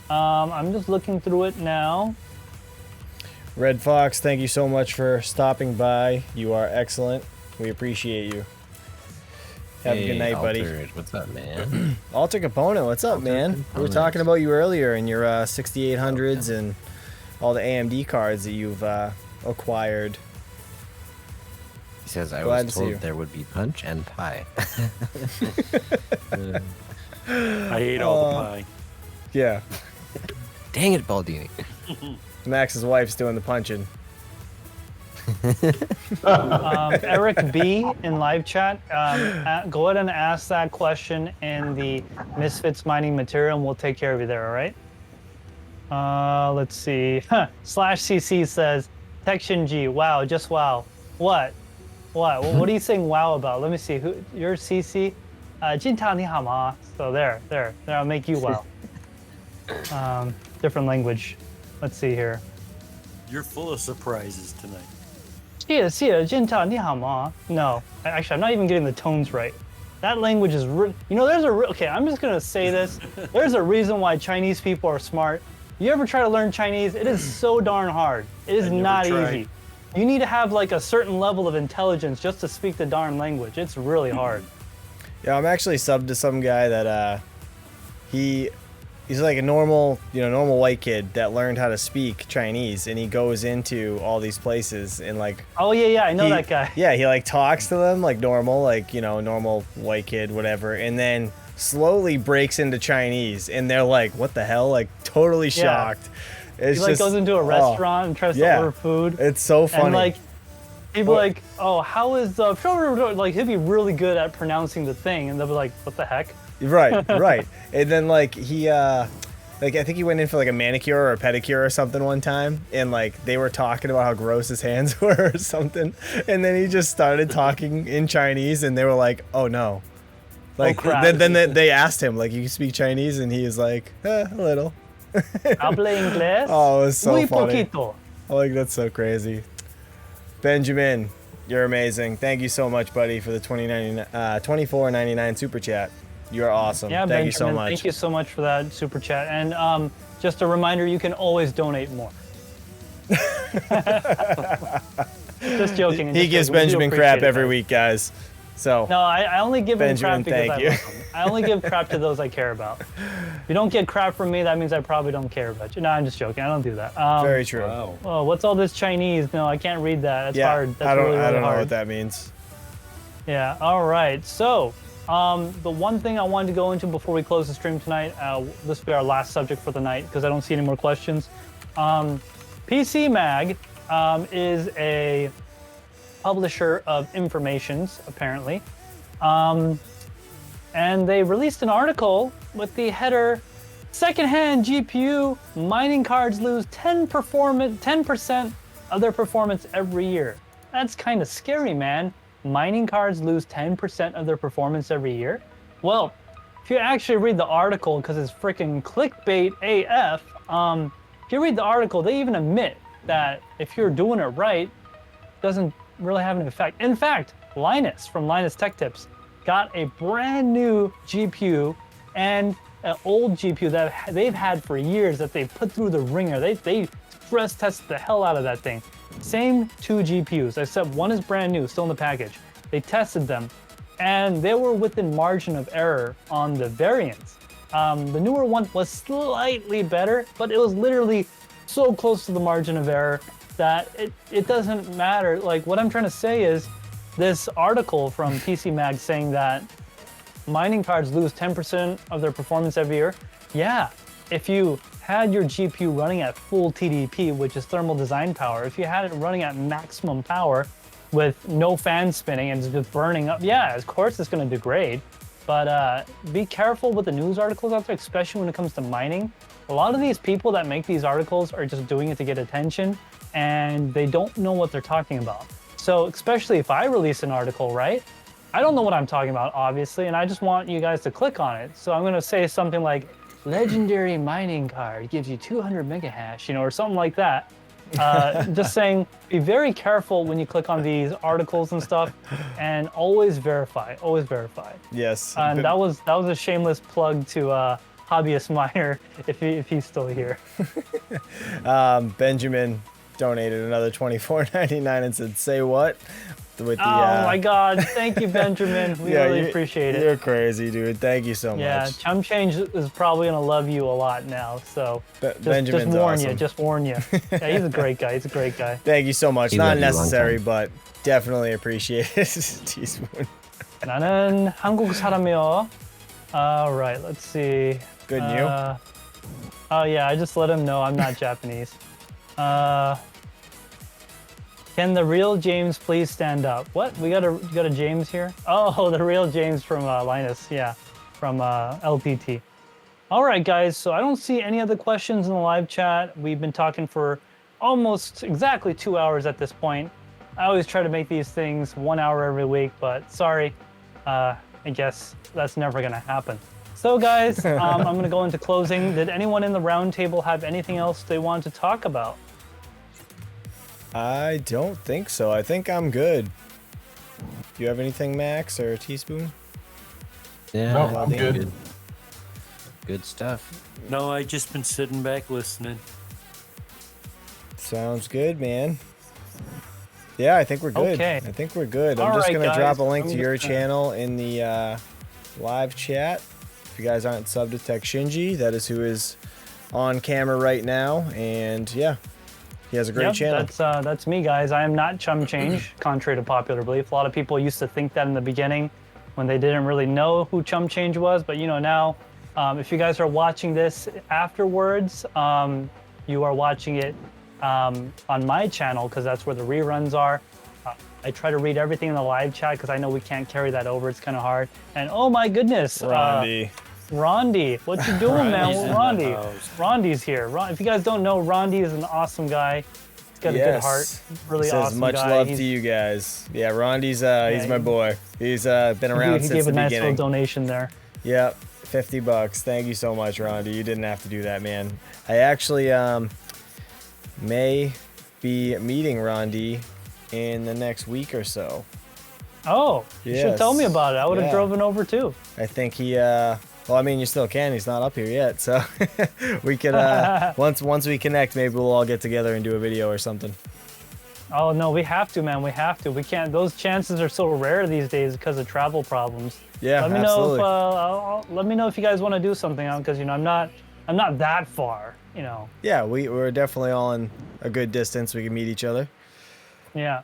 I'm just looking through it now. Red Fox, thank you so much for stopping by. You are excellent. We appreciate you. Have a good night, buddy. Altered. What's up, man? Alter Capone, what's up, man? We were talking about you earlier and your 6800s and all the AMD cards that you've acquired. He says, I Glad was to see you. told there would be punch and pie. I ate all the pie. Yeah, Dang it, Baldini. Max's wife's doing the punching. Eric B in live chat, go ahead and ask that question in the Misfits Mining material and we'll take care of you there, all right? Let's see. /CC says, TekShinji, wow, just wow. What? What are you saying wow about? Let me see. Who? You're CC? 金汤你好吗? So there, I'll make you wow. Different language. Let's see here. You're full of surprises tonight. 谢谢健太你好吗? No, actually, I'm not even getting the tones right. That language is, there's okay, I'm just gonna say this. There's a reason why Chinese people are smart. You ever try to learn Chinese? It is so darn hard. It is not easy. You need to have like a certain level of intelligence just to speak the darn language. It's really hard. Yeah, I'm actually subbed to some guy that he's like a normal white kid that learned how to speak Chinese, and he goes into all these places and like. Oh yeah, I know that guy. Yeah, he like talks to them like normal, like normal white kid, whatever, and then slowly breaks into Chinese, and they're like, "What the hell?" Like totally shocked. It's he like goes into a restaurant and tries to order food. It's so funny. And like, people like, "Oh, how is the?" Like he'll be really good at pronouncing the thing, and they'll be like, "What the heck?" Right. And then like he I think he went in for like a manicure or a pedicure or something one time, and like they were talking about how gross his hands were or something, and then he just started talking in Chinese, and they were like, "Oh no." Like then they asked him like, "You speak Chinese?" and he was like, a little. Habla inglés? Oh, it was so Muy funny. poquito. Like that's so crazy. Benjamin, you're amazing. Thank you so much, buddy, for the $24.99 super chat. You're awesome. Yeah, thank you so much. Thank you so much for that super chat. And just a reminder, you can always donate more. Just joking. He gives Benjamin crap every week, guys. So no, I only give Benjamin, him crap because thank you. I love him. I only give crap to those I care about. If you don't get crap from me, that means I probably don't care about you. No, I'm just joking. I don't do that. Very true. Wow. Oh, what's all this Chinese? No, I can't read that. That's hard. That's I don't really know hard. what that means. Yeah. All right. So, the one thing I wanted to go into before we close the stream tonight, this will be our last subject for the night because I don't see any more questions. PC Mag is a publisher of informations, apparently. And they released an article with the header, secondhand GPU mining cards lose 10% of their performance every year. That's kind of scary, man. Mining cards lose 10% of their performance every year? Well, if you actually read the article, because it's freaking clickbait AF, if you read the article, they even admit that if you're doing it right, it doesn't really have an effect. In fact, Linus from Linus Tech Tips got a brand new GPU and an old GPU that they've had for years that they put through the ringer. They stress tested the hell out of that thing. Same two GPUs, except one is brand new, still in the package. They tested them, and they were within margin of error on the variance. The newer one was slightly better, but it was literally so close to the margin of error that it doesn't matter. Like, what I'm trying to say is, this article from PC Mag saying that mining cards lose 10% of their performance every year. Yeah, if you had your GPU running at full TDP, which is thermal design power, if you had it running at maximum power with no fan spinning and just burning up, yeah, of course it's going to degrade. But be careful with the news articles out there, especially when it comes to mining. A lot of these people that make these articles are just doing it to get attention, and they don't know what they're talking about. So especially if I release an article, right? I don't know what I'm talking about, obviously, and I just want you guys to click on it. So I'm going to say something like, legendary mining card gives you 200 megahash, or something like that. Just saying, be very careful when you click on these articles and stuff, and always verify. Always verify. Yes. And that was a shameless plug to Hobbyist Miner, if he's still here. Benjamin donated another $24.99 and said, "Say what?" With the, oh my God! Thank you, Benjamin. We really appreciate it. You're crazy, dude. Thank you so much. Yeah, ChumpChange is probably gonna love you a lot now. So Benjamin's just warn awesome. you. Just warn you. Yeah, he's a great guy. He's a great guy. Thank you so much. He Not loved you a long necessary, time. but definitely appreciate it. Teaspoon. 나는 한국 사람이요. All right, let's see. Good and you? Oh yeah, I just let him know I'm not Japanese. Can the real James please stand up? What? We got a James here? Oh, the real James from Linus, yeah, from LTT. All right, guys. So I don't see any other questions in the live chat. We've been talking for almost exactly 2 hours at this point. I always try to make these things 1 hour every week, but sorry, I guess that's never gonna happen. So guys, I'm going to go into closing. Did anyone in the round table have anything else they want to talk about? I don't think so. I think I'm good. Do you have anything, Max or Teaspoon? Yeah, No, I'm good. Good stuff. No, I just been sitting back listening. Sounds good, man. Yeah, I think we're good. Okay. I think we're good. All I'm just right, going to guys. drop a link I'm to your gonna- channel in the live chat. If you guys aren't subbed to TekShinji, that is who is on camera right now. And yeah, he has a great Yep, channel. that's me, guys. I am not ChumpChange, contrary to popular belief. A lot of people used to think that in the beginning when they didn't really know who ChumpChange was. But, you know, now, if you guys are watching this afterwards, you are watching it on my channel because that's where the reruns are. I try to read everything in the live chat because I know we can't carry that over. It's kind of hard. And oh my goodness, Rondi, what you doing, man? Rondi's in the Rondi, house. Rondi's here. If you guys don't know, Rondi is an awesome guy. He's got a good heart. Really Says awesome much guy. love He's- to you guys. Yeah, Rondi's he's my boy. He's been around He since gave the a nice beginning. little donation there. Yep, $50. Thank you so much, Rondi. You didn't have to do that, man. I actually may be meeting Rondi in the next week or so. Oh, you should tell me Yes. about it. I would have Yeah. driven over too. I think he well, I mean, you still can. He's not up here yet, so we could once we connect, maybe we'll all get together and do a video or something. Oh no, we have to, man. We have to. We can't. Those chances are so rare these days because of travel problems. Yeah, Let me absolutely. know if let me know if you guys want to do something on because you know I'm not that far. You know. Yeah, we're definitely all in a good distance. We can meet each other. Yeah.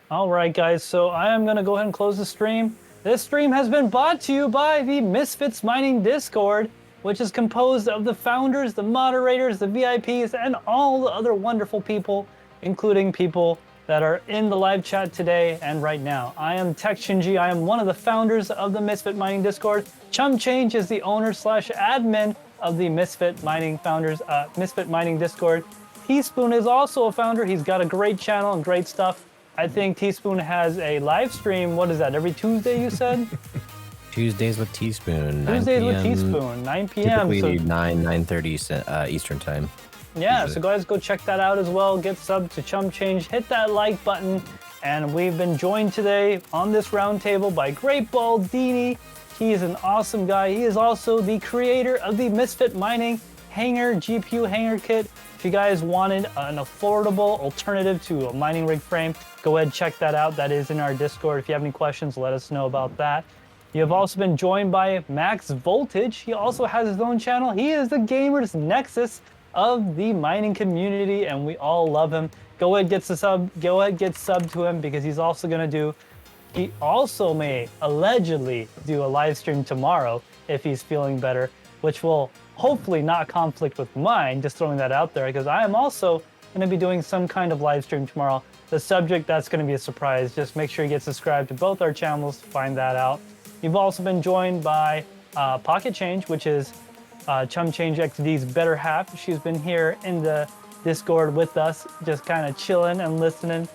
All right, guys. So I am going to go ahead and close the stream. This stream has been brought to you by the Misfits Mining Discord, which is composed of the founders, the moderators, the VIPs, and all the other wonderful people, including people that are in the live chat today and right now. I am TekShinji. I am one of the founders of the Misfit Mining Discord. ChumpChange is the owner/admin of the Misfit Mining Misfit Mining Discord. Teaspoon is also a founder. He's got a great channel and great stuff. I think Teaspoon has a live stream. What is that? Every Tuesday, you said? Tuesdays with Teaspoon. 9 Tuesdays with PM, Teaspoon, 9 p.m. Typically So, 9:30 Eastern time. yeah, usually. so guys, go check that out as well. Get subbed to ChumpChange. Hit that like button. And we've been joined today on this roundtable by Great Baldini. He is an awesome guy. He is also the creator of the Misfit Mining GPU hanger kit. If you guys wanted an affordable alternative to a mining rig frame, go ahead and check that out. That is in our Discord. If you have any questions, let us know about that. You have also been joined by Max Voltage. He also has his own channel. He is the gamers nexus of the mining community, and we all love him. Go ahead, get sub to him because he's also gonna do. He also may allegedly do a live stream tomorrow if he's feeling better, which will hopefully not conflict with mine. Just throwing that out there because I am also going to be doing some kind of live stream tomorrow. The subject, that's going to be a surprise. Just make sure you get subscribed to both our channels to find that out. You've also been joined by Pocket Change, which is ChumpChangeXD's better half. She's been here in the Discord with us, just kind of chilling and listening.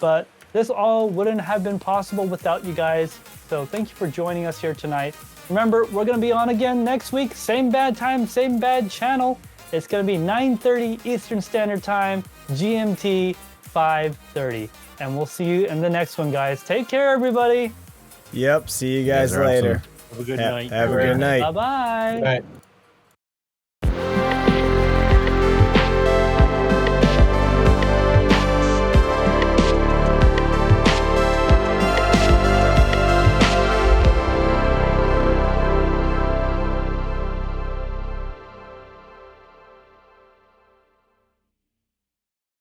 But this all wouldn't have been possible without you guys. So thank you for joining us here tonight. Remember, we're going to be on again next week. Same bad time, same bad channel. It's going to be 9:30 Eastern Standard Time, GMT 5:30. And we'll see you in the next one, guys. Take care, everybody. Yep. See you guys are later. awesome. Have a good night. Have a good night. Bye-bye. Right.